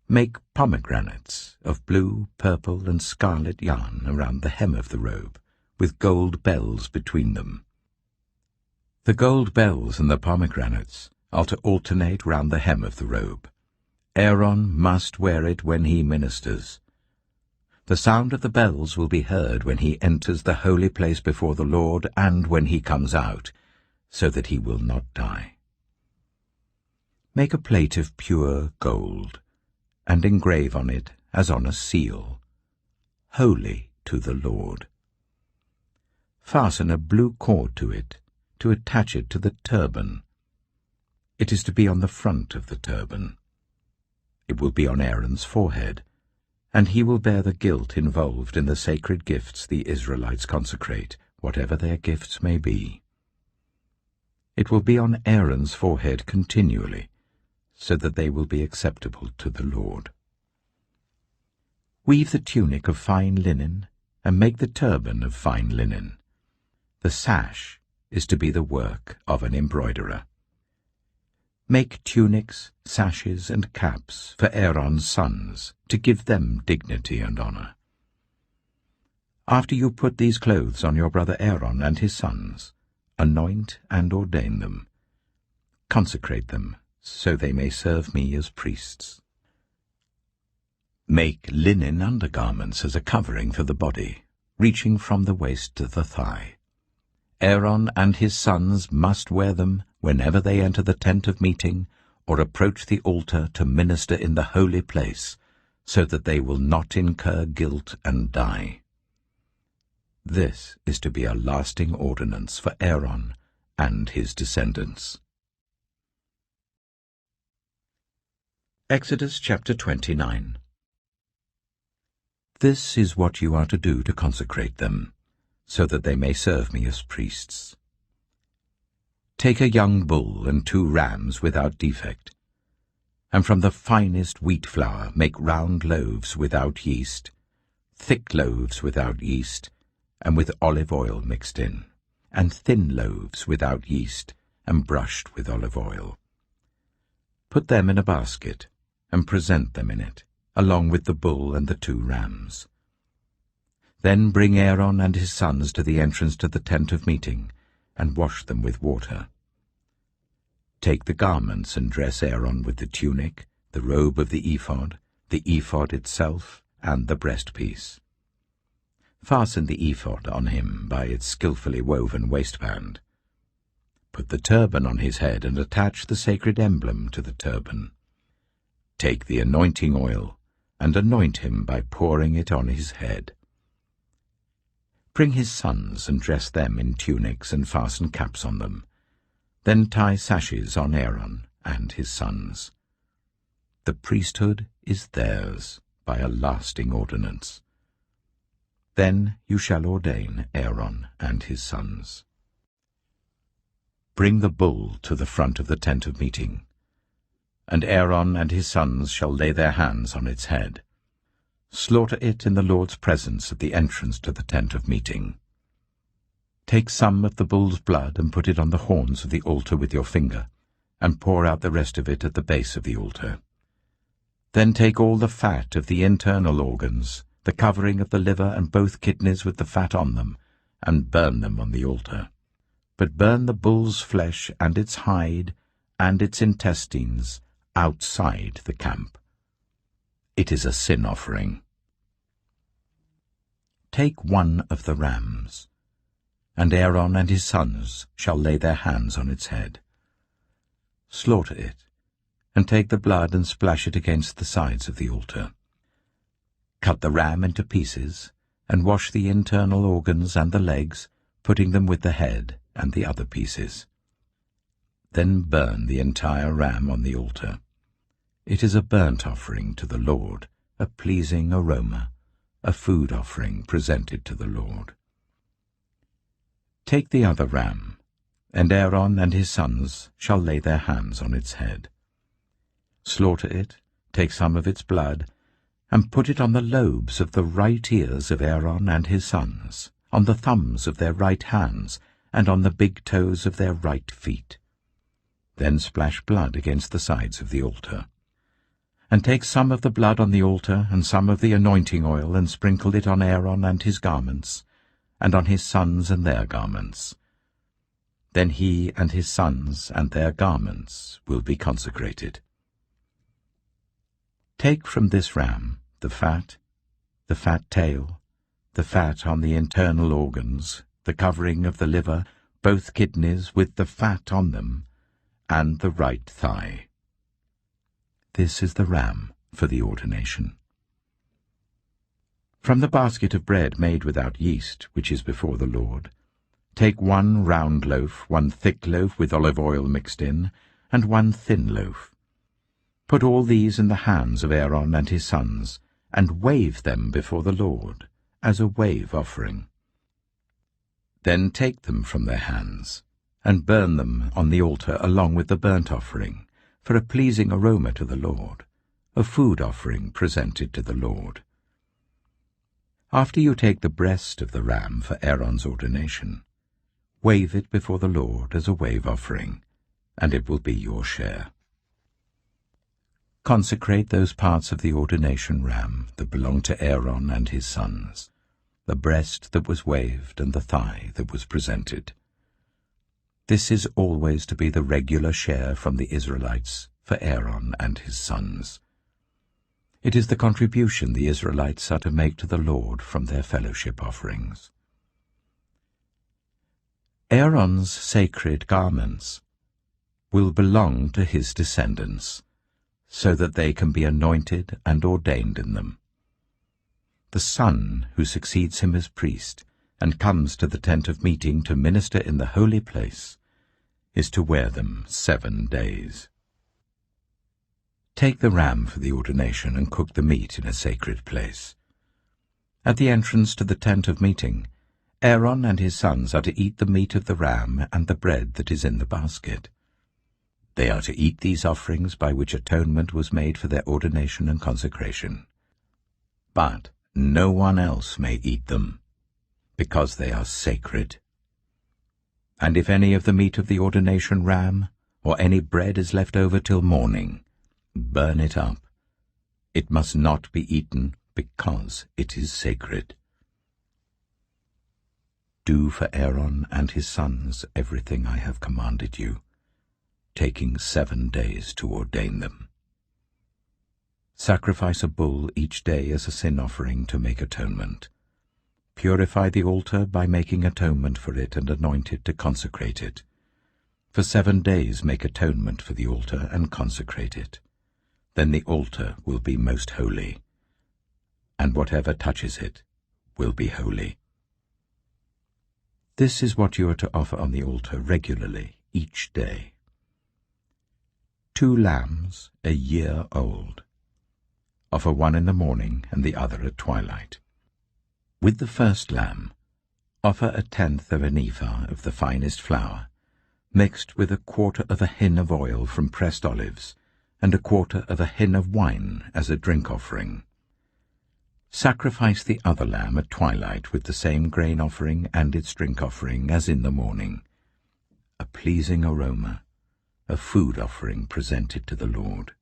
Make pomegranates of blue, purple, and scarlet yarn around the hem of the robe, with gold bells between them. The gold bells and the pomegranates are to alternate round the hem of the robe. Aaron must wear it when he ministers. The sound of the bells will be heard when he enters the holy place before the Lord and when he comes out, so that he will not die. Make a plate of pure gold, and engrave on it, as on a seal, "Holy to the Lord." Fasten a blue cord to it, to attach it to the turban. It is to be on the front of the turban. It will be on Aaron's forehead, and he will bear the guilt involved in the sacred gifts the Israelites consecrate, whatever their gifts may be. It will be on Aaron's forehead continually, so that they will be acceptable to the Lord. Weave the tunic of fine linen, and make the turban of fine linen. The sash is to be the work of an embroiderer. Make tunics, sashes, and caps for Aaron's sons, to give them dignity and honor. After you put these clothes on your brother Aaron and his sons, anoint and ordain them. Consecrate them, so they may serve me as priests. Make linen undergarments as a covering for the body, reaching from the waist to the thigh. Aaron and his sons must wear them whenever they enter the tent of meeting or approach the altar to minister in the holy place, so that they will not incur guilt and die. This is to be a lasting ordinance for Aaron and his descendants. Exodus chapter 29. This is what you are to do to consecrate them, so that they may serve me as priests. Take a young bull and 2 rams without defect, and from the finest wheat flour make round loaves without yeast, thick loaves without yeast, and with olive oil mixed in, and thin loaves without yeast, and brushed with olive oil. Put them in a basket, and present them in it, along with the bull and the 2 rams. Then bring Aaron and his sons to the entrance to the tent of meeting, and wash them with water. Take the garments and dress Aaron with the tunic, the robe of the ephod itself, and the breastpiece. Fasten the ephod on him by its skillfully woven waistband. Put the turban on his head and attach the sacred emblem to the turban. Take the anointing oil and anoint him by pouring it on his head. Bring his sons and dress them in tunics and fasten caps on them. Then tie sashes on Aaron and his sons. The priesthood is theirs by a lasting ordinance. Then you shall ordain Aaron and his sons. Bring the bull to the front of the tent of meeting, and Aaron and his sons shall lay their hands on its head. Slaughter it in the Lord's presence at the entrance to the tent of meeting. Take some of the bull's blood and put it on the horns of the altar with your finger, and pour out the rest of it at the base of the altar. Then take all the fat of the internal organs, the covering of the liver and both kidneys with the fat on them, and burn them on the altar. but burn the bull's flesh and its hide and its intestines outside the camp. It is a sin offering. Take one of the rams, and Aaron and his sons shall lay their hands on its head. Slaughter it, and take the blood and splash it against the sides of the altar. Cut the ram into pieces, and wash the internal organs and the legs, putting them with the head and the other pieces. Then burn the entire ram on the altar. It is a burnt offering to the Lord, a pleasing aroma, a food offering presented to the Lord. Take the other ram, and Aaron and his sons shall lay their hands on its head. Slaughter it, take some of its blood, and put it on the lobes of the right ears of Aaron and his sons, on the thumbs of their right hands, and on the big toes of their right feet. Then splash blood against the sides of the altar. And take some of the blood on the altar, and some of the anointing oil, and sprinkle it on Aaron and his garments, and on his sons and their garments. Then he and his sons and their garments will be consecrated. Take from this ram the fat tail, the fat on the internal organs, the covering of the liver, both kidneys with the fat on them, and the right thigh. This is the ram for the ordination. From the basket of bread made without yeast, which is before the Lord, take 1 round loaf, 1 thick loaf with olive oil mixed in, and 1 thin loaf. Put all these in the hands of Aaron and his sons, and wave them before the Lord, as a wave offering. Then take them from their hands, and burn them on the altar along with the burnt offering, for a pleasing aroma to the Lord, a food offering presented to the Lord. After you take the breast of the ram for Aaron's ordination, wave it before the Lord as a wave offering, and it will be your share. Consecrate those parts of the ordination ram that belong to Aaron and his sons, the breast that was waved and the thigh that was presented. This is always to be the regular share from the Israelites for Aaron and his sons. It is the contribution the Israelites are to make to the Lord from their fellowship offerings. Aaron's sacred garments will belong to his descendants, so that they can be anointed and ordained in them. The son who succeeds him as priest and comes to the tent of meeting to minister in the holy place is to wear them 7 days. Take the ram for the ordination and cook the meat in a sacred place. At the entrance to the tent of meeting, Aaron and his sons are to eat the meat of the ram and the bread that is in the basket. They are to eat these offerings by which atonement was made for their ordination and consecration. But no one else may eat them, because they are sacred. And if any of the meat of the ordination ram or any bread is left over till morning, burn it up. It must not be eaten, because it is sacred. Do for Aaron and his sons everything I have commanded you, taking 7 days to ordain them. Sacrifice a bull each day as a sin offering to make atonement. Purify the altar by making atonement for it and anoint it to consecrate it. For 7 days make atonement for the altar and consecrate it. Then the altar will be most holy, and whatever touches it will be holy. This is what you are to offer on the altar regularly each day. 2 lambs, a year old. Offer one in the morning and the other at twilight. With the first lamb, offer 1/10 of an ephah of the finest flour, mixed with 1/4 of a hin of oil from pressed olives, and 1/4 of a hin of wine as a drink offering. Sacrifice the other lamb at twilight with the same grain offering and its drink offering as in the morning, a pleasing aroma, a food offering presented to the Lord.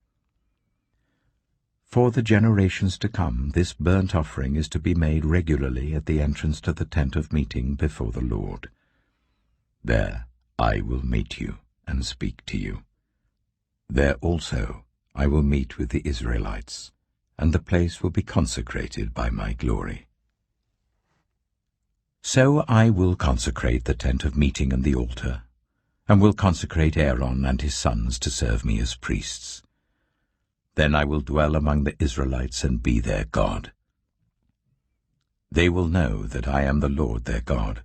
For the generations to come, this burnt offering is to be made regularly at the entrance to the tent of meeting before the Lord. There I will meet you and speak to you. There also I will meet with the Israelites, and the place will be consecrated by my glory. So I will consecrate the tent of meeting and the altar, and will consecrate Aaron and his sons to serve me as priests. Then I will dwell among the Israelites and be their God. They will know that I am the Lord their God,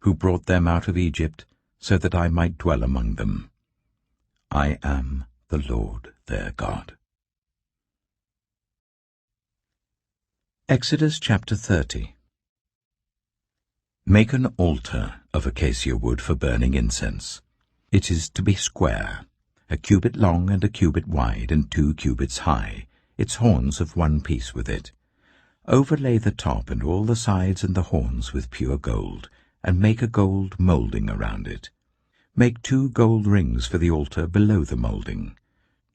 who brought them out of Egypt, so that I might dwell among them. I am the Lord their God. Exodus chapter 30. Make an altar of acacia wood for burning incense. It is to be square, a cubit long and a cubit wide and 2 cubits high, its horns of one piece with it. Overlay the top and all the sides and the horns with pure gold, and make a gold moulding around it. Make 2 gold rings for the altar below the moulding,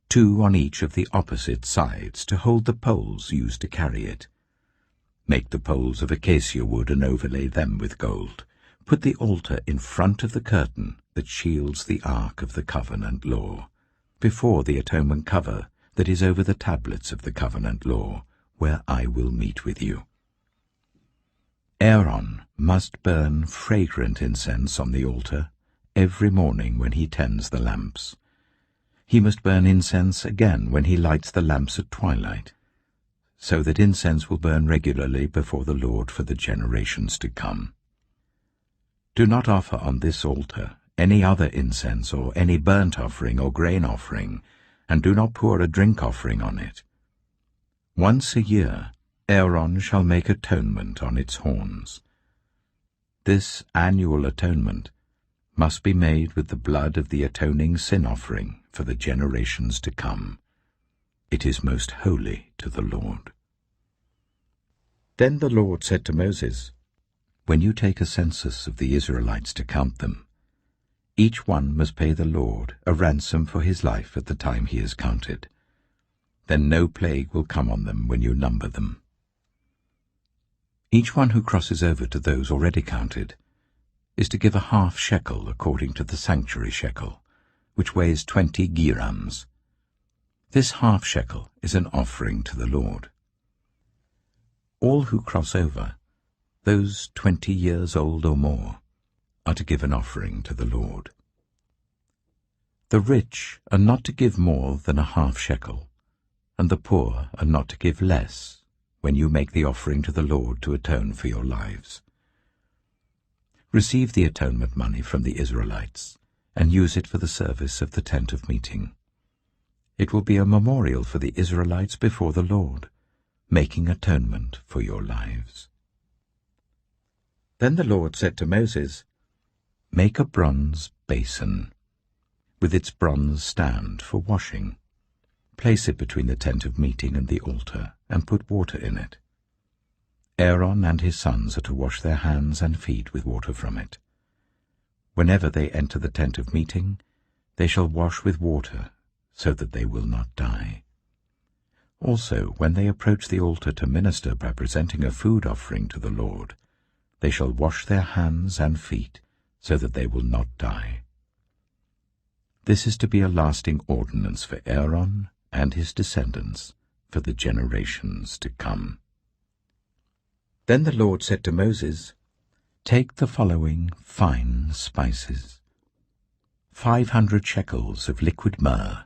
2 on each of the opposite sides to hold the poles used to carry it. Make the poles of acacia wood and overlay them with gold. Put the altar in front of the curtain that shields the ark of the covenant law, before the atonement cover that is over the tablets of the covenant law, where I will meet with you. Aaron must burn fragrant incense on the altar every morning when he tends the lamps. He must burn incense again when he lights the lamps at twilight, so that incense will burn regularly before the Lord for the generations to come. Do not offer on this altar any other incense or any burnt offering or grain offering, and do not pour a drink offering on it. Once a year Aaron shall make atonement on its horns. This annual atonement must be made with the blood of the atoning sin offering for the generations to come. It is most holy to the Lord. Then the Lord said to Moses, When you take a census of the Israelites to count them, each one must pay the Lord a ransom for his life at the time he is counted. Then no plague will come on them when you number them. Each one who crosses over to those already counted is to give a half shekel according to the sanctuary shekel, which weighs 20 gerams. This half shekel is an offering to the Lord. All who cross over, those 20 years old or more, are to give an offering to the Lord. The rich are not to give more than a half shekel, and the poor are not to give less when you make the offering to the Lord to atone for your lives. Receive the atonement money from the Israelites, and use it for the service of the tent of meeting. It will be a memorial for the Israelites before the Lord, making atonement for your lives. Then the Lord said to Moses, Make a bronze basin, with its bronze stand for washing. Place it between the tent of meeting and the altar, and put water in it. Aaron and his sons are to wash their hands and feet with water from it. Whenever they enter the tent of meeting, they shall wash with water, so that they will not die. Also, when they approach the altar to minister by presenting a food offering to the Lord, they shall wash their hands and feet, so that they will not die. This is to be a lasting ordinance for Aaron and his descendants for the generations to come. Then the Lord said to Moses, Take the following fine spices: 500 shekels of liquid myrrh,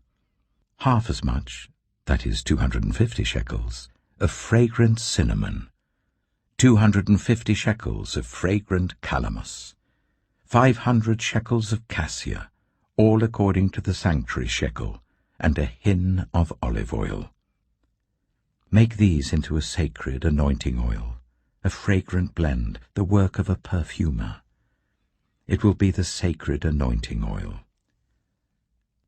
half as much, that is 250 shekels, of fragrant cinnamon, 250 shekels of fragrant calamus, 500 shekels of cassia, all according to the sanctuary shekel, and a hin of olive oil. Make these into a sacred anointing oil, a fragrant blend, the work of a perfumer. It will be the sacred anointing oil.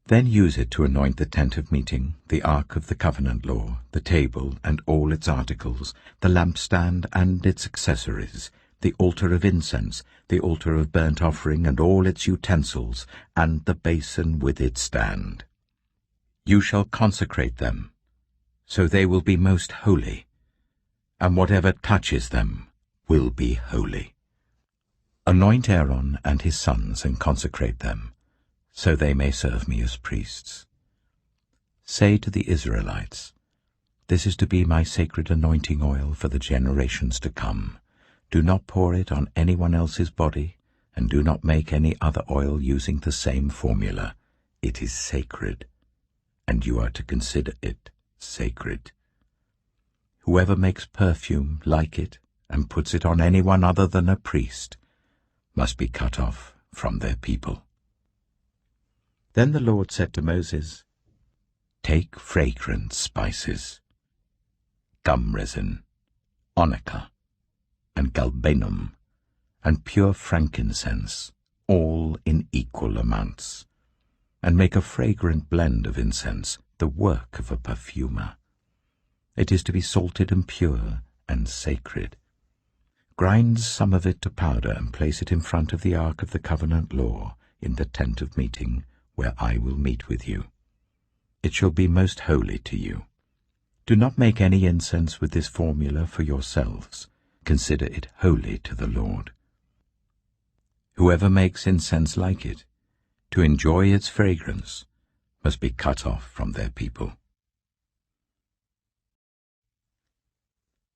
Then use it to anoint the tent of meeting, the ark of the covenant law, the table and all its articles, the lampstand and its accessories, the altar of incense, the altar of burnt offering and all its utensils, and the basin with its stand. You shall consecrate them, so they will be most holy, and whatever touches them will be holy. Anoint Aaron and his sons and consecrate them, so they may serve me as priests. Say to the Israelites, this is to be my sacred anointing oil for the generations to come. Do not pour it on anyone else's body, and do not make any other oil using the same formula. It is sacred, and you are to consider it sacred. Whoever makes perfume like it and puts it on anyone other than a priest must be cut off from their people. Then the Lord said to Moses, take fragrant spices, gum resin, onycha, and galbanum, and pure frankincense, all in equal amounts, and make a fragrant blend of incense, the work of a perfumer. It is to be salted and pure and sacred. Grind some of it to powder and place it in front of the ark of the covenant law in the tent of meeting, where I will meet with you. It shall be most holy to you. Do not make any incense with this formula for yourselves. Consider it holy to the Lord. Whoever makes incense like it, to enjoy its fragrance, must be cut off from their people.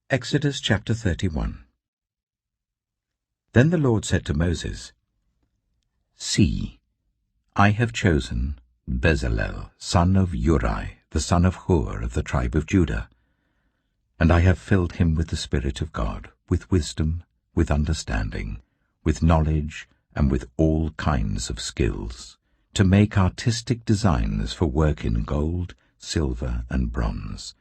Exodus chapter 31. Then the Lord said to Moses, see, I have chosen Bezalel, son of Uri, the son of Hur of the tribe of Judah, and I have filled him with the Spirit of God, with wisdom, with understanding, with knowledge, and with all kinds of skills, to make artistic designs for work in gold, silver, and bronze,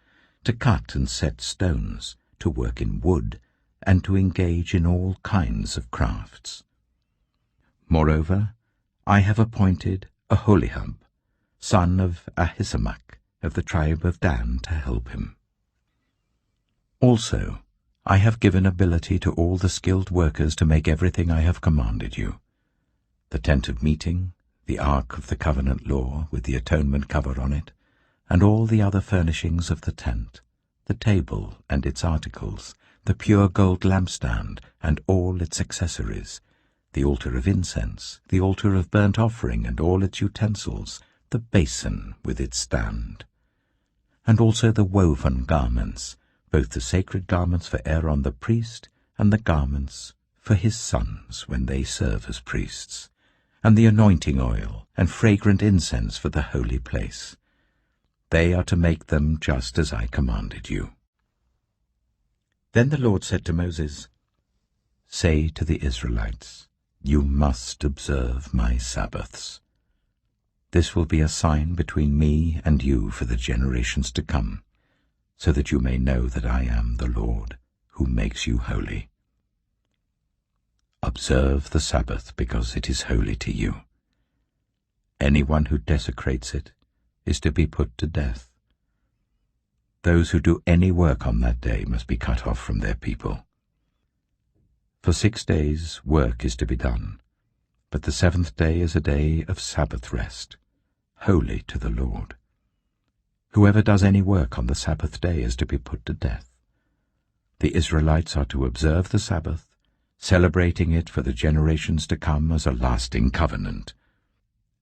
to cut and set stones, to work in wood, and to engage in all kinds of crafts. Moreover, I have appointed Aholiab, son of Ahisamach, of the tribe of Dan, to help him. Also, I have given ability to all the skilled workers to make everything I have commanded you: the tent of meeting, the ark of the covenant law with the atonement cover on it, and all the other furnishings of the tent, the table and its articles, the pure gold lampstand and all its accessories, the altar of incense, the altar of burnt offering and all its utensils, the basin with its stand, and also the woven garments, both the sacred garments for Aaron the priest and the garments for his sons when they serve as priests, and the anointing oil and fragrant incense for the holy place. They are to make them just as I commanded you. Then the Lord said to Moses, say to the Israelites, you must observe my Sabbaths. This will be a sign between me and you for the generations to come, so that you may know that I am the Lord, who makes you holy. Observe the Sabbath, because it is holy to you. Anyone who desecrates it is to be put to death. Those who do any work on that day must be cut off from their people. For 6 days work is to be done, but the 7th day is a day of Sabbath rest, holy to the Lord. Whoever does any work on the Sabbath day is to be put to death. The Israelites are to observe the Sabbath, celebrating it for the generations to come as a lasting covenant.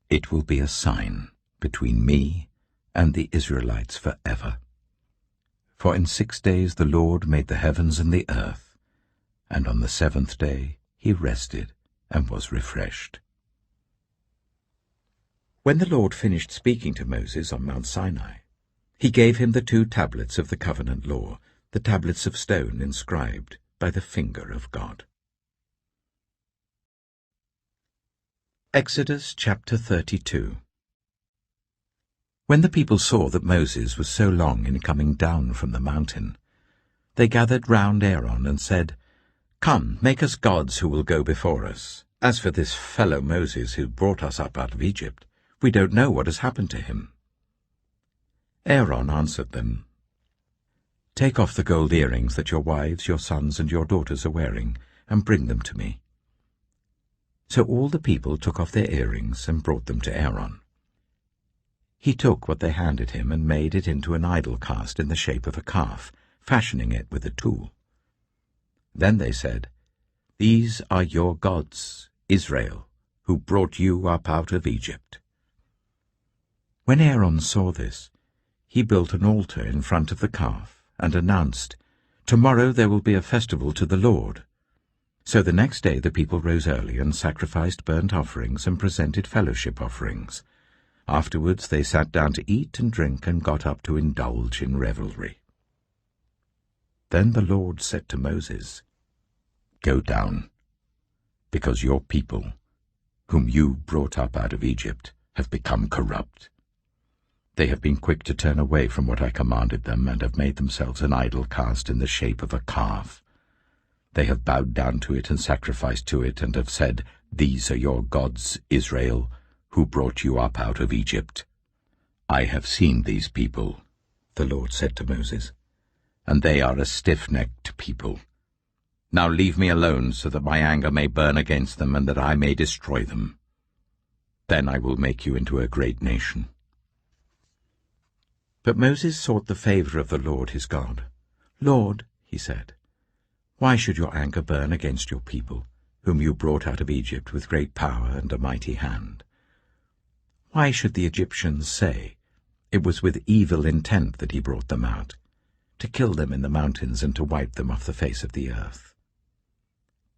It will be a sign between me and the Israelites forever. For in 6 days the Lord made the heavens and the earth, and on the 7th day he rested and was refreshed. When the Lord finished speaking to Moses on Mount Sinai, he gave him the 2 tablets of the covenant law, the tablets of stone inscribed by the finger of God. Exodus chapter 32. When the people saw that Moses was so long in coming down from the mountain, they gathered round Aaron and said, Come, make us gods who will go before us. As for this fellow Moses who brought us up out of Egypt, we don't know what has happened to him. Aaron answered them, Take off the gold earrings that your wives, your sons, and your daughters are wearing, and bring them to me. So all the people took off their earrings and brought them to Aaron. He took what they handed him and made it into an idol cast in the shape of a calf, fashioning it with a tool. Then they said, "These are your gods, Israel, who brought you up out of Egypt." When Aaron saw this, he built an altar in front of the calf and announced, "Tomorrow there will be a festival to the Lord." So the next day the people rose early and sacrificed burnt offerings and presented fellowship offerings. Afterwards they sat down to eat and drink and got up to indulge in revelry. Then the Lord said to Moses, "Go down, because your people, whom you brought up out of Egypt, have become corrupt. They have been quick to turn away from what I commanded them, and have made themselves an idol cast in the shape of a calf. They have bowed down to it and sacrificed to it, and have said, 'These are your gods, Israel, who brought you up out of Egypt.' I have seen these people," the Lord said to Moses, "and they are a stiff-necked people. Now leave me alone, so that my anger may burn against them, and that I may destroy them. Then I will make you into a great nation." But Moses sought the favor of the Lord his God. "Lord," he said, "why should your anger burn against your people, whom you brought out of Egypt with great power and a mighty hand? Why should the Egyptians say, 'It was with evil intent that he brought them out, to kill them in the mountains and to wipe them off the face of the earth'?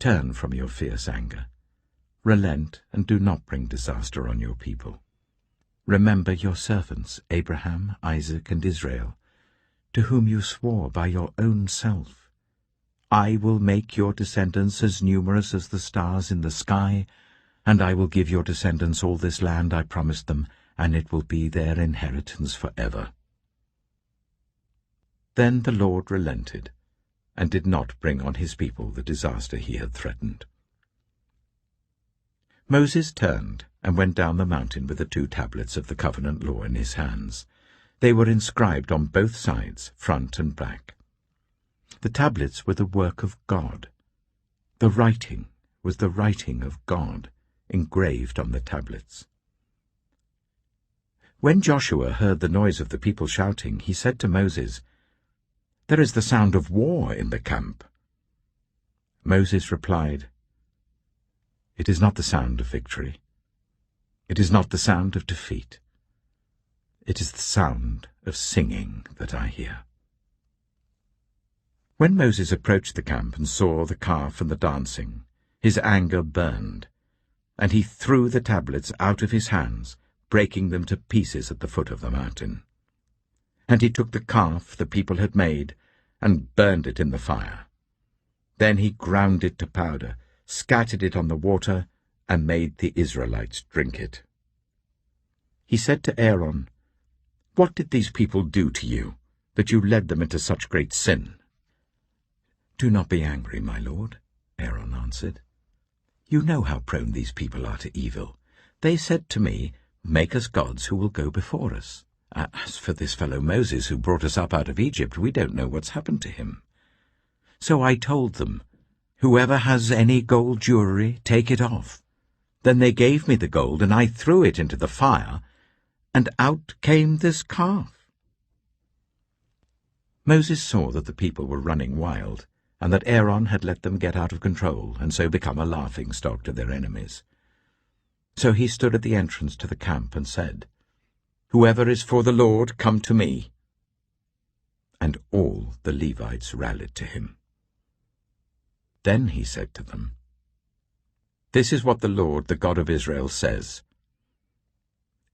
Turn from your fierce anger. Relent and do not bring disaster on your people. Remember your servants, Abraham, Isaac, and Israel, to whom you swore by your own self, 'I will make your descendants as numerous as the stars in the sky, and I will give your descendants all this land I promised them, and it will be their inheritance forever.'" Then the Lord relented, and did not bring on his people the disaster he had threatened. Moses turned and went down the mountain with the 2 tablets of the covenant law in his hands. They were inscribed on both sides, front and back. The tablets were the work of God. The writing was the writing of God, engraved on the tablets. When Joshua heard the noise of the people shouting, he said to Moses, "There is the sound of war in the camp." Moses replied, "It is not the sound of victory. It is not the sound of defeat. It is the sound of singing that I hear." When Moses approached the camp and saw the calf and the dancing, his anger burned, and he threw the tablets out of his hands, breaking them to pieces at the foot of the mountain. And he took the calf the people had made and burned it in the fire. Then he ground it to powder, scattered it on the water, and made the Israelites drink it. He said to Aaron, "What did these people do to you, that you led them into such great sin?" "Do not be angry, my lord," Aaron answered. "You know how prone these people are to evil. They said to me, 'Make us gods who will go before us.' As for this fellow Moses who brought us up out of Egypt, we don't know what's happened to him. So I told them, 'Whoever has any gold jewelry, take it off.' Then they gave me the gold, and I threw it into the fire, and out came this calf." Moses saw that the people were running wild, and that Aaron had let them get out of control, and so become a laughingstock to their enemies. So he stood at the entrance to the camp and said, "Whoever is for the Lord, come to me." And all the Levites rallied to him. Then he said to them, "This is what the Lord, the God of Israel, says.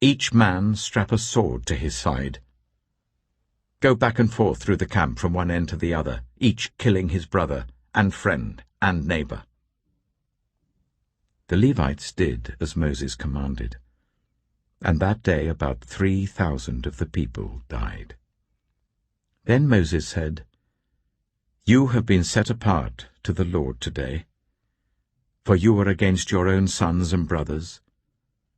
Each man strap a sword to his side. Go back and forth through the camp from one end to the other, each killing his brother and friend and neighbor." The Levites did as Moses commanded, and that day about 3,000 of the people died. Then Moses said, "You have been set apart to the Lord today, for you are against your own sons and brothers,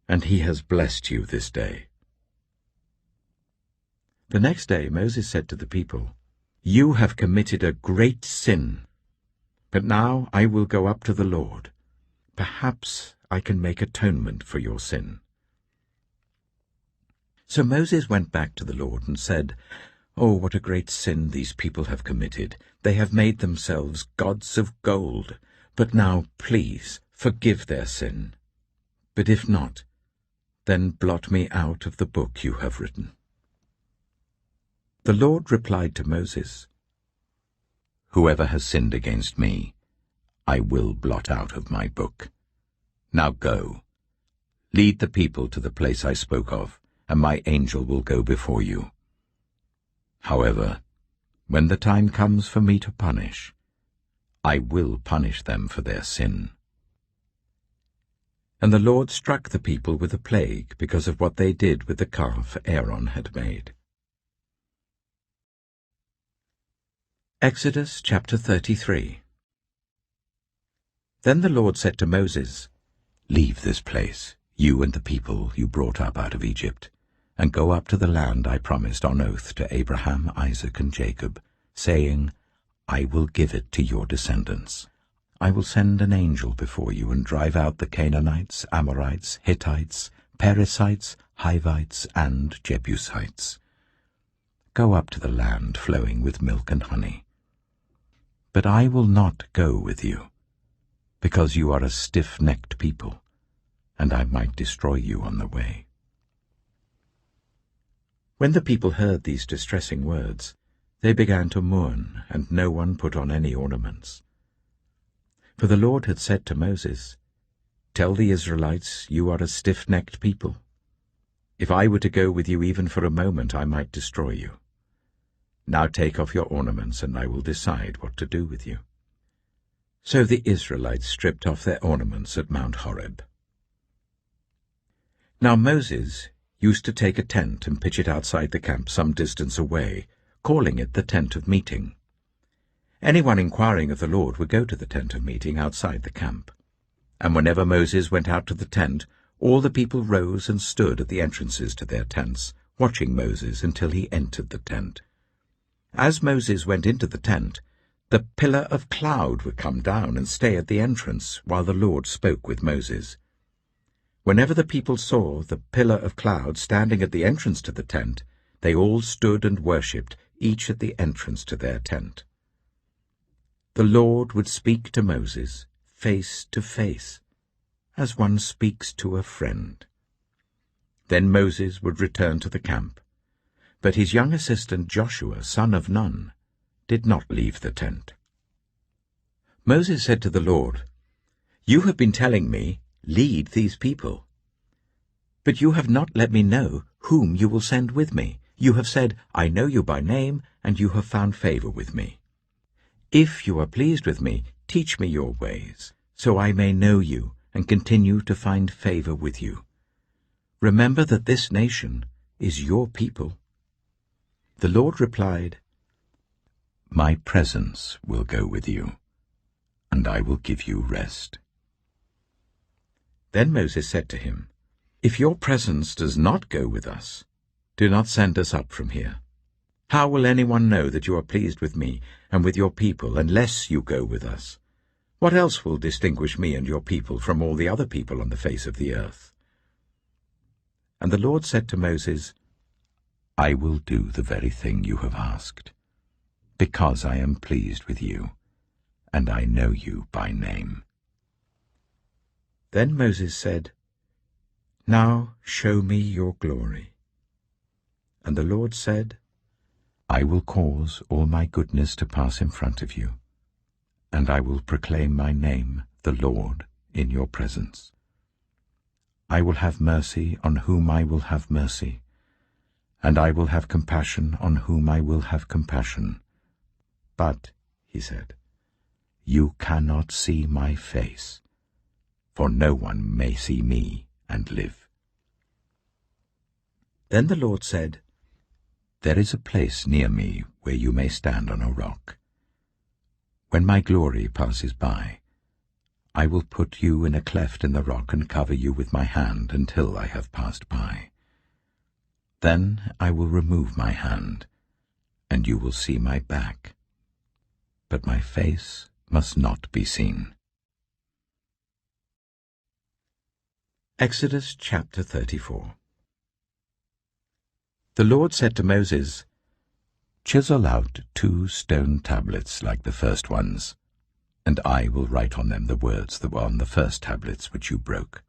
and he has blessed you this day." The next day Moses said to the people, "You have committed a great sin, but now I will go up to the Lord. Perhaps I can make atonement for your sin." So Moses went back to the Lord and said, "Oh, what a great sin these people have committed! They have made themselves gods of gold, But now, please, forgive their sin. But if not, then blot me out of the book you have written." The Lord replied to Moses, "Whoever has sinned against me, I will blot out of my book. Now go, lead the people to the place I spoke of, and my angel will go before you. However, when the time comes for me to punish, I will punish them for their sin." And the Lord struck the people with a plague because of what they did with the calf Aaron had made. Exodus chapter 33. Then the Lord said to Moses, "Leave this place, you and the people you brought up out of Egypt, and go up to the land I promised on oath to Abraham, Isaac, and Jacob, saying, I will give it to your descendants. I will send an angel before you and drive out the Canaanites, Amorites, Hittites, Perizzites, Hivites, and Jebusites. Go up to the land flowing with milk and honey. But I will not go with you, because you are a stiff-necked people, and I might destroy you on the way." When the people heard these distressing words, they began to mourn, and no one put on any ornaments. For the Lord had said to Moses, "Tell the Israelites, you are a stiff-necked people. If I were to go with you even for a moment, I might destroy you. Now take off your ornaments, and I will decide what to do with you." So the Israelites stripped off their ornaments at Mount Horeb. Now Moses used to take a tent and pitch it outside the camp some distance away, calling it the tent of meeting. Anyone inquiring of the Lord would go to the tent of meeting outside the camp. And whenever Moses went out to the tent, all the people rose and stood at the entrances to their tents, watching Moses until he entered the tent. As Moses went into the tent, the pillar of cloud would come down and stay at the entrance while the Lord spoke with Moses. Whenever the people saw the pillar of cloud standing at the entrance to the tent, they all stood and worshipped, each at the entrance to their tent. The Lord would speak to Moses face to face, as one speaks to a friend. Then Moses would return to the camp, but his young assistant Joshua, son of Nun, did not leave the tent. Moses said to the Lord, "You have been telling me, 'Lead these people.' But you have not let me know whom you will send with me. You have said, 'I know you by name, and you have found favor with me.' If you are pleased with me, teach me your ways, so I may know you and continue to find favor with you. Remember that this nation is your people." The Lord replied, "My presence will go with you, and I will give you rest." Then Moses said to him, "If your presence does not go with us, do not send us up from here. How will anyone know that you are pleased with me and with your people unless you go with us? What else will distinguish me and your people from all the other people on the face of the earth?" And the Lord said to Moses, "I will do the very thing you have asked, because I am pleased with you, and I know you by name." Then Moses said, "Now show me your glory." And the Lord said, "I will cause all my goodness to pass in front of you, and I will proclaim my name, the Lord, in your presence. I will have mercy on whom I will have mercy, and I will have compassion on whom I will have compassion. But," he said, "you cannot see my face, for no one may see me and live." Then the Lord said, "There is a place near me where you may stand on a rock. When my glory passes by, I will put you in a cleft in the rock and cover you with my hand until I have passed by. Then I will remove my hand, and you will see my back, but my face must not be seen." Exodus chapter 34. The Lord said to Moses, "Chisel out 2 stone tablets like the first ones, and I will write on them the words that were on the first tablets which you broke.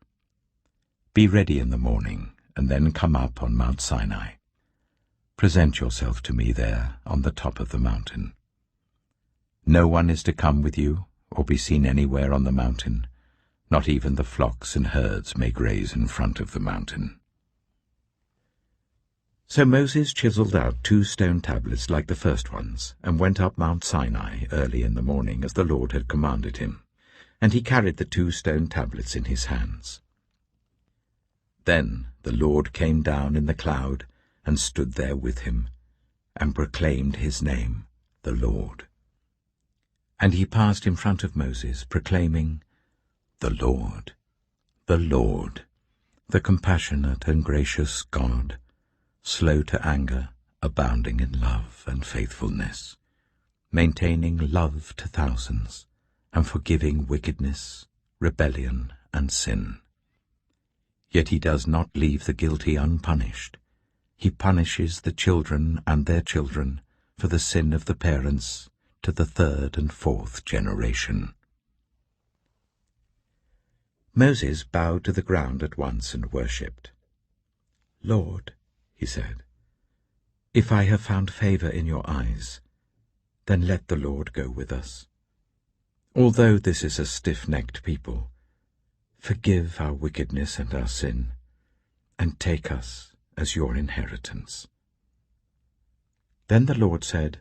Be ready in the morning, and then come up on Mount Sinai. Present yourself to me there on the top of the mountain. No one is to come with you, or be seen anywhere on the mountain. Not even the flocks and herds may graze in front of the mountain. So Moses chiseled out 2 stone tablets like the first ones, and went up Mount Sinai early in the morning as the Lord had commanded him, and he carried the 2 stone tablets in his hands. Then the Lord came down in the cloud, and stood there with him, and proclaimed his name, the Lord. And he passed in front of Moses, proclaiming, the Lord, the compassionate and gracious God, slow to anger, abounding in love and faithfulness, maintaining love to thousands, and forgiving wickedness, rebellion, and sin. Yet he does not leave the guilty unpunished. He punishes the children and their children for the sin of the parents to the 3rd and 4th generation. Moses bowed to the ground at once and worshipped. Lord, he said, if I have found favor in your eyes, then let the Lord go with us. Although this is a stiff-necked people, forgive our wickedness and our sin, and take us as your inheritance. Then the Lord said,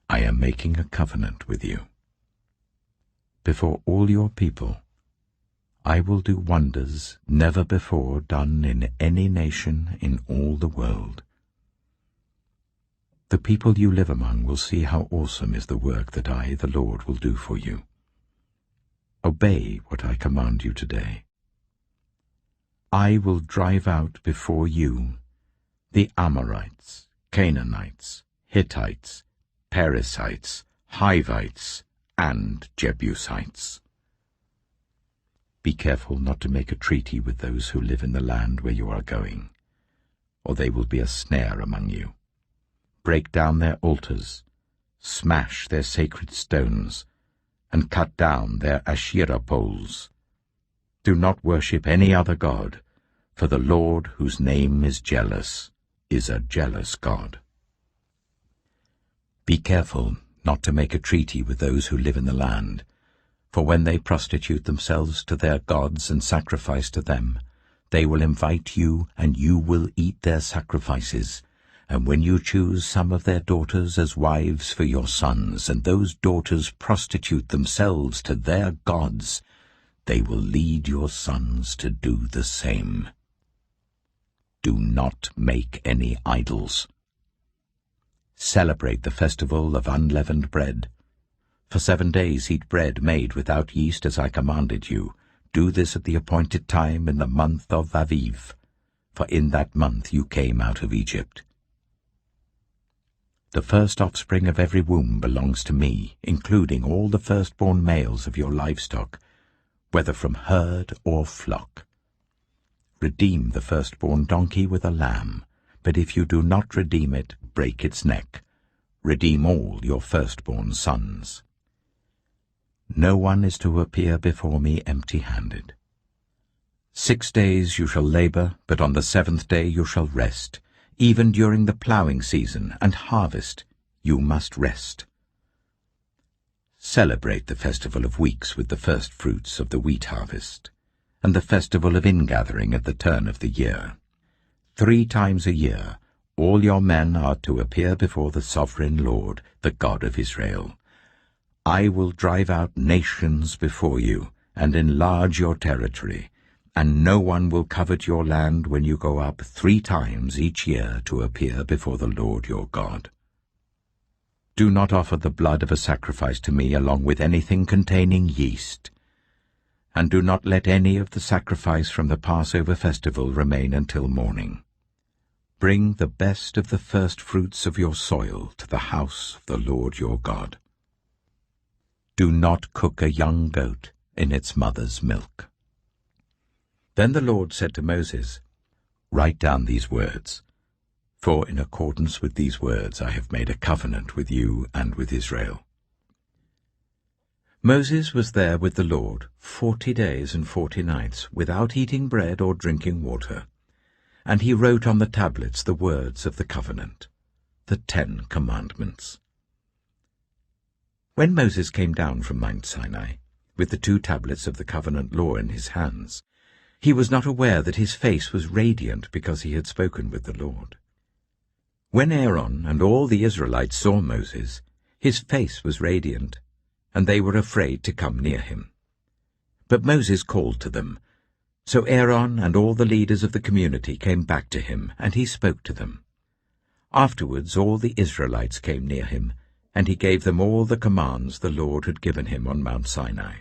I am making a covenant with you. Before all your people, I will do wonders never before done in any nation in all the world. The people you live among will see how awesome is the work that I, the Lord, will do for you. Obey what I command you today. I will drive out before you the Amorites, Canaanites, Hittites, Perizzites, Hivites, and Jebusites. Be careful not to make a treaty with those who live in the land where you are going, or they will be a snare among you. Break down their altars, smash their sacred stones, and cut down their Asherah poles. Do not worship any other god, for the Lord, whose name is jealous, is a jealous God. Be careful not to make a treaty with those who live in the land, for when they prostitute themselves to their gods and sacrifice to them, they will invite you, and you will eat their sacrifices. And when you choose some of their daughters as wives for your sons, and those daughters prostitute themselves to their gods, they will lead your sons to do the same. Do not make any idols. Celebrate the festival of unleavened bread. For 7 days eat bread made without yeast as I commanded you. Do this at the appointed time in the month of Aviv, for in that month you came out of Egypt. The first offspring of every womb belongs to me, including all the firstborn males of your livestock, whether from herd or flock. Redeem the firstborn donkey with a lamb, but if you do not redeem it, break its neck. Redeem all your firstborn sons. No one is to appear before me empty-handed. 6 days you shall labor, but on the 7th day you shall rest. Even during the plowing season and harvest you must rest. Celebrate the festival of weeks with the first fruits of the wheat harvest, and the festival of ingathering at the turn of the year. 3 times a year all your men are to appear before the sovereign Lord, the God of Israel. I will drive out nations before you, and enlarge your territory, and no one will covet your land when you go up 3 times each year to appear before the Lord your God. Do not offer the blood of a sacrifice to me along with anything containing yeast, and do not let any of the sacrifice from the Passover festival remain until morning. Bring the best of the first fruits of your soil to the house of the Lord your God. Do not cook a young goat in its mother's milk. Then the Lord said to Moses, Write down these words, for in accordance with these words I have made a covenant with you and with Israel. Moses was there with the Lord 40 days and 40 nights, without eating bread or drinking water. And he wrote on the tablets the words of the covenant, the 10 Commandments. When Moses came down from Mount Sinai, with the 2 tablets of the covenant law in his hands, he was not aware that his face was radiant because he had spoken with the Lord. When Aaron and all the Israelites saw Moses, his face was radiant, and they were afraid to come near him. But Moses called to them. So Aaron and all the leaders of the community came back to him, and he spoke to them. Afterwards all the Israelites came near him, and he gave them all the commands the Lord had given him on Mount Sinai.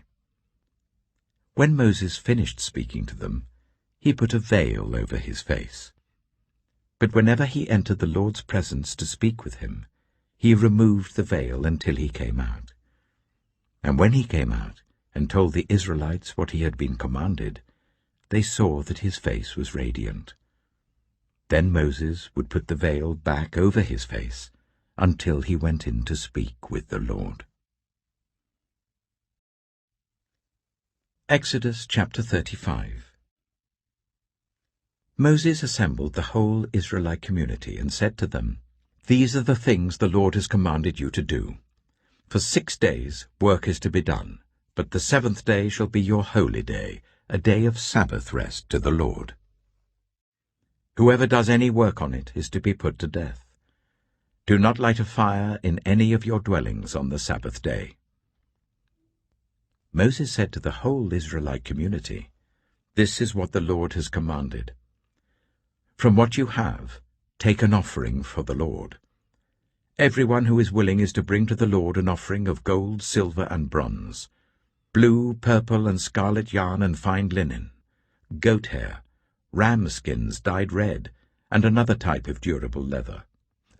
When Moses finished speaking to them, he put a veil over his face. But whenever he entered the Lord's presence to speak with him, he removed the veil until he came out. And when he came out and told the Israelites what he had been commanded, they saw that his face was radiant. Then Moses would put the veil back over his face until he went in to speak with the Lord. Exodus chapter 35. Moses assembled the whole Israelite community and said to them, "These are the things the Lord has commanded you to do. For 6 days work is to be done, but the 7th day shall be your holy day, a day of Sabbath rest to the Lord. Whoever does any work on it is to be put to death. Do not light a fire in any of your dwellings on the Sabbath day." Moses said to the whole Israelite community, "This is what the Lord has commanded. From what you have, take an offering for the Lord. Everyone who is willing is to bring to the Lord an offering of gold, silver, and bronze, blue, purple, and scarlet yarn and fine linen, goat hair, ram skins dyed red, and another type of durable leather,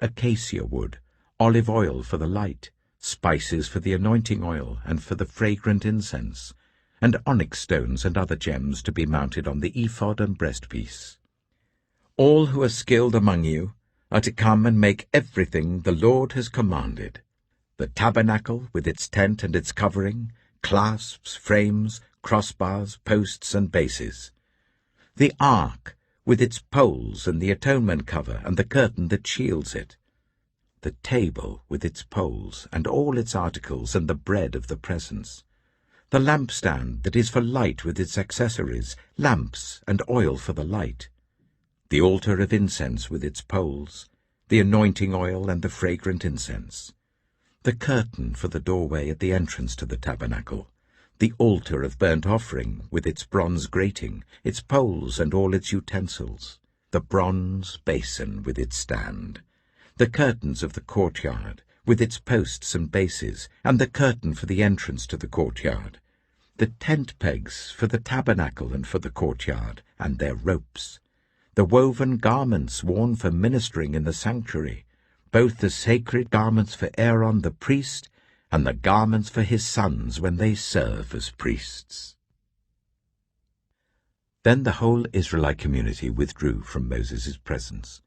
acacia wood, olive oil for the light, spices for the anointing oil and for the fragrant incense, and onyx stones and other gems to be mounted on the ephod and breastpiece. All who are skilled among you are to come and make everything the Lord has commanded: the tabernacle with its tent and its covering, clasps, frames, crossbars, posts, and bases; the ark with its poles and the atonement cover and the curtain that shields it; the table with its poles and all its articles and the bread of the presence; the lampstand that is for light with its accessories, lamps and oil for the light; the altar of incense with its poles, the anointing oil and the fragrant incense; the curtain for the doorway at the entrance to the tabernacle; the altar of burnt offering with its bronze grating, its poles and all its utensils; the bronze basin with its stand; the curtains of the courtyard with its posts and bases, and the curtain for the entrance to the courtyard; the tent pegs for the tabernacle and for the courtyard, and their ropes; the woven garments worn for ministering in the sanctuary, both the sacred garments for Aaron the priest and the garments for his sons when they serve as priests." Then the whole Israelite community withdrew from Moses' presence,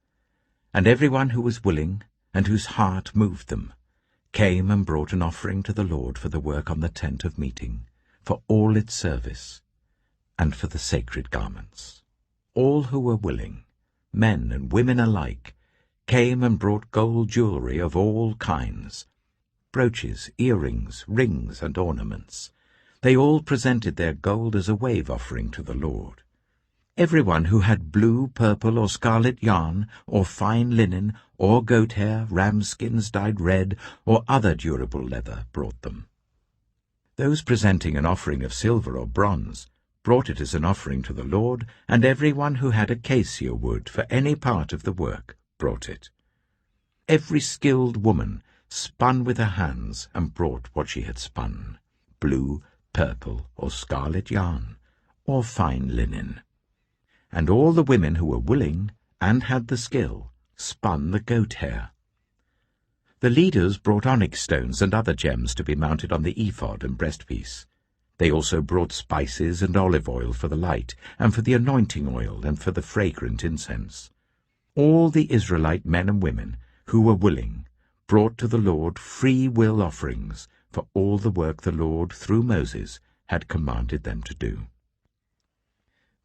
and everyone who was willing and whose heart moved them came and brought an offering to the Lord for the work on the tent of meeting, for all its service, and for the sacred garments. All who were willing, men and women alike, came and brought gold jewelry of all kinds, brooches, earrings, rings, and ornaments. They all presented their gold as a wave offering to the Lord. Everyone who had blue, purple, or scarlet yarn, or fine linen, or goat hair, ram skins dyed red, or other durable leather brought them. Those presenting an offering of silver or bronze brought it as an offering to the Lord, and everyone who had acacia wood for any part of the work brought it. Every skilled woman spun with her hands and brought what she had spun, blue, purple, or scarlet yarn, or fine linen. And all the women who were willing and had the skill spun the goat hair. The leaders brought onyx stones and other gems to be mounted on the ephod and breastpiece. They also brought spices and olive oil for the light, and for the anointing oil, and for the fragrant incense. All the Israelite men and women who were willing brought to the Lord free will offerings for all the work the Lord, through Moses, had commanded them to do.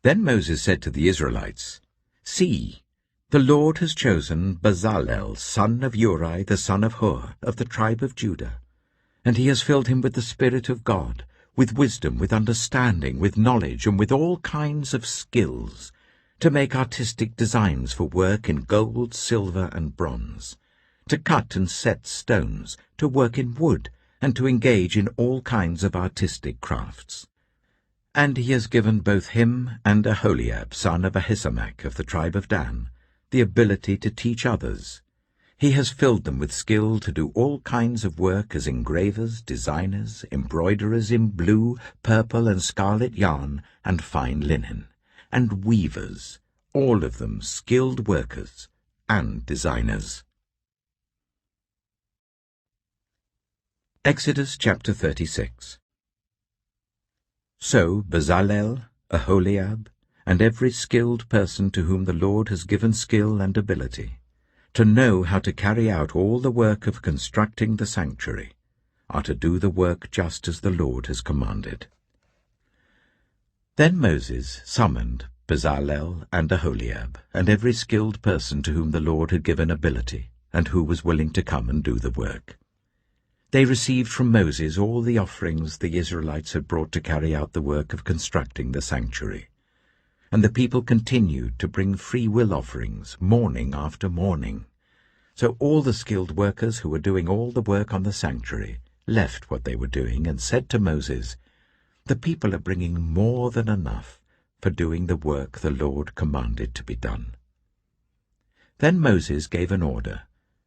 Then Moses said to the Israelites, "See, the Lord has chosen Bezalel, son of Uri, the son of Hur, of the tribe of Judah, and he has filled him with the Spirit of God, with wisdom, with understanding, with knowledge, and with all kinds of skills, to make artistic designs for work in gold, silver, and bronze, to cut and set stones, to work in wood, and to engage in all kinds of artistic crafts. And he has given both him and Aholiab, son of Ahisamach of the tribe of Dan, the ability to teach others. He has filled them with skill to do all kinds of work as engravers, designers, embroiderers in blue, purple, and scarlet yarn and fine linen, and weavers, all of them skilled workers and designers." Exodus chapter 36. So Bezalel, Aholiab, and every skilled person to whom the Lord has given skill and ability, to know how to carry out all the work of constructing the sanctuary, are to do the work just as the Lord has commanded. Then Moses summoned Bezalel and Aholiab, and every skilled person to whom the Lord had given ability, and who was willing to come and do the work. They received from Moses all the offerings the Israelites had brought to carry out the work of constructing the sanctuary. And the people continued to bring free-will offerings morning after morning. So all the skilled workers who were doing all the work on the sanctuary left what they were doing and said to Moses, "The people are bringing more than enough for doing the work the Lord commanded to be done." Then Moses gave an order,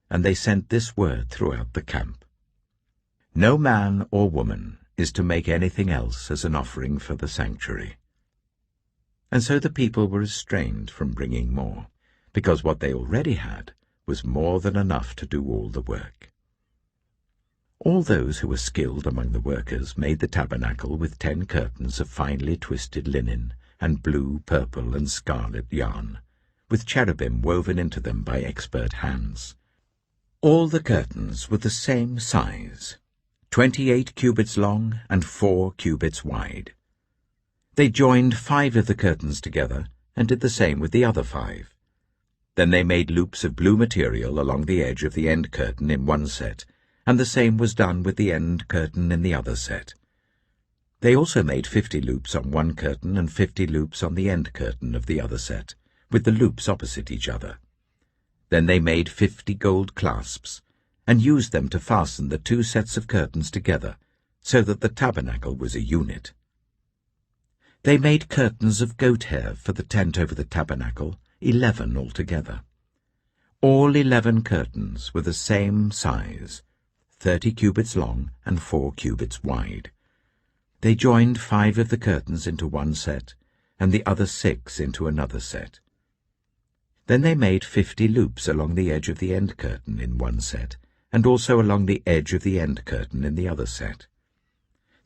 and they sent this word throughout the camp: "No man or woman is to make anything else as an offering for the sanctuary." And so the people were restrained from bringing more, because what they already had was more than enough to do all the work. All those who were skilled among the workers made the tabernacle with 10 curtains of finely twisted linen and blue, purple, and scarlet yarn, with cherubim woven into them by expert hands. All the curtains were the same size, 28 cubits long and 4 cubits wide. They joined 5 of the curtains together and did the same with the other 5. Then they made loops of blue material along the edge of the end curtain in one set, and the same was done with the end curtain in the other set. They also made 50 loops on one curtain and 50 loops on the end curtain of the other set, with the loops opposite each other. Then they made 50 gold clasps, and used them to fasten the 2 sets of curtains together, so that the tabernacle was a unit. They made curtains of goat hair for the tent over the tabernacle, 11 altogether. All 11 curtains were the same size, 30 cubits long and 4 cubits wide. They joined 5 of the curtains into one set, and the other 6 into another set. Then they made 50 loops along the edge of the end curtain in one set, and also along the edge of the end curtain in the other set.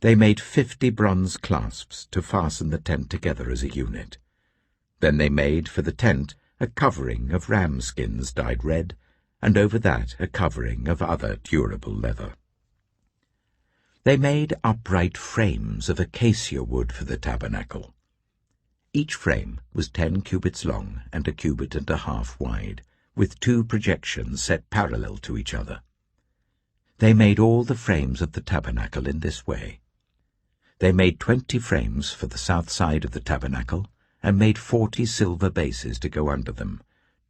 They made 50 bronze clasps to fasten the tent together as a unit. Then they made for the tent a covering of ram skins dyed red, and over that a covering of other durable leather. They made upright frames of acacia wood for the tabernacle. Each frame was 10 cubits long and 1.5 cubits wide, with 2 projections set parallel to each other. They made all the frames of the tabernacle in this way. They made 20 frames for the south side of the tabernacle, and made 40 silver bases to go under them,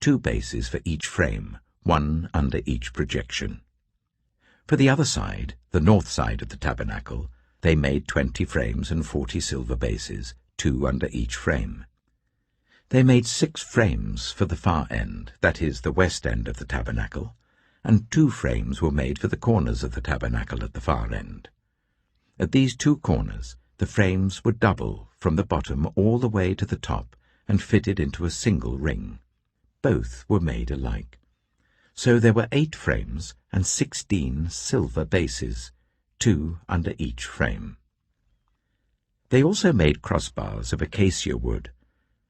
2 bases for each frame, 1 under each projection. For the other side, the north side of the tabernacle, they made 20 frames and 40 silver bases, 2 under each frame. They made 6 frames for the far end, that is, the west end of the tabernacle, and 2 frames were made for the corners of the tabernacle at the far end. At these 2 corners, the frames were double from the bottom all the way to the top and fitted into a single ring. Both were made alike. So there were 8 frames and 16 silver bases, 2 under each frame. They also made crossbars of acacia wood,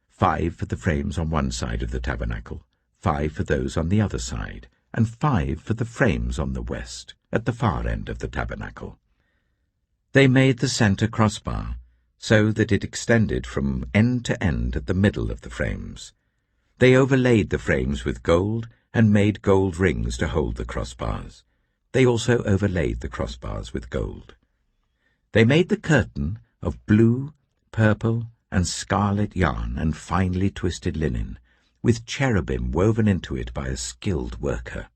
5 for the frames on one side of the tabernacle, 5 for those on the other side, and 5 for the frames on the west, at the far end of the tabernacle. They made the center crossbar, so that it extended from end to end at the middle of the frames. They overlaid the frames with gold and made gold rings to hold the crossbars. They also overlaid the crossbars with gold. They made the curtain of blue, purple, and scarlet yarn and finely twisted linen, with cherubim woven into it by a skilled worker.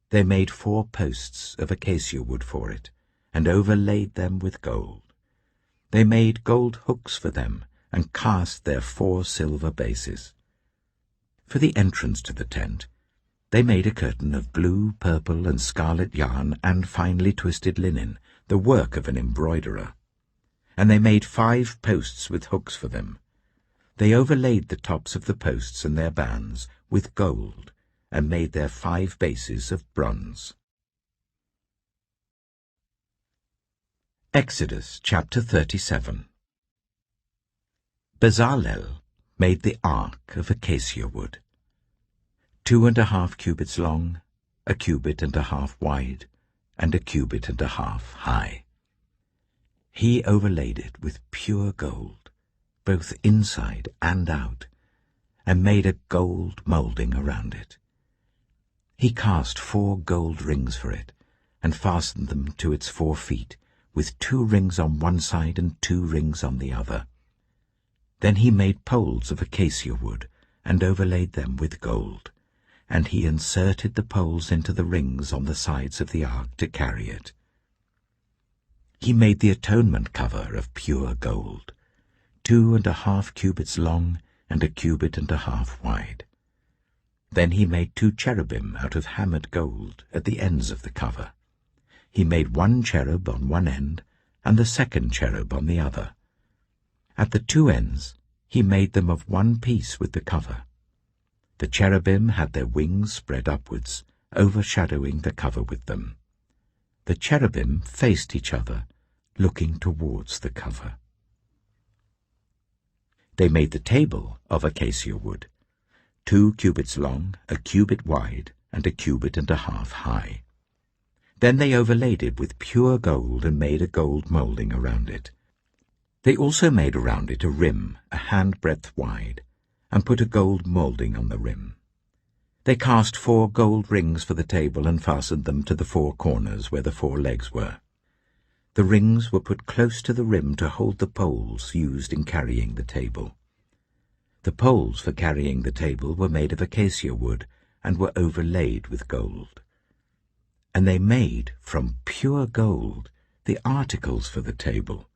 They made 4 posts of acacia wood for it, and overlaid them with gold. They made gold hooks for them, and cast their 4 silver bases. For the entrance to the tent, they made a curtain of blue, purple, and scarlet yarn and finely twisted linen, the work of an embroiderer. And they made 5 posts with hooks for them. They overlaid the tops of the posts and their bands with gold, and made their 5 bases of bronze. Exodus chapter 37. Bezalel made the ark of acacia wood, 2½ cubits long, 1 cubit and a half wide, and 1 cubit and a half high. He overlaid it with pure gold, both inside and out, and made a gold moulding around it. He cast 4 gold rings for it, and fastened them to its 4 feet, with 2 rings on one side and 2 rings on the other. Then he made poles of acacia wood, and overlaid them with gold, and he inserted the poles into the rings on the sides of the ark to carry it. He made the atonement cover of pure gold, 2½ cubits long and 1 cubit and a half wide. Then he made 2 cherubim out of hammered gold at the ends of the cover. He made 1 cherub on one end, and the 2nd cherub on the other. At the 2 ends he made them of one piece with the cover. The cherubim had their wings spread upwards, overshadowing the cover with them. The cherubim faced each other, looking towards the cover. They made the table of acacia wood, 2 cubits long, 1 cubit wide, and 1 cubit and a half high. Then they overlaid it with pure gold and made a gold moulding around it. They also made around it a rim, a handbreadth wide, and put a gold moulding on the rim. They cast 4 gold rings for the table and fastened them to the 4 corners where the 4 legs were. The rings were put close to the rim to hold the poles used in carrying the table. The poles for carrying the table were made of acacia wood and were overlaid with gold. And they made from pure gold the articles for the table,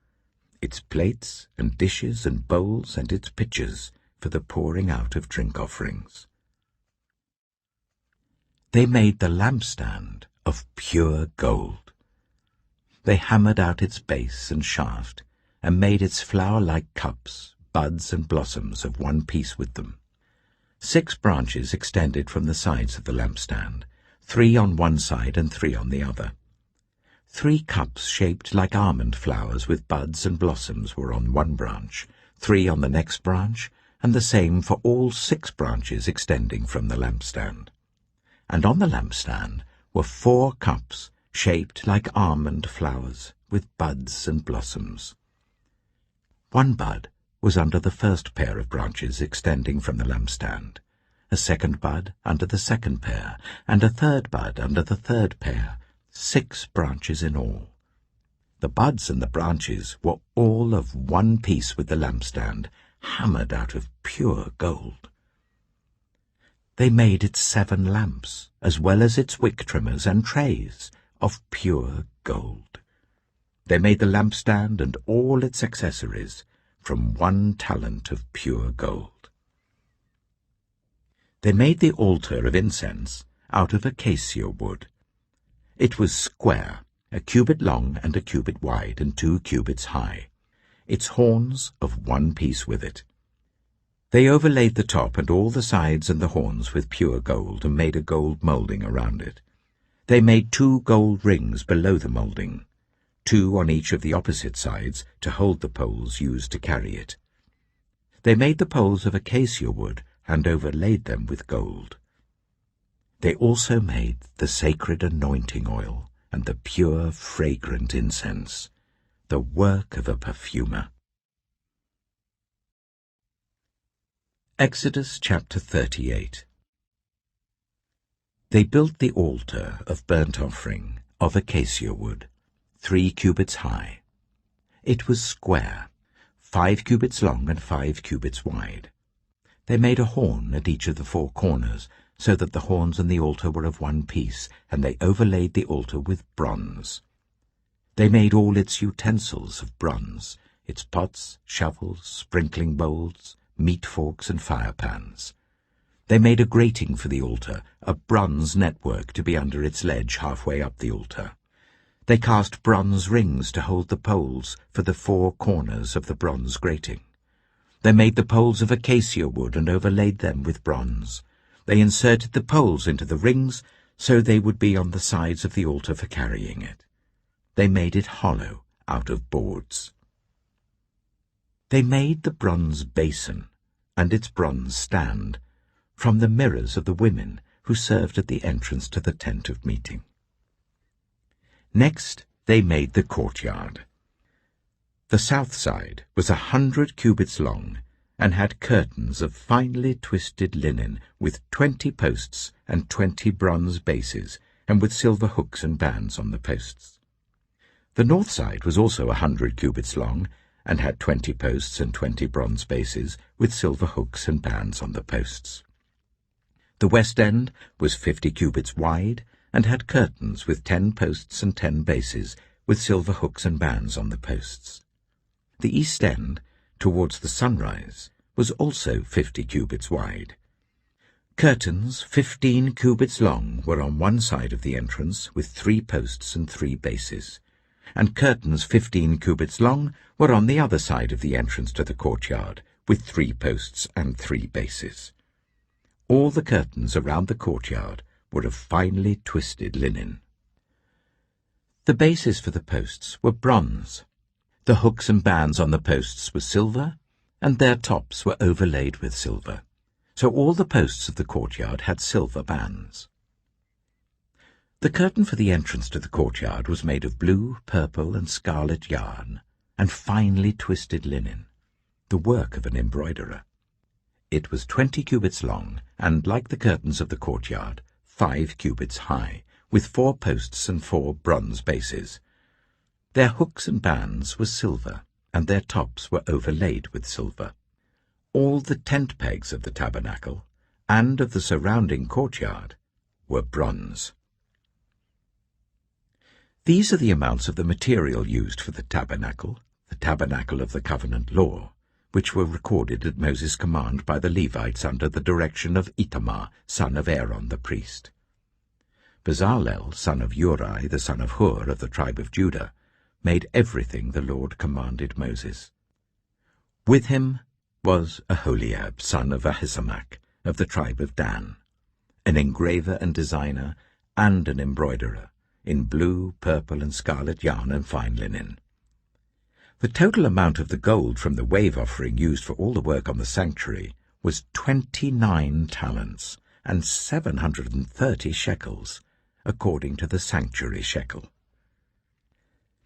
its plates and dishes and bowls and its pitchers for the pouring out of drink offerings. They made the lampstand of pure gold. They hammered out its base and shaft, and made its flower-like cups, buds and blossoms of one piece with them. 6 branches extended from the sides of the lampstand, 3 on one side and 3 on the other. 3 cups shaped like almond flowers with buds and blossoms were on one branch, 3 on the next branch, and the same for all 6 branches extending from the lampstand. And on the lampstand were 4 cups shaped like almond flowers with buds and blossoms. 1 bud was under the first pair of branches extending from the lampstand, a 2nd bud under the 2nd pair, and a 3rd bud under the 3rd pair, 6 branches in all. The buds and the branches were all of one piece with the lampstand, hammered out of pure gold. They made its 7 lamps, as well as its wick trimmers and trays, of pure gold. They made the lampstand and all its accessories from 1 talent of pure gold. They made the altar of incense out of acacia wood. It was square, 1 cubit long and 1 cubit wide and 2 cubits high, its horns of one piece with it. They overlaid the top and all the sides and the horns with pure gold and made a gold moulding around it. They made 2 gold rings below the moulding, 2 on each of the opposite sides to hold the poles used to carry it. They made the poles of acacia wood and overlaid them with gold. They also made the sacred anointing oil and the pure, fragrant incense, the work of a perfumer. Exodus chapter 38. They built the altar of burnt offering of acacia wood, 3 cubits high. It was square, 5 cubits long and 5 cubits wide. They made a horn at each of the 4 corners, so that the horns and the altar were of one piece, and they overlaid the altar with bronze. They made all its utensils of bronze, its pots, shovels, sprinkling bowls, meat forks, and fire pans. They made a grating for the altar, a bronze network to be under its ledge halfway up the altar. They cast bronze rings to hold the poles for the 4 corners of the bronze grating. They made the poles of acacia wood and overlaid them with bronze. They inserted the poles into the rings so they would be on the sides of the altar for carrying it. They made it hollow out of boards. They made the bronze basin and its bronze stand from the mirrors of the women who served at the entrance to the tent of meeting. Next they made the courtyard. The south side was 100 cubits long and had curtains of finely twisted linen with 20 posts and 20 bronze bases, and with silver hooks and bands on the posts. The north side was also 100 cubits long and had 20 posts and 20 bronze bases, with silver hooks and bands on the posts. The west end was 50 cubits wide and had curtains with 10 posts and 10 bases, with silver hooks and bands on the posts. The east end, towards the sunrise, was also 50 cubits wide. Curtains 15 cubits long were on one side of the entrance, with 3 posts and 3 bases, and curtains 15 cubits long were on the other side of the entrance to the courtyard, with 3 posts and 3 bases. All the curtains around the courtyard were of finely twisted linen. The bases for the posts were bronze. The hooks and bands on the posts were silver, and their tops were overlaid with silver. So all the posts of the courtyard had silver bands. The curtain for the entrance to the courtyard was made of blue, purple, and scarlet yarn, and finely twisted linen, the work of an embroiderer. It was 20 cubits long, and, like the curtains of the courtyard, 5 cubits high, with 4 posts and 4 bronze bases. Their hooks and bands were silver, and their tops were overlaid with silver. All the tent pegs of the tabernacle, and of the surrounding courtyard, were bronze. These are the amounts of the material used for the tabernacle of the covenant law, which were recorded at Moses' command by the Levites under the direction of Itamar, son of Aaron the priest. Bezalel, son of Uri, the son of Hur of the tribe of Judah, made everything the Lord commanded Moses. With him was Aholiab, son of Ahisamach, of the tribe of Dan, an engraver and designer, and an embroiderer, in blue, purple, and scarlet yarn and fine linen. The total amount of the gold from the wave offering used for all the work on the sanctuary was 29 talents and 730 shekels, according to the sanctuary shekel.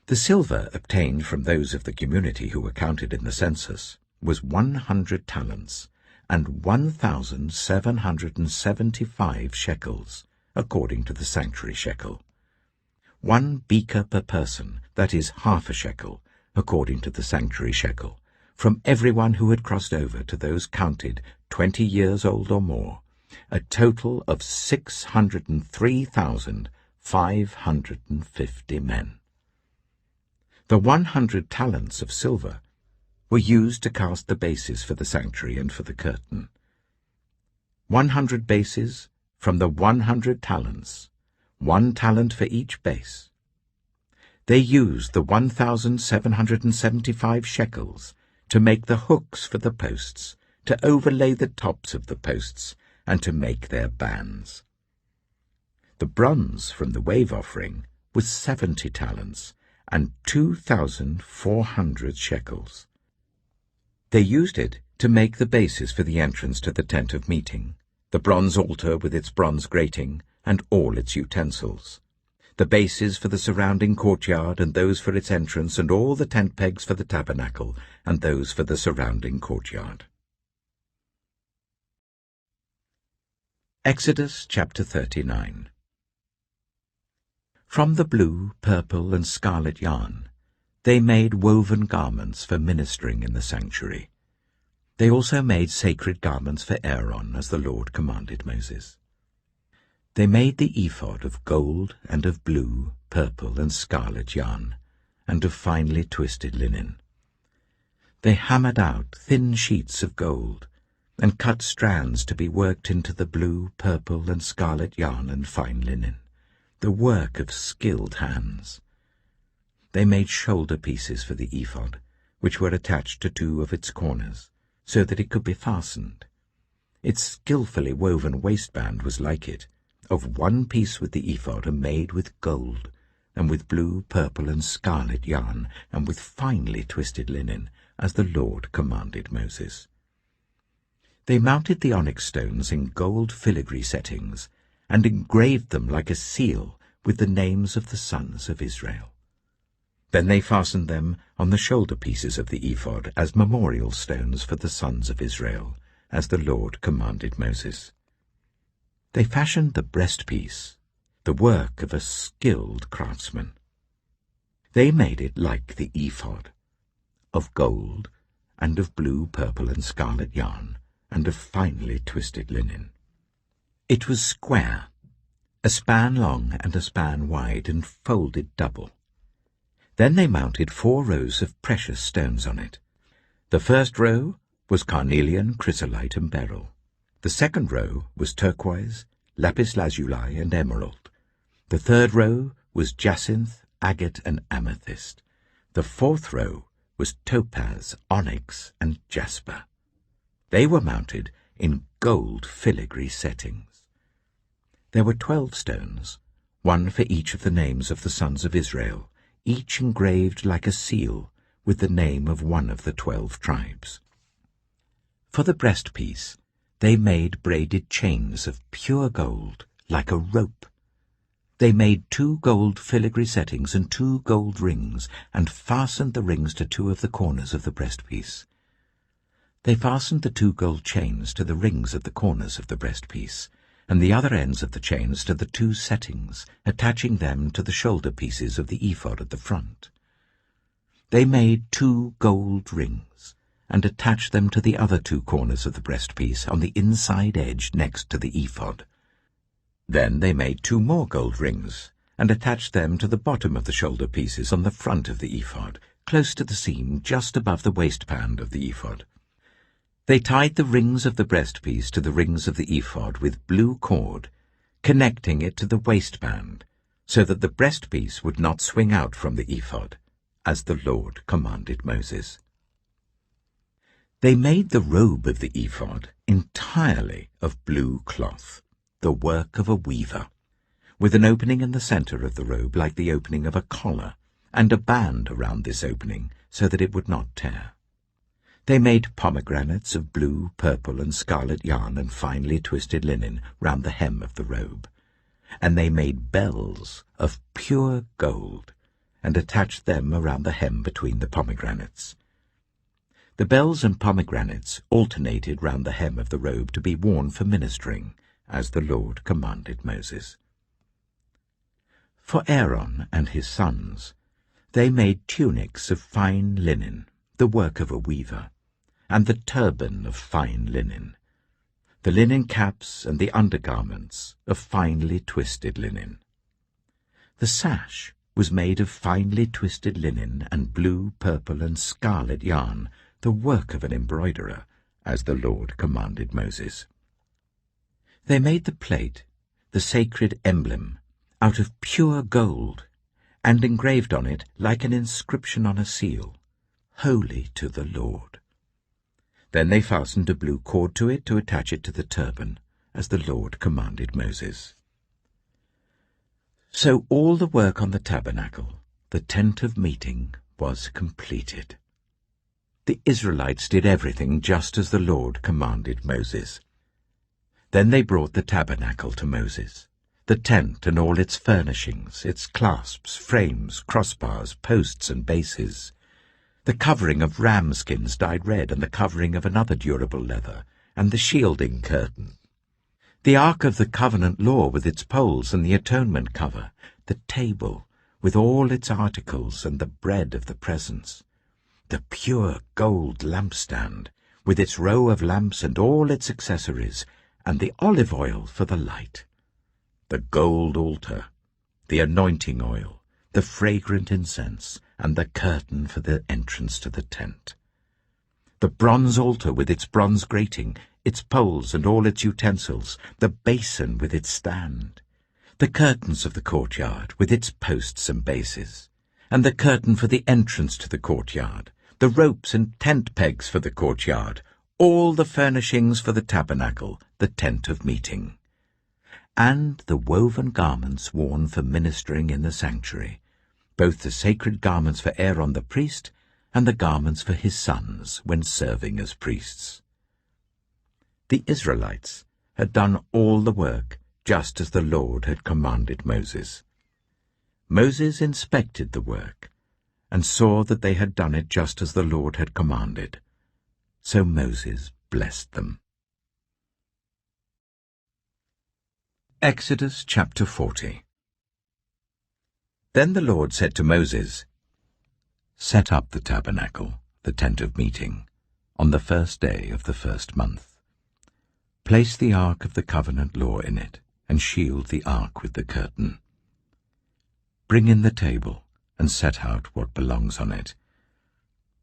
The silver obtained from those of the community who were counted in the census was 100 talents and 1,775 shekels, according to the sanctuary shekel. 1 beker per person, that is half a shekel, according to the sanctuary shekel, from everyone who had crossed over to those counted 20 years old or more, a total of 603,550 men. The 100 talents of silver were used to cast the bases for the sanctuary and for the curtain. 100 bases from the 100 talents, 1 talent for each base. They used the 1,775 shekels to make the hooks for the posts, to overlay the tops of the posts, and to make their bands. The bronze from the wave offering was 70 talents and 2,400 shekels. They used it to make the bases for the entrance to the tent of meeting, the bronze altar with its bronze grating, and all its utensils, the bases for the surrounding courtyard, and those for its entrance, and all the tent pegs for the tabernacle, and those for the surrounding courtyard. Exodus chapter 39. From the blue, purple, and scarlet yarn, they made woven garments for ministering in the sanctuary. They also made sacred garments for Aaron, as the Lord commanded Moses. They made the ephod of gold and of blue, purple, and scarlet yarn, and of finely twisted linen. They hammered out thin sheets of gold, and cut strands to be worked into the blue, purple, and scarlet yarn and fine linen, the work of skilled hands. They made shoulder pieces for the ephod, which were attached to 2 of its corners, so that it could be fastened. Its skillfully woven waistband was like it, of 1 piece with the ephod, and made with gold, and with blue, purple, and scarlet yarn, and with finely twisted linen, as the Lord commanded Moses. They mounted the onyx stones in gold filigree settings, and engraved them like a seal with the names of the sons of Israel. Then they fastened them on the shoulder pieces of the ephod as memorial stones for the sons of Israel, as the Lord commanded Moses. They fashioned the breastpiece, the work of a skilled craftsman. They made it like the ephod, of gold, and of blue, purple, and scarlet yarn, and of finely twisted linen. It was square, a span long and a span wide, and folded double. Then they mounted 4 rows of precious stones on it. The first row was carnelian, chrysolite, and beryl. The second row was turquoise, lapis lazuli, and emerald. The third row was jacinth, agate, and amethyst. The fourth row was topaz, onyx, and jasper. They were mounted in gold filigree settings. There were 12 stones, 1 for each of the names of the sons of Israel, each engraved like a seal with the name of 1 of the 12 tribes. For the breastpiece, they made braided chains of pure gold, like a rope. They made 2 gold filigree settings and 2 gold rings, and fastened the rings to 2 of the corners of the breastpiece. They fastened the 2 gold chains to the rings of the corners of the breastpiece, and the other ends of the chains to the 2 settings, attaching them to the shoulder pieces of the ephod at the front. They made 2 gold rings, and attached them to the other 2 corners of the breastpiece on the inside edge next to the ephod. Then they made 2 more gold rings, and attached them to the bottom of the shoulder pieces on the front of the ephod, close to the seam just above the waistband of the ephod. They tied the rings of the breastpiece to the rings of the ephod with blue cord, connecting it to the waistband, so that the breastpiece would not swing out from the ephod, as the Lord commanded Moses. They made the robe of the ephod entirely of blue cloth, the work of a weaver, with an opening in the center of the robe like the opening of a collar, and a band around this opening so that it would not tear. They made pomegranates of blue, purple, and scarlet yarn and finely twisted linen round the hem of the robe, and they made bells of pure gold, and attached them around the hem between the pomegranates. The bells and pomegranates alternated round the hem of the robe to be worn for ministering, as the Lord commanded Moses. For Aaron and his sons, they made tunics of fine linen, the work of a weaver, and the turban of fine linen, the linen caps and the undergarments of finely twisted linen. The sash was made of finely twisted linen and blue, purple, and scarlet yarn, the work of an embroiderer, as the Lord commanded Moses. They made the plate, the sacred emblem, out of pure gold, and engraved on it, like an inscription on a seal, "Holy to the Lord." Then they fastened a blue cord to it to attach it to the turban, as the Lord commanded Moses. So all the work on the tabernacle, the tent of meeting, was completed. The Israelites did everything just as the Lord commanded Moses. Then they brought the tabernacle to Moses, the tent and all its furnishings, its clasps, frames, crossbars, posts and bases, the covering of ram skins dyed red and the covering of another durable leather, and the shielding curtain, the ark of the covenant law with its poles and the atonement cover, the table with all its articles and the bread of the presence, the pure gold lampstand with its row of lamps and all its accessories, and the olive oil for the light, the gold altar, the anointing oil, the fragrant incense, and the curtain for the entrance to the tent, the bronze altar with its bronze grating, its poles and all its utensils, the basin with its stand, the curtains of the courtyard with its posts and bases, and the curtain for the entrance to the courtyard, the ropes and tent pegs for the courtyard, all the furnishings for the tabernacle, the tent of meeting, and the woven garments worn for ministering in the sanctuary, both the sacred garments for Aaron the priest and the garments for his sons when serving as priests. The Israelites had done all the work just as the Lord had commanded Moses. Moses inspected the work and saw that they had done it just as the Lord had commanded. So Moses blessed them. Exodus chapter 40. Then the Lord said to Moses, "Set up the tabernacle, the tent of meeting, on the first day of the first month. Place the ark of the covenant law in it, and shield the ark with the curtain. Bring in the table, and set out what belongs on it.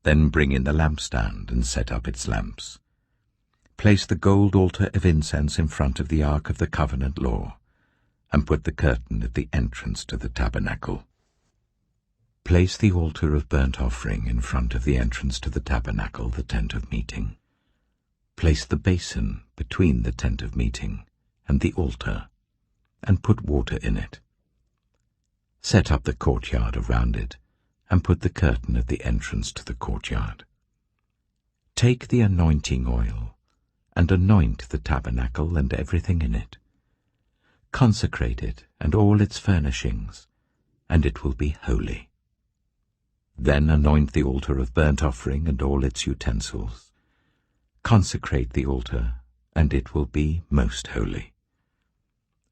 Then bring in the lampstand, and set up its lamps. Place the gold altar of incense in front of the ark of the covenant law, and put the curtain at the entrance to the tabernacle. Place the altar of burnt offering in front of the entrance to the tabernacle, the tent of meeting. Place the basin between the tent of meeting and the altar, and put water in it. Set up the courtyard around it, and put the curtain at the entrance to the courtyard. Take the anointing oil, and anoint the tabernacle and everything in it. Consecrate it and all its furnishings, and it will be holy. Then anoint the altar of burnt offering and all its utensils. Consecrate the altar, and it will be most holy.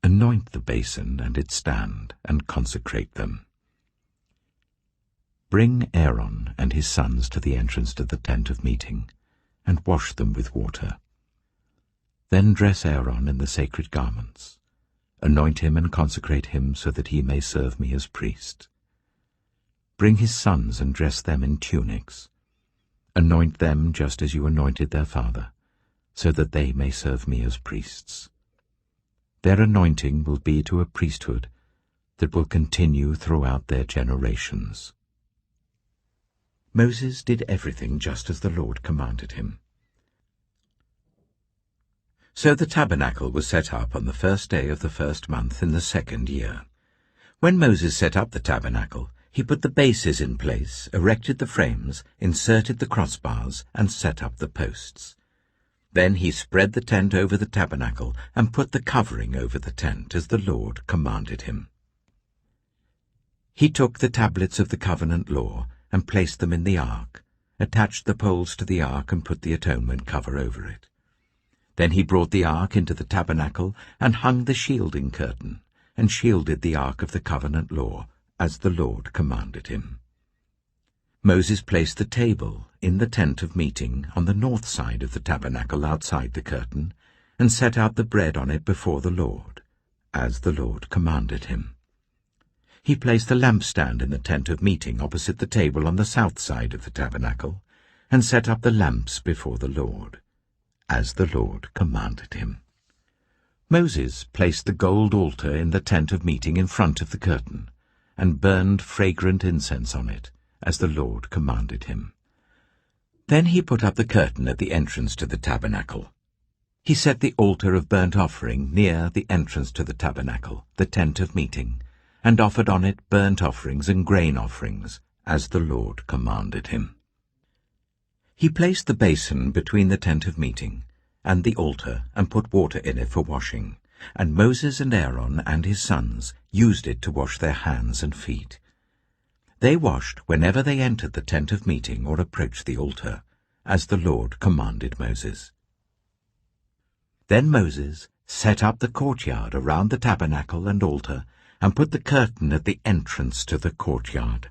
Anoint the basin and its stand, and consecrate them. Bring Aaron and his sons to the entrance to the tent of meeting, and wash them with water. Then dress Aaron in the sacred garments. Anoint him and consecrate him so that he may serve me as priest. Bring his sons and dress them in tunics. Anoint them just as you anointed their father, so that they may serve me as priests. Their anointing will be to a priesthood that will continue throughout their generations." Moses did everything just as the Lord commanded him. So the tabernacle was set up on the first day of the first month in the second year. When Moses set up the tabernacle, he put the bases in place, erected the frames, inserted the crossbars, and set up the posts. Then he spread the tent over the tabernacle and put the covering over the tent, as the Lord commanded him. He took the tablets of the covenant law and placed them in the ark, attached the poles to the ark and put the atonement cover over it. Then he brought the ark into the tabernacle and hung the shielding curtain, and shielded the ark of the covenant law, as the Lord commanded him. Moses placed the table in the tent of meeting on the north side of the tabernacle outside the curtain, and set out the bread on it before the Lord, as the Lord commanded him. He placed the lampstand in the tent of meeting opposite the table on the south side of the tabernacle, and set up the lamps before the Lord, as the Lord commanded him. Moses placed the gold altar in the tent of meeting in front of the curtain, and burned fragrant incense on it, as the Lord commanded him. Then he put up the curtain at the entrance to the tabernacle. He set the altar of burnt offering near the entrance to the tabernacle, the tent of meeting, and offered on it burnt offerings and grain offerings, as the Lord commanded him. He placed the basin between the tent of meeting and the altar, and put water in it for washing, and Moses and Aaron and his sons used it to wash their hands and feet. They washed whenever they entered the tent of meeting or approached the altar, as the Lord commanded Moses. Then Moses set up the courtyard around the tabernacle and altar, and put the curtain at the entrance to the courtyard.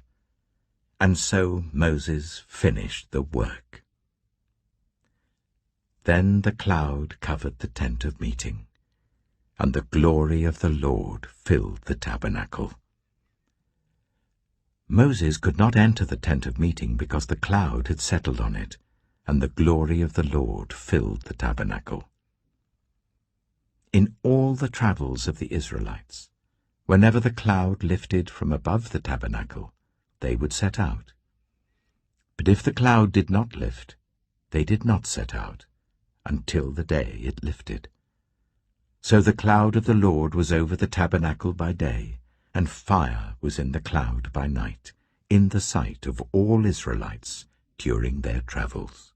And so Moses finished the work. Then the cloud covered the tent of meeting, and the glory of the Lord filled the tabernacle. Moses could not enter the tent of meeting because the cloud had settled on it, and the glory of the Lord filled the tabernacle. In all the travels of the Israelites, whenever the cloud lifted from above the tabernacle, they would set out. But if the cloud did not lift, they did not set out, until the day it lifted. So the cloud of the Lord was over the tabernacle by day, and fire was in the cloud by night, in the sight of all Israelites during their travels.